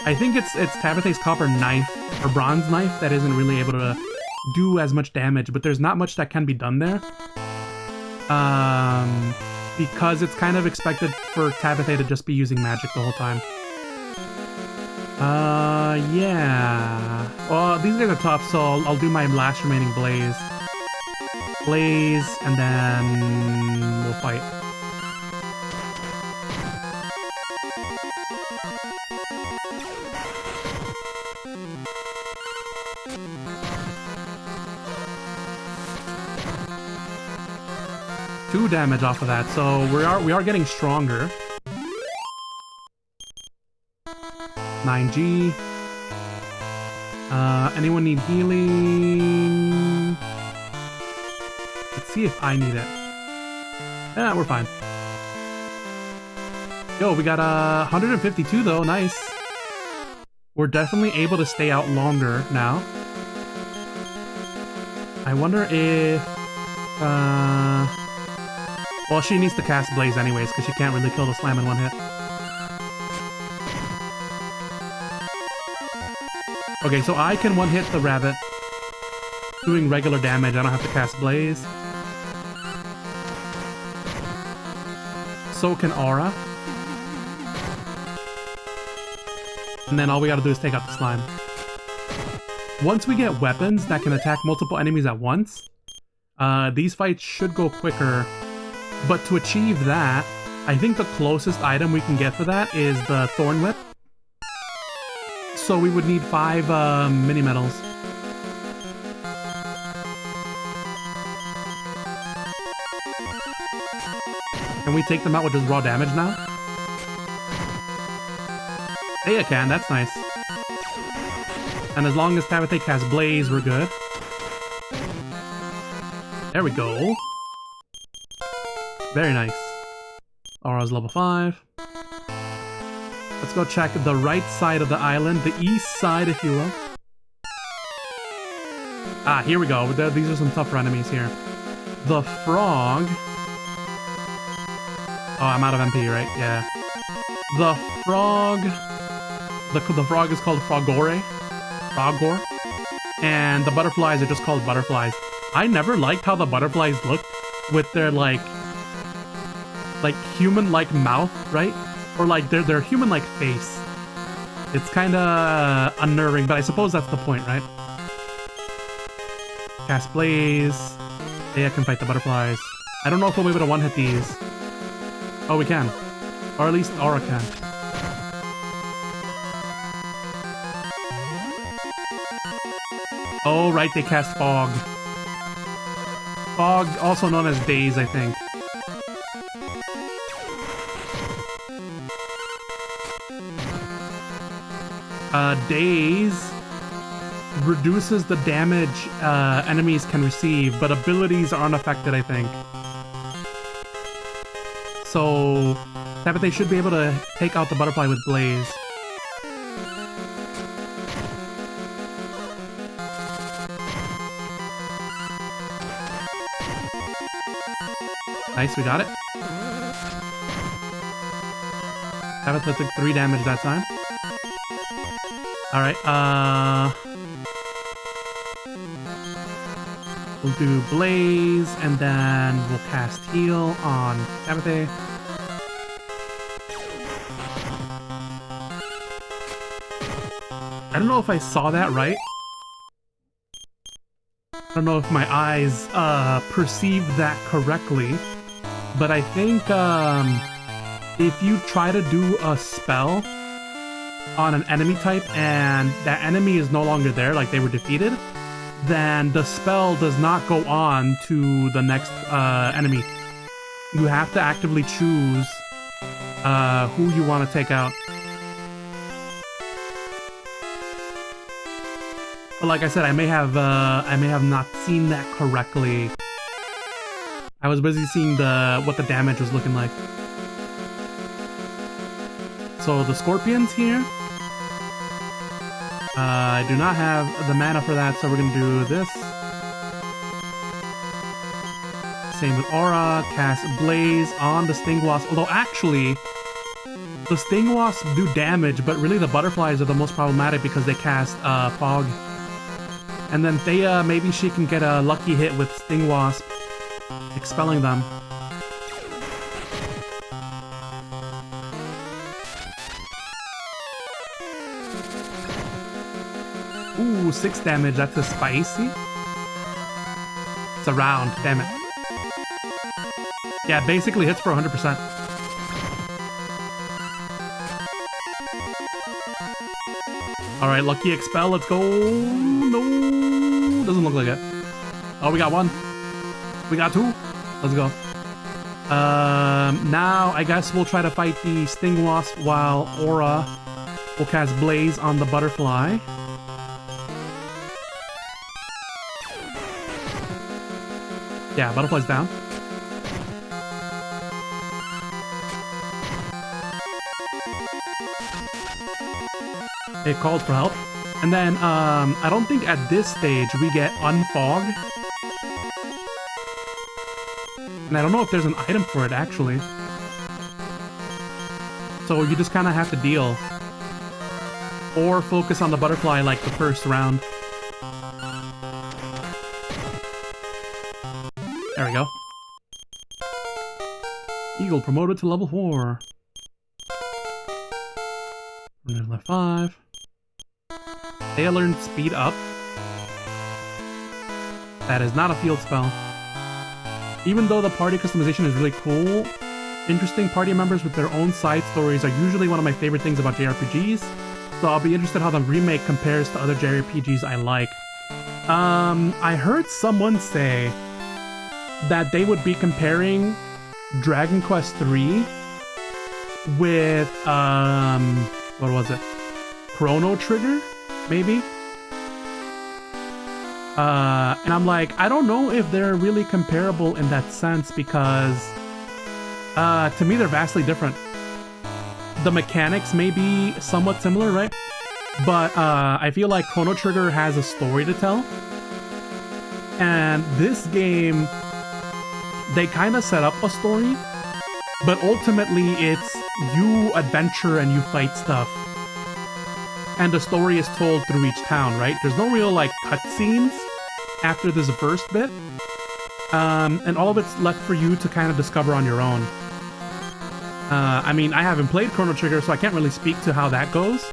I think it's Tabitha's copper knife, or bronze knife, that isn't really able to do as much damage, but there's not much that can be done there. Because it's kind of expected for Tabitha to just be using magic the whole time. Yeah. Well, these guys are tough, so I'll do my last remaining blaze. Blaze, and then we'll fight. Two damage off of that, so we are getting stronger. 9G. Anyone need healing? Let's see if I need it. Yeah, we're fine. Yo, we got 152 though, nice. We're definitely able to stay out longer now. I wonder if... well, she needs to cast Blaze anyways, because she can't really kill the slime in one hit. Okay, so I can one-hit the rabbit, doing regular damage. I don't have to cast Blaze. So can Aura. And then all we gotta do is take out the slime. Once we get weapons that can attack multiple enemies at once, these fights should go quicker. But to achieve that, I think the closest item we can get for that is the Thorn Whip. So we would need 5 mini medals. Can we take them out with just raw damage now? Hey, I can. That's nice. And as long as Tabitha casts Blaze, we're good. There we go. Very nice. Aura's level 5. Let's go check the right side of the island, the east side, if you will. Ah, here we go. These are some tougher enemies here. The frog. Oh, I'm out of MP, right? Yeah. The frog. The frog is called Frogore. Frogore. And the butterflies are just called butterflies. I never liked how the butterflies looked with their like human-like mouth, right? Or like their human-like face. It's kind of unnerving, but I suppose that's the point, right? Cast Blaze. Yeah, can fight the butterflies. I don't know if we'll be able to one-hit these. Oh, we can. Or at least Aura can. Oh, right, they cast Fog. Fog, also known as Daze, I think. Daze reduces the damage enemies can receive, but abilities are unaffected, I think. So, Tabitha should be able to take out the butterfly with Blaze. Nice, we got it. Tabitha took 3 damage that time. Alright, we'll do Blaze, and then we'll cast Heal on Tabitha. I don't know if I saw that right. I don't know if my eyes perceived that correctly, but I think if you try to do a spell on an enemy type and that enemy is no longer there, like they were defeated, then the spell does not go on to the next enemy. You have to actively choose who you want to take out. But like I said, I may have not seen that correctly. I was busy seeing what the damage was looking like. So the scorpions here. I do not have the mana for that, so we're gonna do this. Same with Aura, cast Blaze on the Sting Wasp. Although actually, the Sting Wasp do damage, but really the butterflies are the most problematic because they cast Fog. And then Thea, maybe she can get a lucky hit with Sting Wasp, expelling them. Ooh, 6 damage, that's a spicy. It's a round, damn it. Yeah, basically hits for 100%. Alright, lucky expel, let's go. No, doesn't look like it. Oh, we got 1. We got 2. Let's go. Now I guess we'll try to fight the Sting Wasp while Aura will cast Blaze on the butterfly. Yeah, butterfly's down. It called for help. And then, I don't think at this stage we get Unfog. And I don't know if there's an item for it, actually. So you just kind of have to deal. Or focus on the butterfly like the first round. There we go. Eagle promoted to level 4. Level 5. They learned speed up. That is not a field spell. Even though the party customization is really cool, interesting party members with their own side stories are usually one of my favorite things about JRPGs, so I'll be interested how the remake compares to other JRPGs I like. I heard someone say that they would be comparing Dragon Quest III with, what was it? Chrono Trigger, maybe? And I'm like, I don't know if they're really comparable in that sense because, to me, they're vastly different. The mechanics may be somewhat similar, right? But, I feel like Chrono Trigger has a story to tell. And this game, they kind of set up a story, but ultimately it's you adventure and you fight stuff. And the story is told through each town, right? There's no real, like, cutscenes after this first bit. And all of it's left for you to kind of discover on your own. I mean, I haven't played Chrono Trigger, so I can't really speak to how that goes.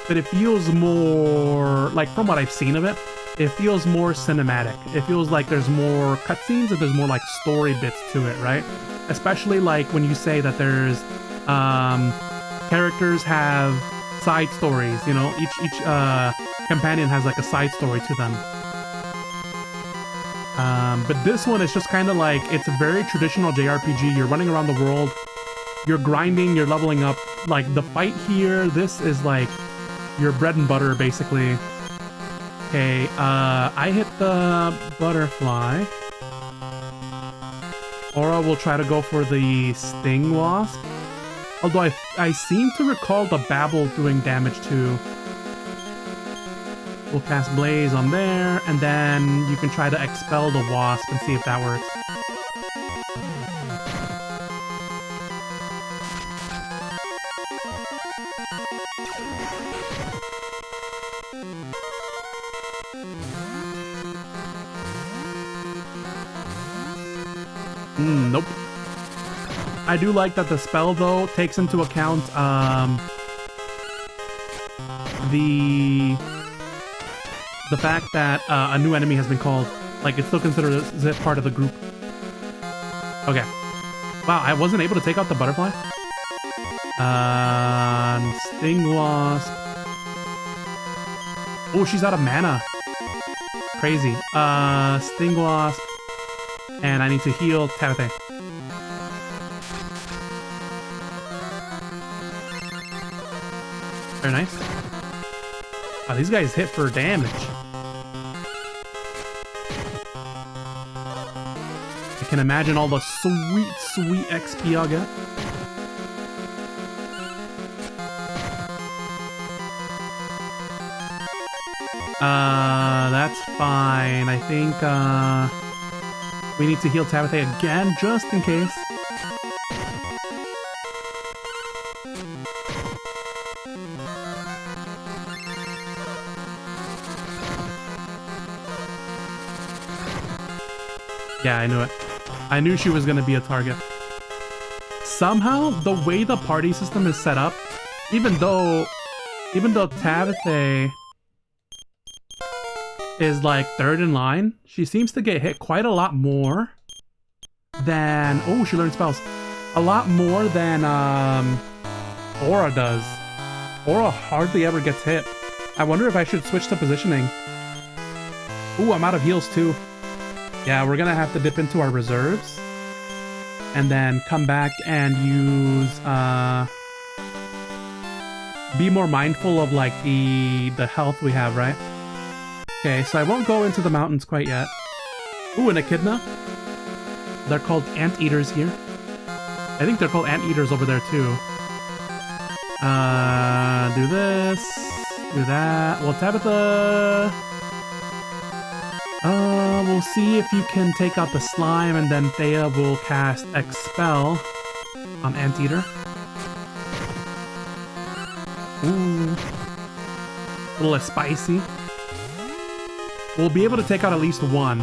But it feels more, like, from what I've seen of it, it feels more cinematic. It feels like there's more cutscenes and there's more, like, story bits to it, right? Especially, like, when you say that there's, characters have side stories, you know? Each companion has, like, a side story to them. But this one is just kind of like, it's a very traditional JRPG. You're running around the world, you're grinding, you're leveling up. Like, the fight here, this is like your bread and butter, basically. Okay, I hit the butterfly. Aura will try to go for the Sting Wasp. Although I seem to recall the Babel doing damage too. We'll cast Blaze on there, and then you can try to expel the Wasp and see if that works. Nope. I do like that the spell, though, takes into account, the fact that a new enemy has been called. Like, it's still considered as a part of the group. Okay. Wow, I wasn't able to take out the butterfly? Sting Wasp. Oh, she's out of mana. Crazy. Sting Wasp. And I need to heal Tabitha. Very nice. Oh, these guys hit for damage. I can imagine all the sweet, sweet XP I'll get. That's fine. I think, we need to heal Tabitha again, just in case. Yeah, I knew it. I knew she was gonna be a target. Somehow, the way the party system is set up, even though Tabitha is like third in line, she seems to get hit quite a lot more than... Oh, she learned spells. A lot more than Aura does. Aura hardly ever gets hit. I wonder if I should switch to positioning. Ooh, I'm out of heals too. Yeah, we're gonna have to dip into our reserves and then come back and use be more mindful of like the health we have, right? Okay, so I won't go into the mountains quite yet. Ooh, an echidna. They're called anteaters here. I think they're called anteaters over there too. Do this, do that. Well, Tabitha. We'll see if you can take out the slime, and then Thea will cast Expel on Anteater. Ooh. A little less spicy. We'll be able to take out at least one.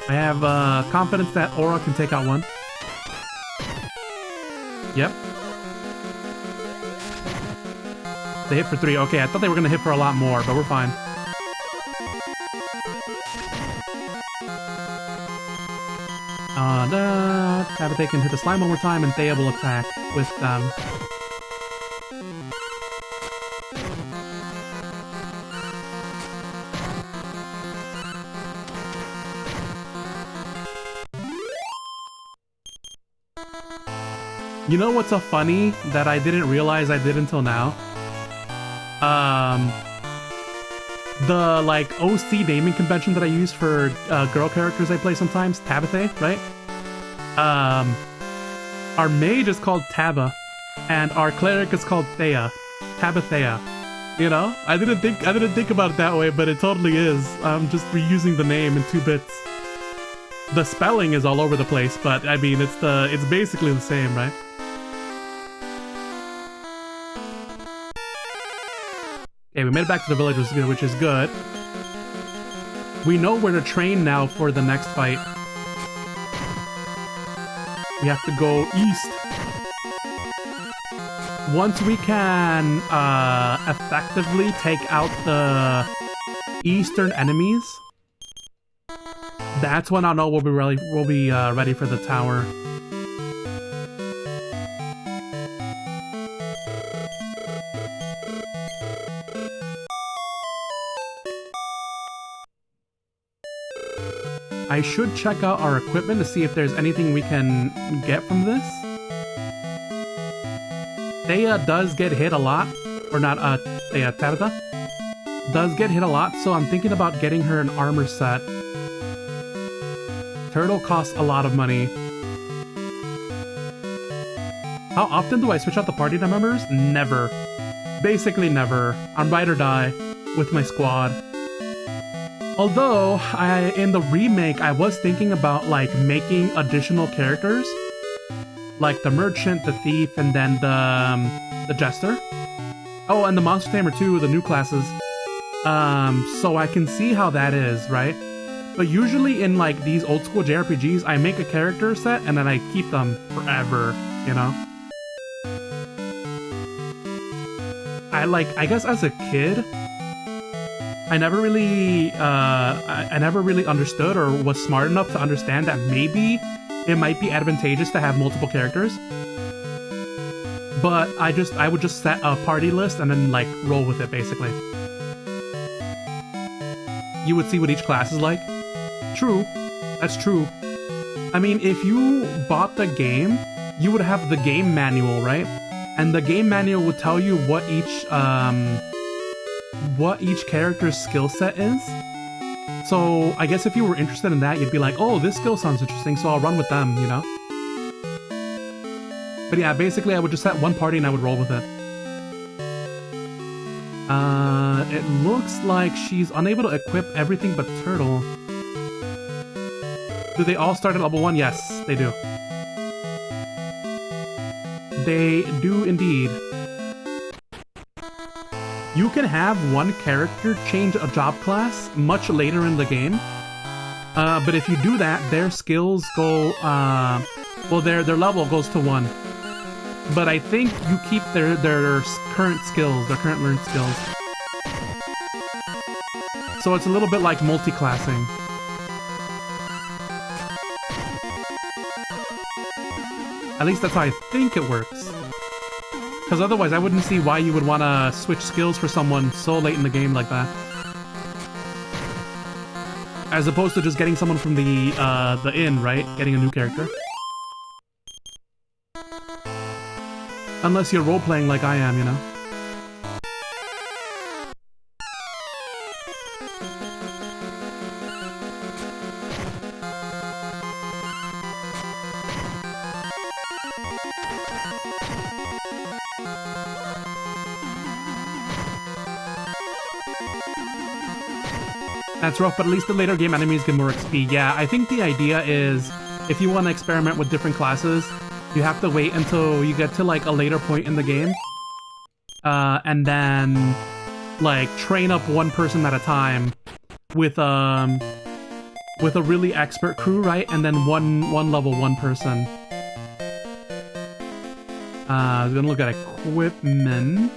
I have confidence that Aura can take out one. Yep. They hit for 3. Okay, I thought they were going to hit for a lot more, but we're fine. Tabitha can hit the slime one more time, and Thea will attack with You know what's so funny that I didn't realize I did until now? The like OC naming convention that I use for girl characters I play sometimes, Tabitha, right? Our mage is called Taba, and our cleric is called Thea, Tabathea. You know, I didn't think about it that way, but it totally is. I'm just reusing the name in 2 bits. The spelling is all over the place, but I mean it's basically the same, right? Okay, we made it back to the village, which is good. We know where to train now for the next fight. We have to go east. Once we can effectively take out the eastern enemies, that's when I'll know we'll be ready for the tower. I should check out our equipment to see if there's anything we can get from this. Thea does get hit a lot. Or not, Thea, Tabitha does get hit a lot, so I'm thinking about getting her an armor set. Turtle costs a lot of money. How often do I switch out the party members? Never. Basically never. I'm ride or die with my squad. Although, in the remake, I was thinking about, like, making additional characters. Like the merchant, the thief, and then the jester. Oh, and the monster tamer too, the new classes. So I can see how that is, right? But usually in like these old school JRPGs, I make a character set and then I keep them forever, you know? I guess as a kid, I never really understood or was smart enough to understand that maybe it might be advantageous to have multiple characters. But I would just set a party list and then like roll with it basically. You would see what each class is like. True, that's true. I mean, if you bought the game, you would have the game manual, right? And the game manual would tell you what each character's skill set is. So I guess if you were interested in that, you'd be like, oh, this skill sounds interesting, so I'll run with them, you know? But yeah, basically I would just set one party and I would roll with it. It looks like she's unable to equip everything but Turtle. Do they all start at level 1? Yes, they do. They do indeed. You can have one character change a job class much later in the game. But if you do that, their skills go, well, their level goes to 1. But I think you keep their current skills, their current learned skills. So it's a little bit like multi-classing. At least that's how I think it works. Because otherwise I wouldn't see why you would want to switch skills for someone so late in the game like that. As opposed to just getting someone from the inn, right? Getting a new character. Unless you're role-playing like I am, you know? That's rough, but at least the later game enemies get more XP. Yeah, I think the idea is, if you want to experiment with different classes, you have to wait until you get to like a later point in the game. And then, like, train up one person at a time with a really expert crew, right? And then one level 1 person. I was gonna look at equipment.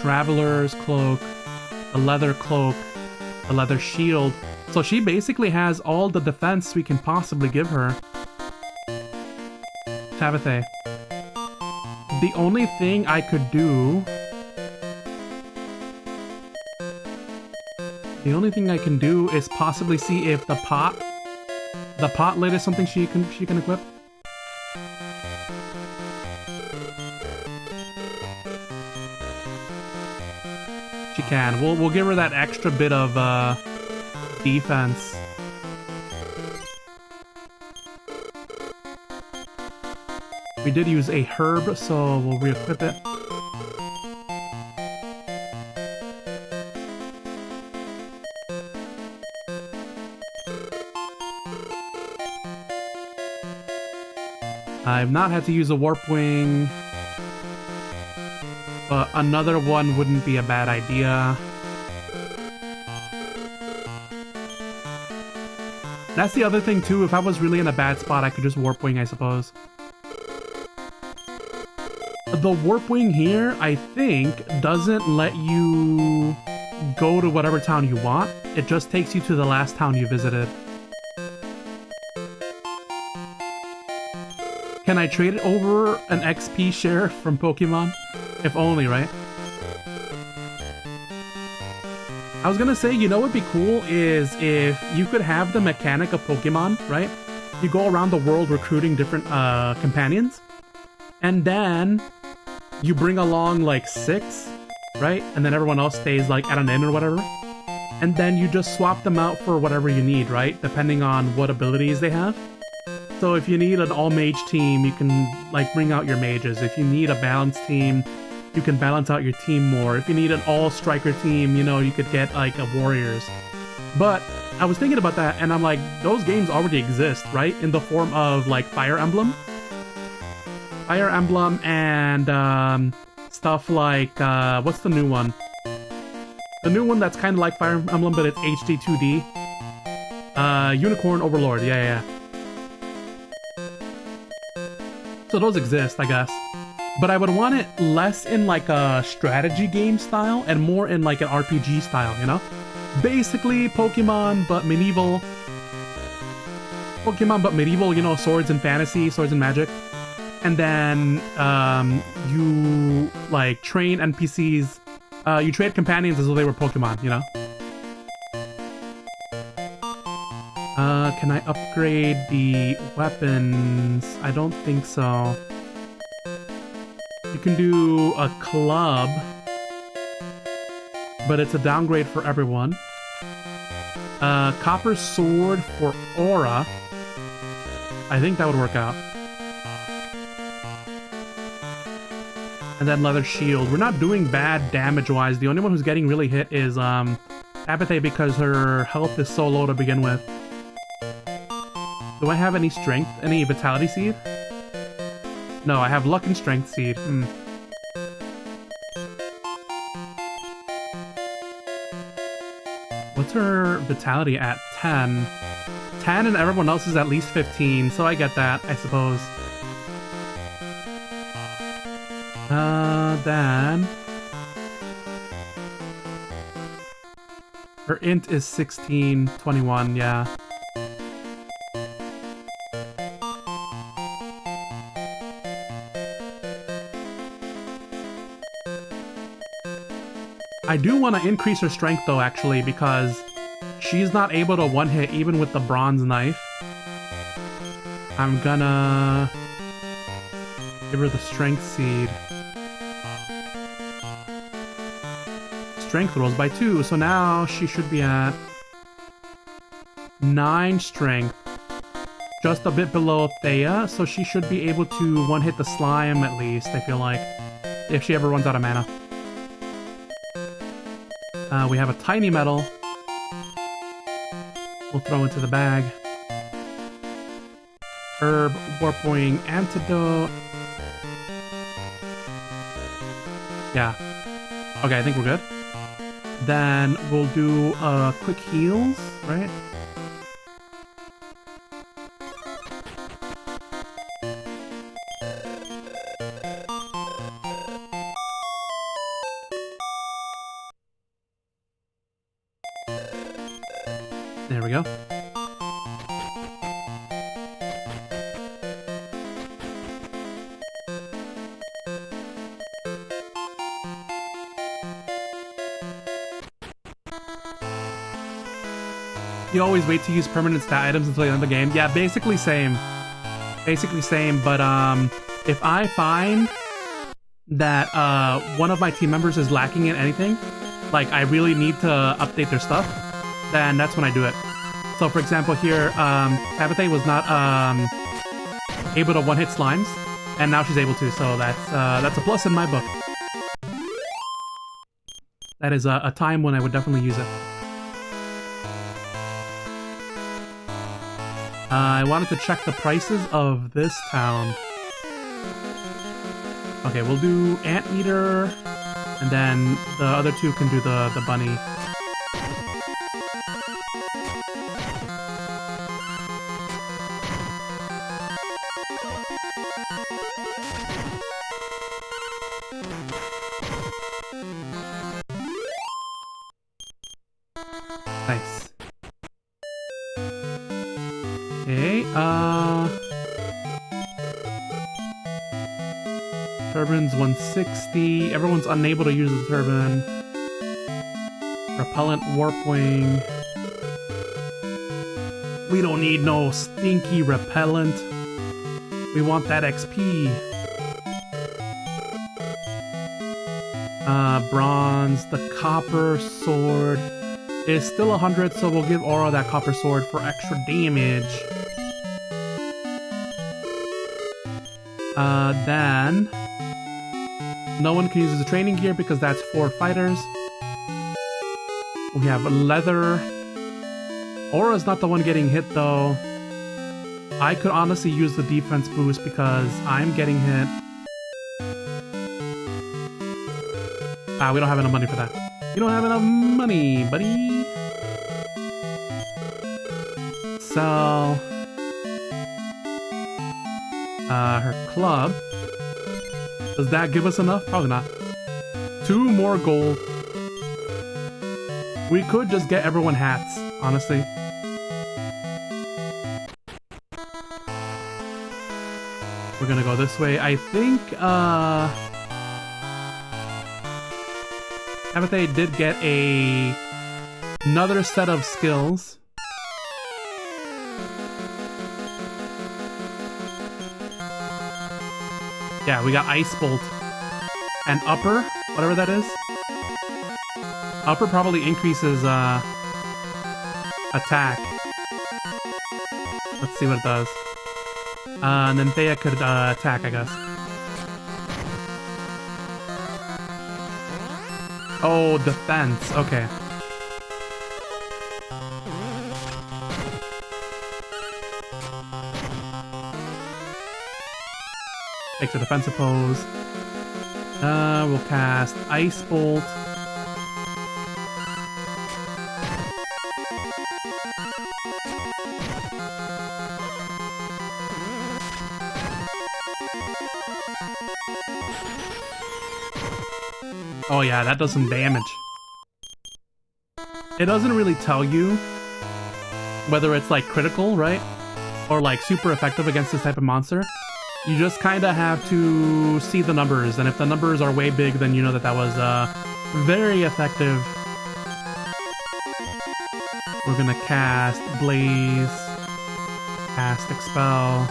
Traveler's cloak, a leather cloak, a leather shield. So she basically has all the defense we can possibly give her. Tabitha. The only thing I could do... The only thing I can do is possibly see if the pot lid is something she can equip. She can. We'll give her that extra bit of defense. We did use a herb, so we'll re-equip it. I've not had to use a warp wing, but another one wouldn't be a bad idea. That's the other thing too, if I was really in a bad spot, I could just warp wing, I suppose. The warp wing here, I think, doesn't let you go to whatever town you want. It just takes you to the last town you visited. Can I trade it over an XP share from Pokemon? If only, right? I was gonna say, you know what'd be cool is if you could have the mechanic of Pokemon, right? You go around the world recruiting different companions, and then you bring along like 6, right? And then everyone else stays like at an inn or whatever. And then you just swap them out for whatever you need, right? Depending on what abilities they have. So if you need an all-mage team, you can like bring out your mages. If you need a balanced team, you can balance out your team more. If you need an all-striker team, you know, you could get like a warriors. But I was thinking about that, and I'm like, those games already exist, right? In the form of, like, Fire Emblem. Fire Emblem and stuff like, what's the new one? The new one that's kind of like Fire Emblem, but it's HD 2D. Unicorn Overlord, yeah. So those exist, I guess. But I would want it less in like a strategy game style and more in like an RPG style, you know? Basically Pokemon, but medieval. Pokemon, but medieval, you know, swords and fantasy, swords and magic. And then you like train NPCs. You trade companions as though they were Pokemon, you know? Can I upgrade the weapons? I don't think so. You can do a club, but it's a downgrade for everyone. Copper sword for Aura. I think that would work out. And then leather shield. We're not doing bad damage-wise. The only one who's getting really hit is Apathy because her health is so low to begin with. Do I have any strength? Any vitality seed? No, I have luck and strength seed. What's her vitality at? 10. 10 and everyone else is at least 15, so I get that, I suppose. Then... her int is 16, 21, yeah. I do want to increase her strength though, actually, because she's not able to one-hit even with the bronze knife. I'm gonna give her the strength seed. Strength rolls by 2, so now she should be at 9 strength. Just a bit below Thea, so she should be able to one-hit the slime at least, I feel like, if she ever runs out of mana. We have a tiny medal. We'll throw into the bag. Herb, Warp Wing, Antidote. Yeah. Okay, I think we're good. Then we'll do quick heals, right? There we go. You always wait to use permanent stat items until the end of the game. Yeah, basically same. Basically same, but if I find that one of my team members is lacking in anything, like I really need to update their stuff, then that's when I do it. So for example here, Tabitha was not able to one-hit slimes, and now she's able to, so that's a plus in my book. That is a time when I would definitely use it. I wanted to check the prices of this town. Okay, we'll do Anteater, and then the other two can do the bunny. Nice. Okay, Turban's 160. Everyone's unable to use the turban. Repellent Warp Wing. We don't need no stinky repellent. We want that XP. Bronze. The copper sword is still 100, so we'll give Aura that copper sword for extra damage. Then no one can use the training gear because that's 4 fighters. We have leather. Aura's not the one getting hit though. I could honestly use the defense boost because I'm getting hit. Ah, we don't have enough money for that. You don't have enough money, buddy. Sell her club. Does that give us enough? Probably not. 2 more gold. We could just get everyone hats, honestly. We're gonna go this way. I think Abathe did get another set of skills. Yeah, we got Ice Bolt and Upper, whatever that is. Upper probably increases attack. Let's see what it does. And then Thea could attack, I guess. Oh, defense. Okay. Takes a defensive pose. We'll cast Ice Bolt. Oh yeah, that does some damage. It doesn't really tell you whether it's like critical, right? Or like super effective against this type of monster. You just kind of have to see the numbers, and if the numbers are way big, then you know that that was very effective. We're gonna cast Blaze, cast Expel.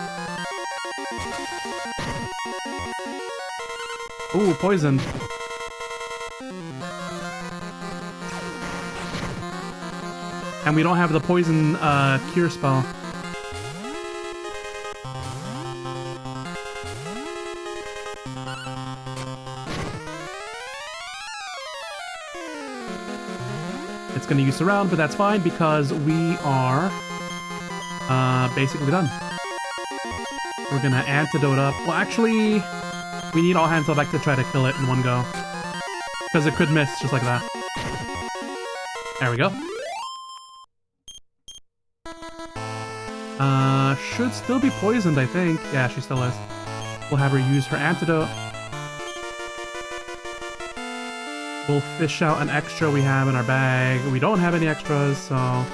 Ooh, poison. And we don't have the poison cure spell. It's gonna use Surround, but that's fine because we are basically done. We're gonna Antidote up. Well, actually, we need all hands on deck to try to kill it in one go. Because it could miss just like that. There we go. Should still be poisoned, I think. Yeah, she still is. We'll have her use her antidote. We'll fish out an extra we have in our bag. We don't have any extras, so we're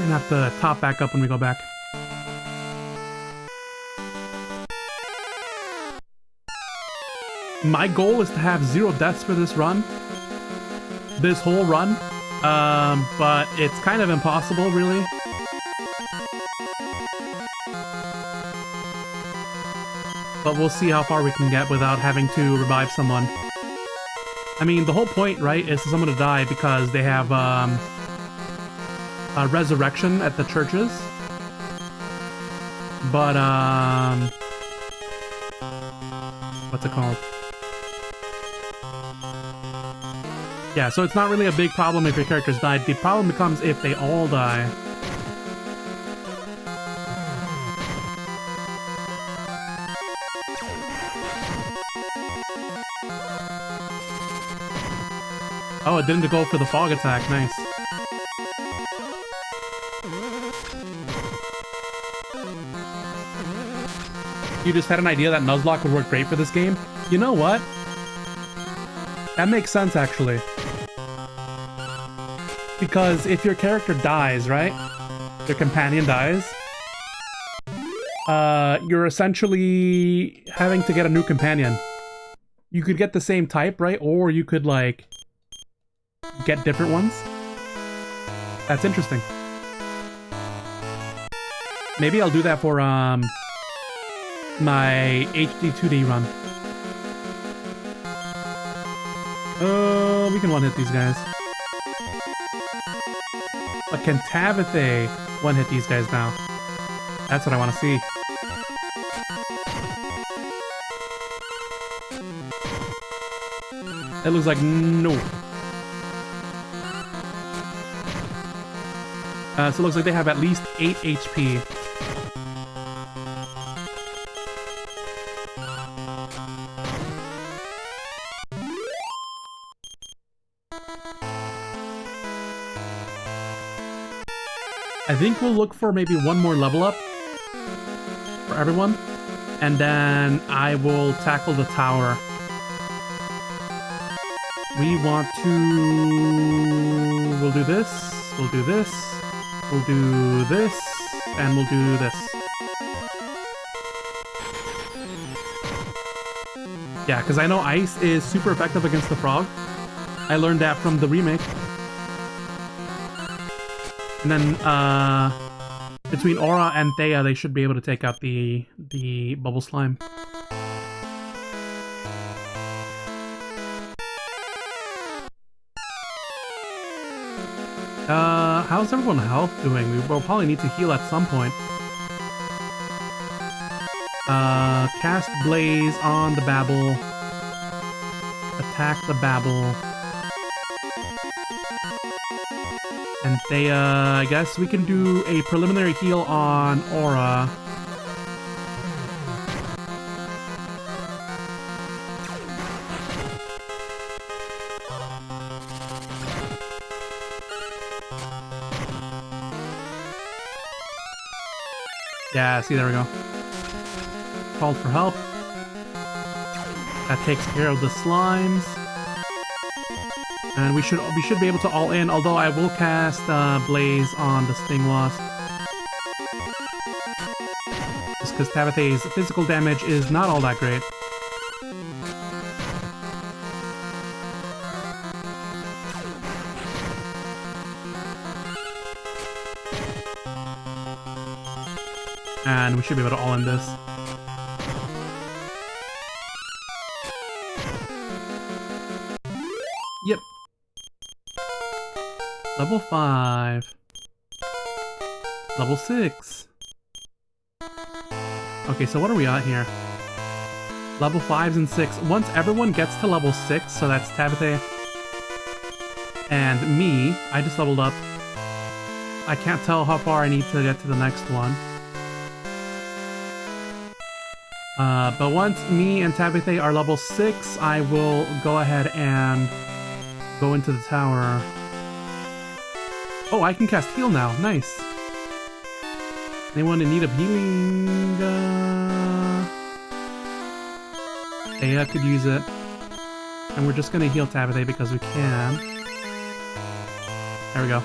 gonna have to top back up when we go back. My goal is to have 0 deaths for this run. This whole run. But it's kind of impossible, really. But we'll see how far we can get without having to revive someone. I mean, the whole point, right, is for someone to die because they have a resurrection at the churches. But, what's it called? Yeah, so it's not really a big problem if your characters died. The problem becomes if they all die. Oh, it didn't go for the fog attack. Nice. You just had an idea that Nuzlocke would work great for this game? You know what? That makes sense, actually. Because if your character dies, right? Your companion dies. You're essentially having to get a new companion. You could get the same type, right? Or you could, like, get different ones. That's interesting. Maybe I'll do that for, my HD 2D run. We can one-hit these guys. But can Tabitha one-hit these guys now? That's what I want to see. It looks like no. So it looks like they have at least 8 HP. I think we'll look for maybe one more level up for everyone, and then I will tackle the tower. We want to... We'll do this, we'll do this, we'll do this, and we'll do this. Yeah, because I know ice is super effective against the frog. I learned that from the remake. And then, between Aura and Thea, they should be able to take out the bubble slime. How's everyone's health doing? We will probably need to heal at some point. Cast Blaze on the Babble. Attack the Babble. And Thea, I guess we can do a preliminary heal on Aura. Yeah, see, there we go. Called for help. That takes care of the slimes. And we should be able to all in, although I will cast Blaze on the Sting Wasp. Just because Tabitha's physical damage is not all that great. And we should be able to all in this. Yep. Level 5. Level 6. Okay, so what are we at here? Level 5s and 6. Once everyone gets to level 6, so that's Tabitha and me, I just leveled up. I can't tell how far I need to get to the next one. But once me and Tabitha are level 6, I will go ahead and go into the tower. Oh, I can cast heal now. Nice. Anyone in need of healing? Thea could use it. And we're just gonna heal Tabitha because we can. There we go.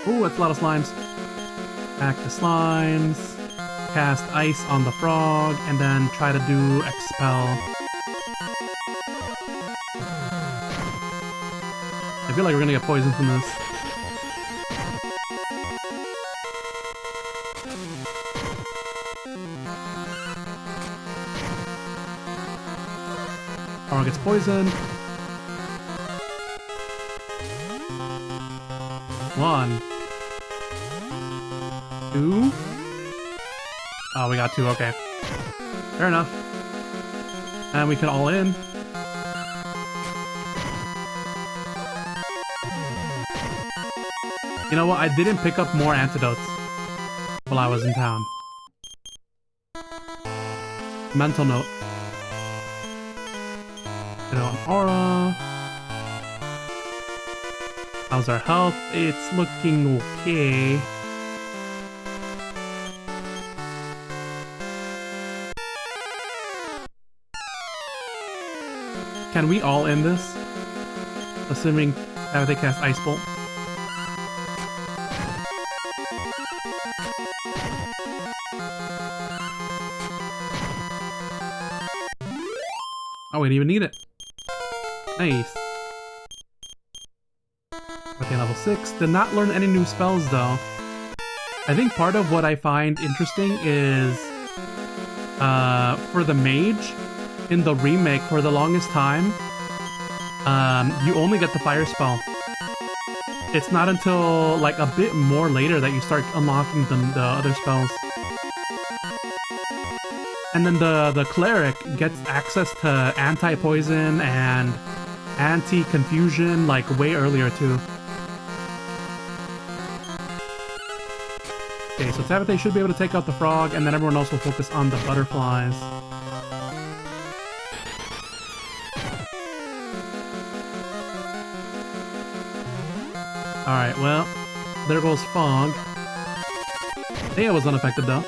Ooh, that's a lot of slimes. Attack the slimes. Cast ice on the frog, and then try to do expel. I feel like we're gonna get poisoned from this. Aura gets poisoned. 1, 2. Oh, we got 2, okay. Fair enough. And we can all in. You know what? I didn't pick up more antidotes while I was in town. Mental note. Put it on Aura. How's our health? It's looking okay. Can we all end this? Assuming they cast Ice Bolt. Oh, we didn't even need it. Nice. Okay, level 6. Did not learn any new spells though. I think part of what I find interesting is for the mage, in the remake, for the longest time, you only get the fire spell. It's not until like a bit more later that you start unlocking the other spells. And then the cleric gets access to anti-poison and anti-confusion, like, way earlier, too. Okay, so Tabitha should be able to take out the frog, and then everyone else will focus on the butterflies. Alright, well, there goes Fog. Thea was unaffected, though.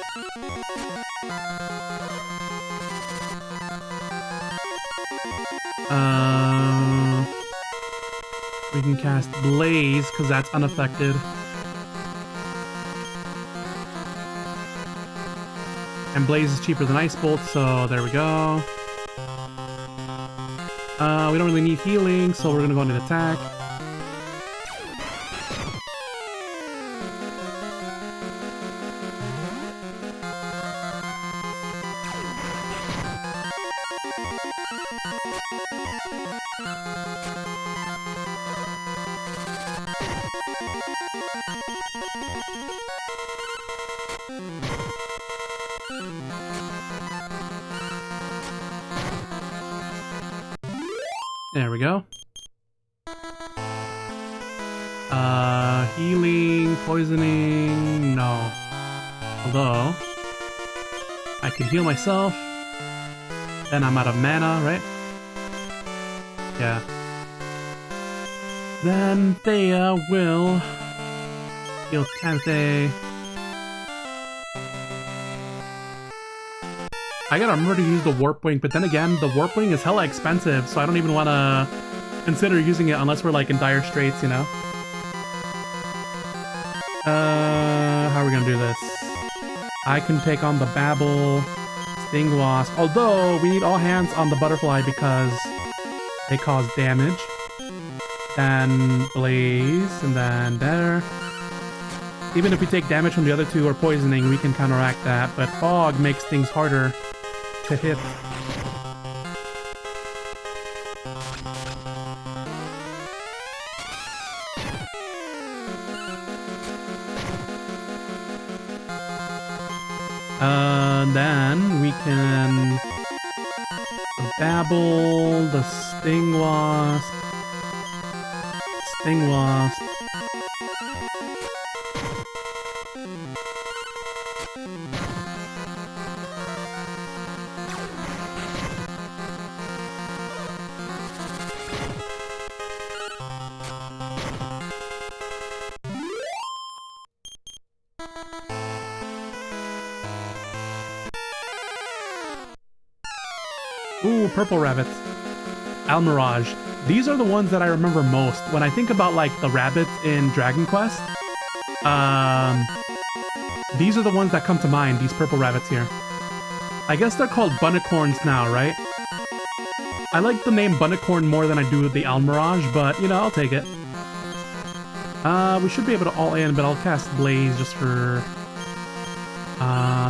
We can cast Blaze, because that's unaffected. And Blaze is cheaper than Ice Bolt, so there we go. We don't really need healing, so we're gonna go into attack. There we go. Healing, poisoning, no. Although, I can heal myself. Then I'm out of mana, right? Yeah. Then Thea will heal Tabitha. I gotta remember to use the Warp Wing, but then again, the Warp Wing is hella expensive, so I don't even want to consider using it unless we're like in dire straits, you know? How are we gonna do this? I can take on the Babble, Sting Wasp, although we need all hands on the Butterfly because they cause damage. Then Blaze, and then there. Even if we take damage from the other two or poisoning, we can counteract that, but Fog makes things harder to hit. Then we can Babble, the Sting Wasp, Sting Wasp. Ooh, purple rabbits. Almirage. These are the ones that I remember most. When I think about, like, the rabbits in Dragon Quest, these are the ones that come to mind, these purple rabbits here. I guess they're called Bunnicorns now, right? I like the name Bunnicorn more than I do the Almirage, but, you know, I'll take it. We should be able to all in, but I'll cast Blaze just for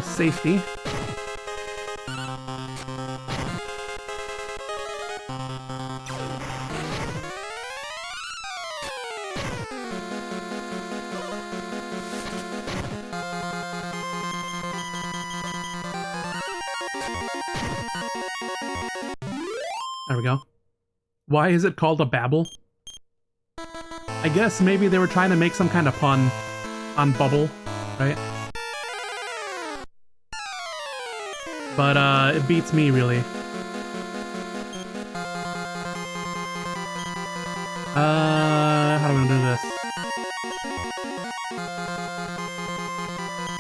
safety. There we go. Why is it called a Babble? I guess maybe they were trying to make some kind of pun on bubble, right? But it beats me, really. How do we do this?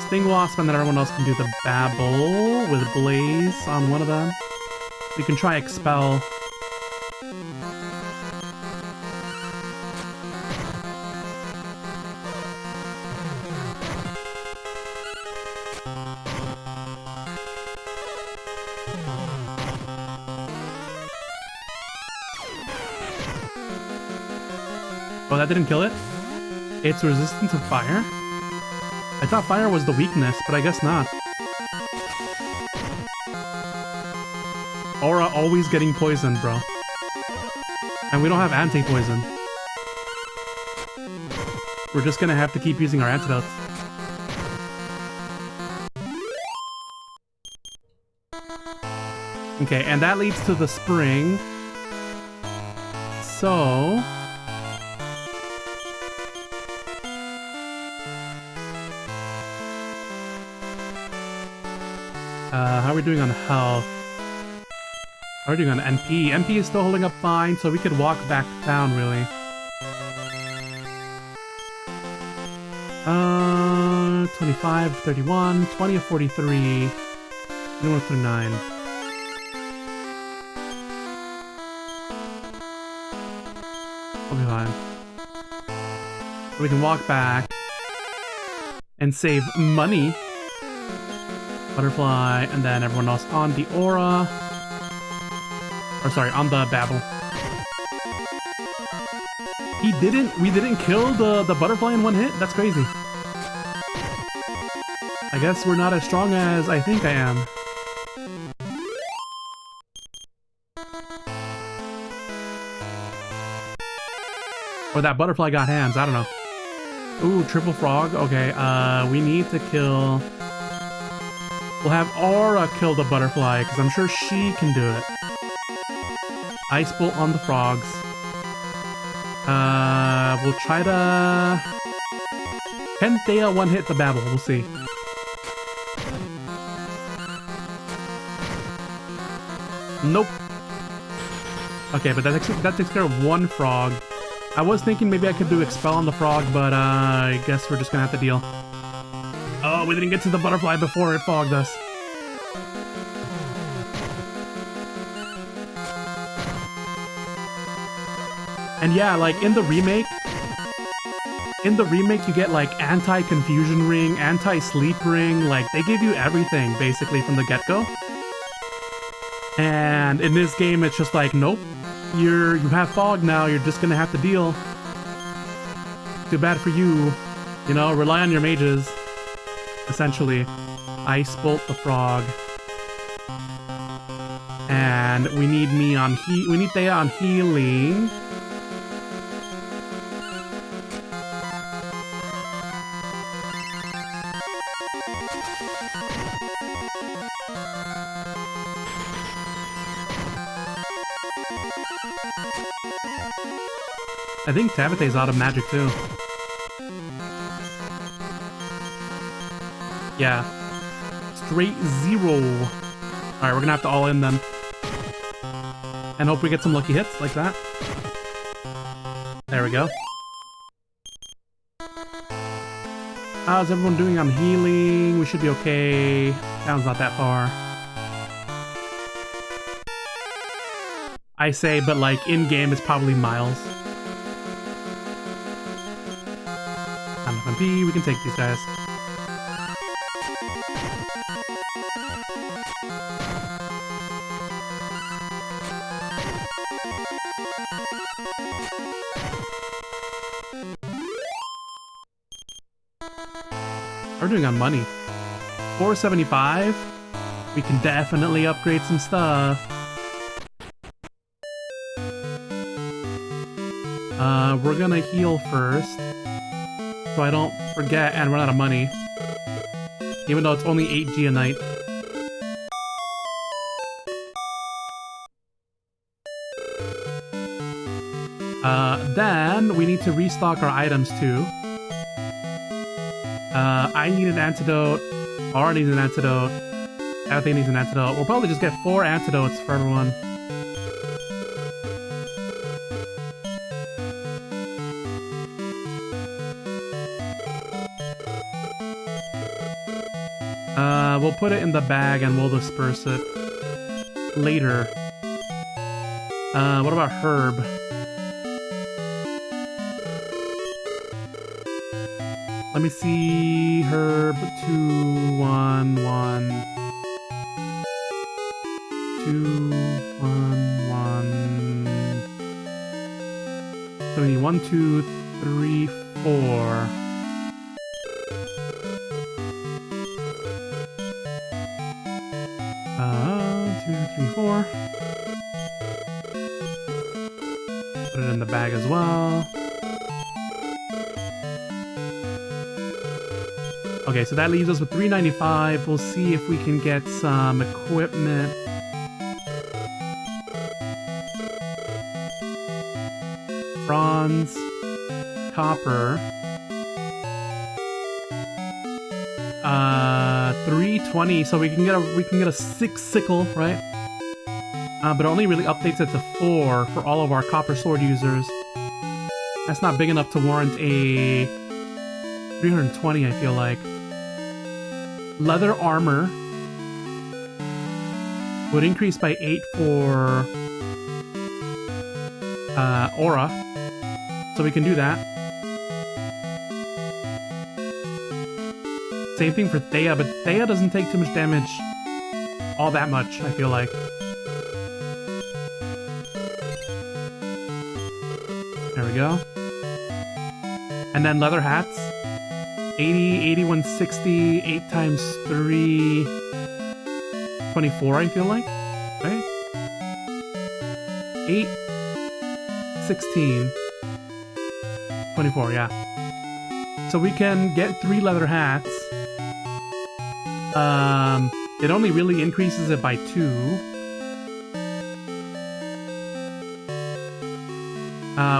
Sting Wasp, and then everyone else can do the Babble with Blaze on one of them. We can try Expel. Oh, that didn't kill it? It's resistant to fire? I thought fire was the weakness, but I guess not. Aura always getting poisoned, bro. And we don't have anti-poison. We're just gonna have to keep using our antidotes. Okay, and that leads to the spring. so... how are we doing on health? How are we doing on NP? NP is still holding up fine, so we could walk back to town, really. 25, 31, 20 of 43, 21 of 39. We'll be fine. We can walk back and save money. Butterfly, and then everyone else on the aura. Or sorry, on the Babel. We didn't kill the butterfly in one hit? That's crazy. I guess we're not as strong as I think I am. Or that butterfly got hands, I don't know. Ooh, triple frog, okay, we need to kill... We'll have Aura kill the butterfly, because I'm sure she can do it. Ice Bolt on the frogs. We'll try to... Can Thea one-hit the Babel? We'll see. Nope. Okay, but that takes care of one frog. I was thinking maybe I could do Expel on the frog, but I guess we're just gonna have to deal. Oh, we didn't get to the butterfly before it fogged us. And yeah, like in the remake you get like anti-confusion ring, anti-sleep ring, like they give you everything basically from the get-go. And in this game it's just like, nope, you have fog now, you're just gonna have to deal. Too bad for you. You know, rely on your mages. Essentially. Ice Bolt the frog. And we need we need Thea on healing. I think Tabate's out of magic too. Yeah. Straight 0. Alright, we're gonna have to all in then. And hope we get some lucky hits like that. There we go. How's everyone doing on healing? We should be okay. Town's not that far. I say, but like in-game it's probably miles. MP, we can take these guys. We're doing on money. 475. We can definitely upgrade some stuff. We're gonna heal first. So I don't forget and run out of money. Even though it's only 8G a night. Then we need to restock our items too. I need an antidote. Aura needs an antidote. Everything needs an antidote. We'll probably just get 4 antidotes for everyone. We'll put it in the bag and we'll disperse it later. What about Herb? Let me see. Herb 2, 1, 1. 2, 1, 1. So we need 1, 2, 3, 4. Put it in the bag as well. Okay, so that leaves us with 395. We'll see if we can get some equipment. bronze, copper, 320, so we can get a 6 sickle, right? But it only really updates it to 4 for all of our copper sword users. That's not big enough to warrant a 320, I feel like. Leather armor would increase by 8 for aura, so we can do that. Same thing for Thea, but Thea doesn't take too much damage. All that much, I feel like. There we go. And then leather hats. 80, 81, 60, 8 times 3... 24, I feel like. Right? 8, 16, 24, yeah. So we can get 3 leather hats. It only really increases it by 2.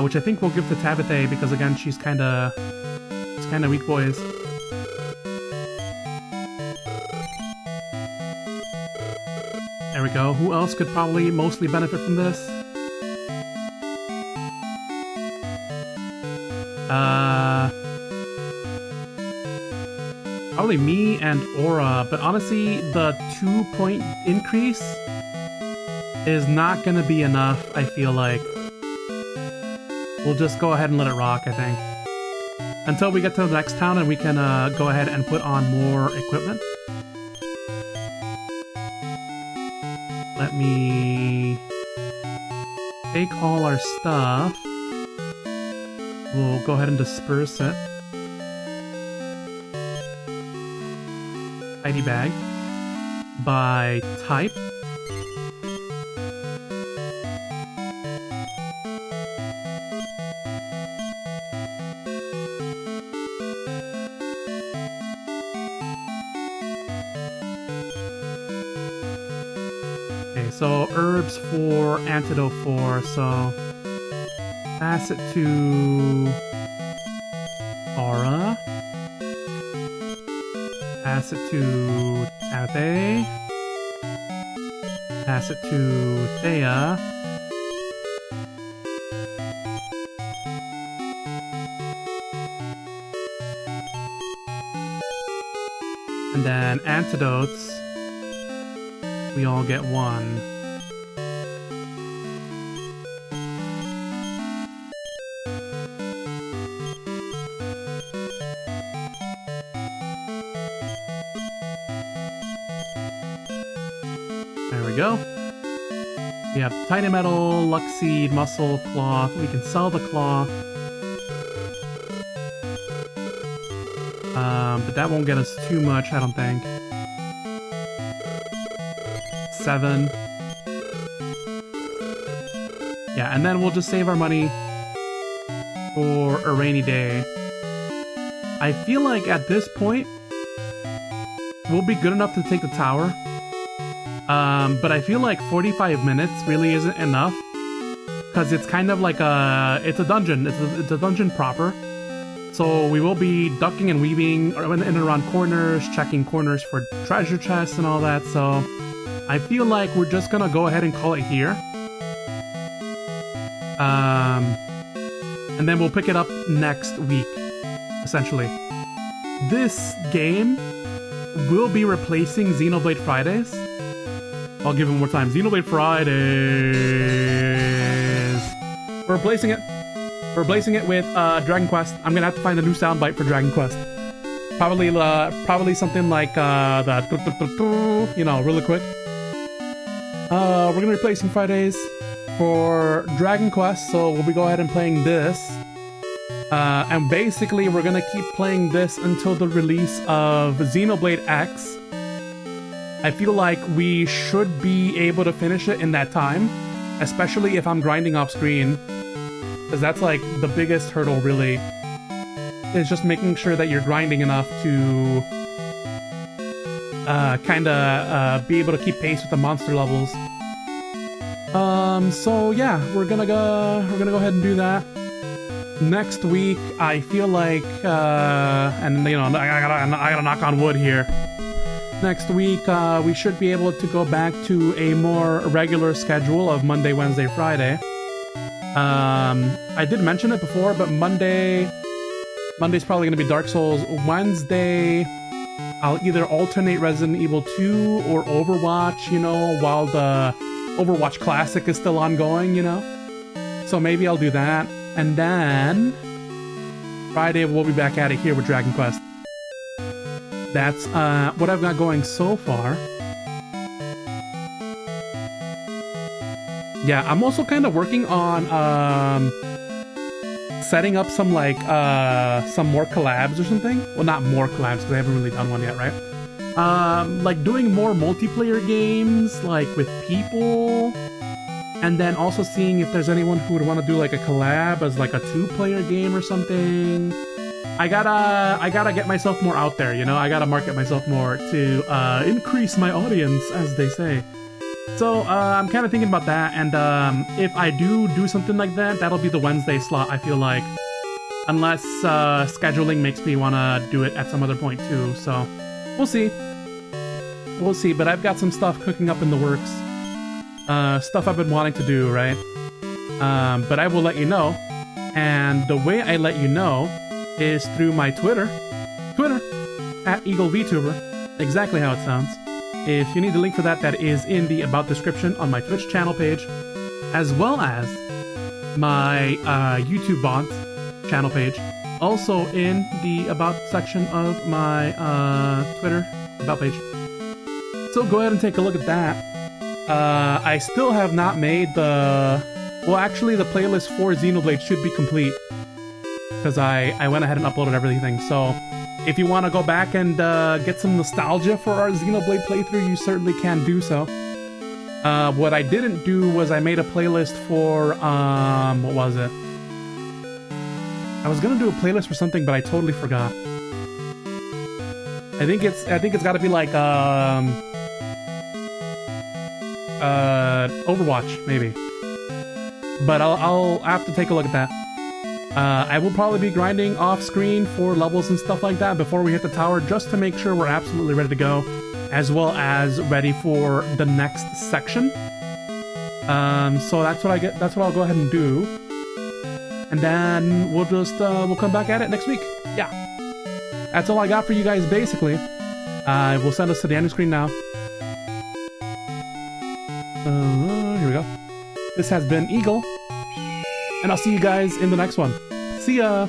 Which I think we'll give to Tabitha because again she's kinda weak boys. There we go. Who else could probably mostly benefit from this? Probably me and Aura, but honestly, the 2-point increase is not gonna be enough, I feel like. We'll just go ahead and let it rock, I think. Until we get to the next town and we can go ahead and put on more equipment. Let me take all our stuff. We'll go ahead and disperse it. ID bag. By type. So herbs for antidote 4, so pass it to Aura. Pass it to Tabitha. Pass it to Thea. And then antidotes. We all get 1. There we go. We have tiny metal, luck seed, muscle, cloth. We can sell the cloth. But that won't get us too much, I don't think. 7. Yeah, and then we'll just save our money for a rainy day. I feel like at this point, we'll be good enough to take the tower. But I feel like 45 minutes really isn't enough. Because it's kind of like it's a dungeon. It's a dungeon proper. So we will be ducking and weaving in and around corners, checking corners for treasure chests and all that, so I feel like we're just gonna go ahead and call it here. And then we'll pick it up next week, essentially. This game will be replacing Xenoblade Fridays. I'll give it more time. Xenoblade Fridays! We're replacing it. We're replacing it with Dragon Quest. I'm gonna have to find a new soundbite for Dragon Quest. Probably something like the you know, really quick. We're gonna be replacing Fridays for Dragon Quest, so we'll be go ahead and playing this. And basically, we're gonna keep playing this until the release of Xenoblade X. I feel like we should be able to finish it in that time, especially if I'm grinding off screen. Because that's like the biggest hurdle, really, is just making sure that you're grinding enough to be able to keep pace with the monster levels. So yeah, we're gonna go ahead and do that. next week, I feel like, and you know, I gotta knock on wood here. Next week, we should be able to go back to a more regular schedule of Monday, Wednesday, Friday. I did mention it before, but Monday's probably gonna be Dark Souls. Wednesday, I'll either alternate Resident Evil 2 or Overwatch, you know, while the Overwatch Classic is still ongoing, you know? So maybe I'll do that. And then Friday, we'll be back at it here with Dragon Quest. That's what I've got going so far. Yeah, I'm also kind of working on setting up some like some more collabs or something. Well, not more collabs because I haven't really done one yet, right? Like doing more multiplayer games like with people, and then also seeing if there's anyone who would want to do like a collab as like a 2-player game or something. I gotta get myself more out there, you know? I gotta market myself more to increase my audience, as they say. So I'm kind of thinking about that, and if I do something like that, that'll be the Wednesday slot, I feel like. Unless scheduling makes me want to do it at some other point too, so we'll see. We'll see, but I've got some stuff cooking up in the works. Stuff I've been wanting to do, right? But I will let you know, and the way I let you know is through my Twitter, at EagleVTuber, exactly how it sounds. If you need the link for that, that is in the About description on my Twitch channel page, as well as my YouTube bot channel page, also in the About section of my Twitter About page. So go ahead and take a look at that. I still have not made the... Well, actually, the playlist for Xenoblade should be complete, because I went ahead and uploaded everything, so if you want to go back and get some nostalgia for our Xenoblade playthrough, you certainly can do so. What I didn't do was I made a playlist for, what was it? I was gonna do a playlist for something, but I totally forgot. I think it's gotta be like, Overwatch, maybe. But I'll have to take a look at that. I will probably be grinding off screen for levels and stuff like that before we hit the tower, just to make sure we're absolutely ready to go, as well as ready for the next section. So that's what I'll go ahead and do, and then we'll just we'll come back at it next week. Yeah, that's all I got for you guys basically. We'll send us to the ending screen now. Here we go. This has been Eagle, and I'll see you guys in the next one. See ya!